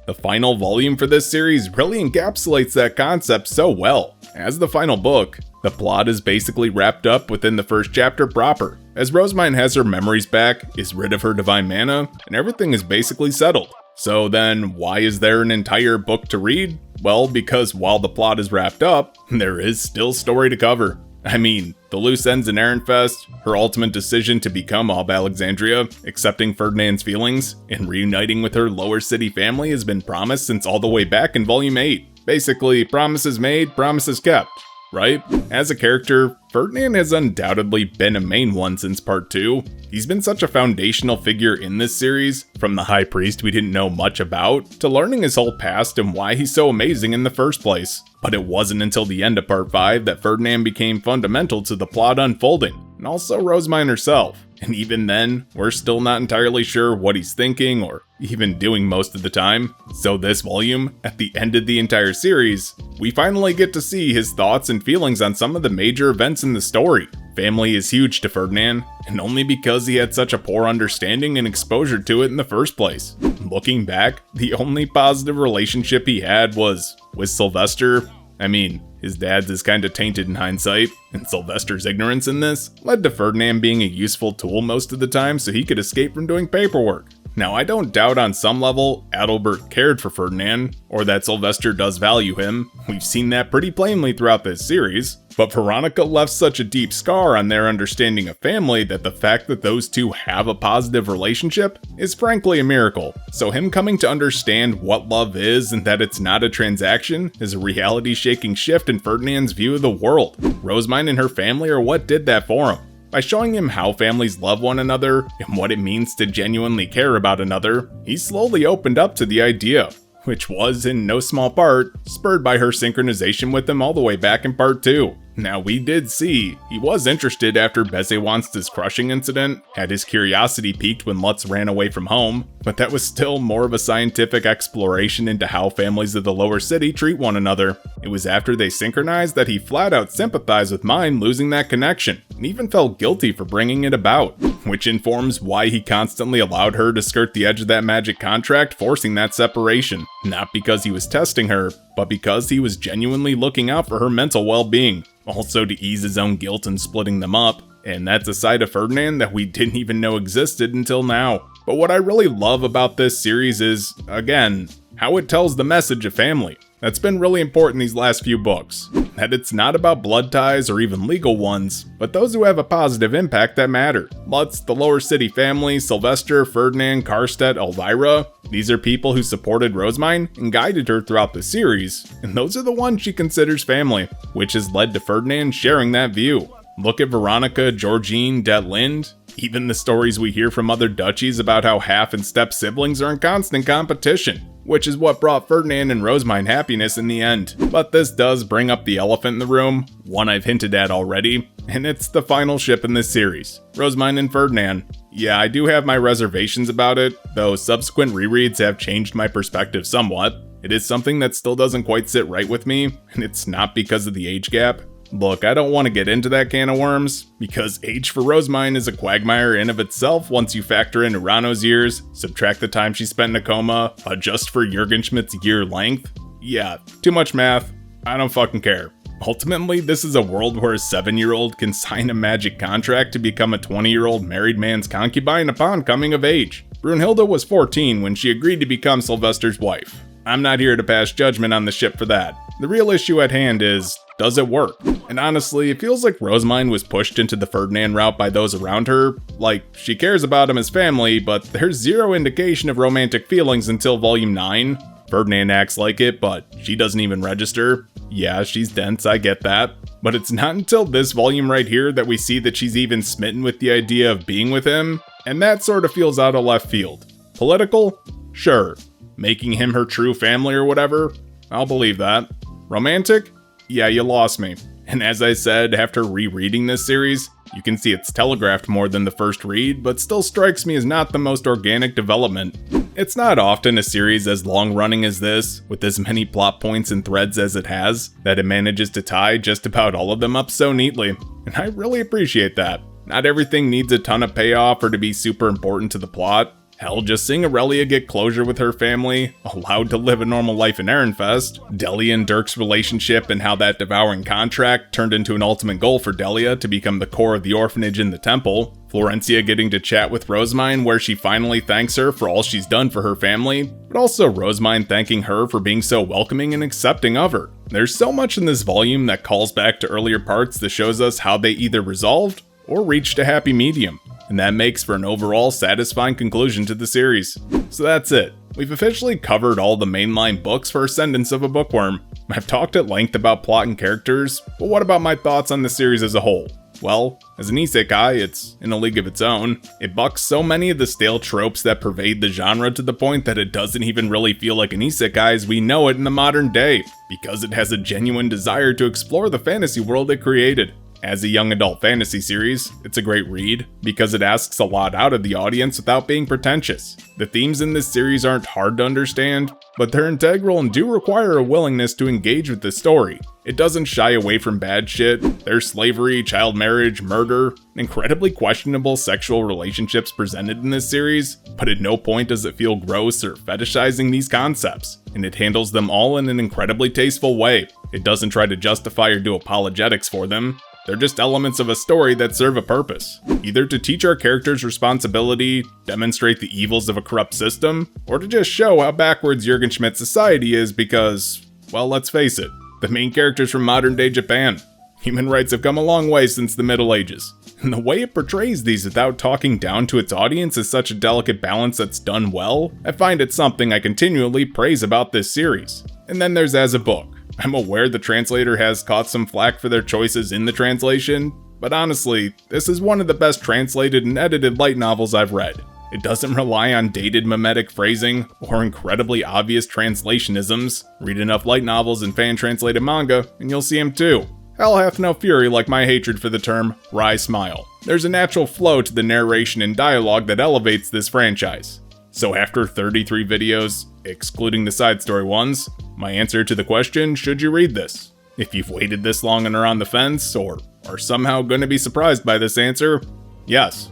The final volume for this series really encapsulates that concept so well. As the final book, the plot is basically wrapped up within the first chapter proper, as Rosemine has her memories back, is rid of her divine mana, and everything is basically settled. So then, why is there an entire book to read? Well, because while the plot is wrapped up, there is still story to cover. I mean, the loose ends in Ehrenfest, her ultimate decision to become Ob Alexandria, accepting Ferdinand's feelings, and reuniting with her lower city family has been promised since all the way back in Volume 8. Basically, promises made, promises kept. right? As a character, Ferdinand has undoubtedly been a main one since part 2. He's been such a foundational figure in this series, from the High Priest we didn't know much about, to learning his whole past and why he's so amazing in the first place. But it wasn't until the end of part 5 that Ferdinand became fundamental to the plot unfolding, and also Rosemine herself. And even then, we're still not entirely sure what he's thinking or even doing most of the time. So this volume, at the end of the entire series, we finally get to see his thoughts and feelings on some of the major events in the story. Family is huge to Ferdinand, and only because he had such a poor understanding and exposure to it in the first place. Looking back, the only positive relationship he had was with Sylvester. I mean, his dad's is kinda tainted in hindsight, and Sylvester's ignorance in this led to Ferdinand being a useful tool most of the time so he could escape from doing paperwork. Now, I don't doubt on some level Adalbert cared for Ferdinand, or that Sylvester does value him. We've seen that pretty plainly throughout this series. But Veronica left such a deep scar on their understanding of family that the fact that those two have a positive relationship is frankly a miracle. So him coming to understand what love is and that it's not a transaction is a reality-shaking shift in Ferdinand's view of the world. Rosemine and her family are what did that for him. By showing him how families love one another and what it means to genuinely care about another, he slowly opened up to the idea, which was, in no small part, spurred by her synchronization with him all the way back in part 2. Now, we did see he was interested after Bezewansta's crushing incident, had his curiosity piqued when Lutz ran away from home, but that was still more of a scientific exploration into how families of the lower city treat one another. It was after they synchronized that he flat out sympathized with mine losing that connection, and even felt guilty for bringing it about, which informs why he constantly allowed her to skirt the edge of that magic contract, forcing that separation. Not because he was testing her, but because he was genuinely looking out for her mental well-being. Also to ease his own guilt in splitting them up, and that's a side of Ferdinand that we didn't even know existed until now. But what I really love about this series is, again, how it tells the message of family. That's been really important these last few books. That it's not about blood ties or even legal ones, but those who have a positive impact that matter. Lutz, the lower city family, Sylvester, Ferdinand, Karstedt, Elvira. These are people who supported Rosemine and guided her throughout the series, and those are the ones she considers family, which has led to Ferdinand sharing that view. Look at Veronica, Georgine, Det Lind. Even the stories we hear from other duchies about how half and step siblings are in constant competition, which is what brought Ferdinand and Rosemine happiness in the end. But this does bring up the elephant in the room, one I've hinted at already, and it's the final ship in this series, Rosemine and Ferdinand. Yeah, I do have my reservations about it, though subsequent rereads have changed my perspective somewhat. It is something that still doesn't quite sit right with me, and it's not because of the age gap. Look, I don't want to get into that can of worms, because age for Rosemine is a quagmire in of itself once you factor in Urano's years, subtract the time she spent in a coma, adjust for Jürgenschmidt's year length. Yeah, too much math, I don't fucking care. Ultimately, this is a world where a 7-year-old can sign a magic contract to become a 20-year-old married man's concubine upon coming of age. Brunhilde was 14 when she agreed to become Sylvester's wife. I'm not here to pass judgment on the ship for that. The real issue at hand is, does it work? And honestly, it feels like Rosemine was pushed into the Ferdinand route by those around her. Like, she cares about him as family, but there's zero indication of romantic feelings until volume 9. Ferdinand acts like it, but she doesn't even register. Yeah, she's dense, I get that. But it's not until this volume right here that we see that she's even smitten with the idea of being with him, and that sort of feels out of left field. Political? Sure. Making him her true family or whatever? I'll believe that. Romantic? Yeah, you lost me. And as I said, after rereading this series, you can see it's telegraphed more than the first read, but still strikes me as not the most organic development. It's not often a series as long-running as this, with as many plot points and threads as it has, that it manages to tie just about all of them up so neatly, and I really appreciate that. Not everything needs a ton of payoff or to be super important to the plot. Hell, just seeing Aurelia get closure with her family, allowed to live a normal life in Ehrenfest, Delia and Dirk's relationship and how that devouring contract turned into an ultimate goal for Delia to become the core of the orphanage in the temple, Florencia getting to chat with Rosemine where she finally thanks her for all she's done for her family, but also Rosemine thanking her for being so welcoming and accepting of her. There's so much in this volume that calls back to earlier parts that shows us how they either resolved or reached a happy medium. And that makes for an overall satisfying conclusion to the series. So that's it. We've officially covered all the mainline books for Ascendance of a Bookworm. I've talked at length about plot and characters, but what about my thoughts on the series as a whole? Well, as an isekai, it's in a league of its own. It bucks so many of the stale tropes that pervade the genre to the point that it doesn't even really feel like an isekai as we know it in the modern day, because it has a genuine desire to explore the fantasy world it created. As a young adult fantasy series, it's a great read, because it asks a lot out of the audience without being pretentious. The themes in this series aren't hard to understand, but they're integral and do require a willingness to engage with the story. It doesn't shy away from bad shit. There's slavery, child marriage, murder, incredibly questionable sexual relationships presented in this series, but at no point does it feel gross or fetishizing these concepts, and it handles them all in an incredibly tasteful way. It doesn't try to justify or do apologetics for them. They're just elements of a story that serve a purpose, either to teach our characters responsibility, demonstrate the evils of a corrupt system, or to just show how backwards Jurgen Schmidt's society is because, well, let's face it, the main character's from modern day Japan. Human rights have come a long way since the Middle Ages, and the way it portrays these without talking down to its audience is such a delicate balance that's done well. I find it something I continually praise about this series. And then there's as a book. I'm aware the translator has caught some flack for their choices in the translation, but honestly, this is one of the best translated and edited light novels I've read. It doesn't rely on dated mimetic phrasing or incredibly obvious translationisms. Read enough light novels and fan-translated manga, and you'll see them too. Hell hath no fury like my hatred for the term wry smile. There's a natural flow to the narration and dialogue that elevates this franchise. So after 33 videos, excluding the side story ones, my answer to the question, should you read this? If you've waited this long and are on the fence, or are somehow going to be surprised by this answer, yes.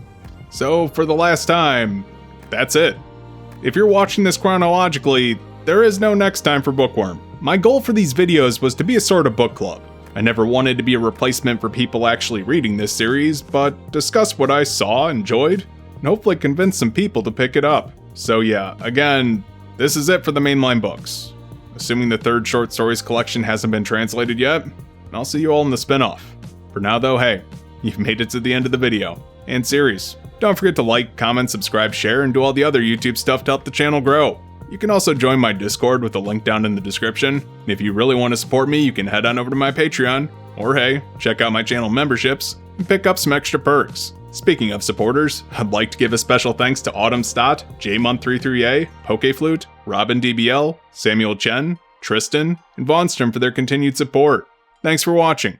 So for the last time, that's it. If you're watching this chronologically, there is no next time for Bookworm. My goal for these videos was to be a sort of book club. I never wanted to be a replacement for people actually reading this series, but discuss what I saw, enjoyed, and hopefully convince some people to pick it up. So yeah, again, this is it for the mainline books. Assuming the third short stories collection hasn't been translated yet, and I'll see you all in the spin-off. For now though, hey, you've made it to the end of the video and series. Don't forget to like, comment, subscribe, share, and do all the other YouTube stuff to help the channel grow. You can also join my Discord with a link down in the description. And if you really want to support me, you can head on over to my Patreon, or hey, check out my channel memberships and pick up some extra perks. Speaking of supporters, I'd like to give a special thanks to Autumn Stott, JMonth33A, Pokeflute, Robin DBL, Samuel Chen, Tristan, and Vonstrom for their continued support. Thanks for watching.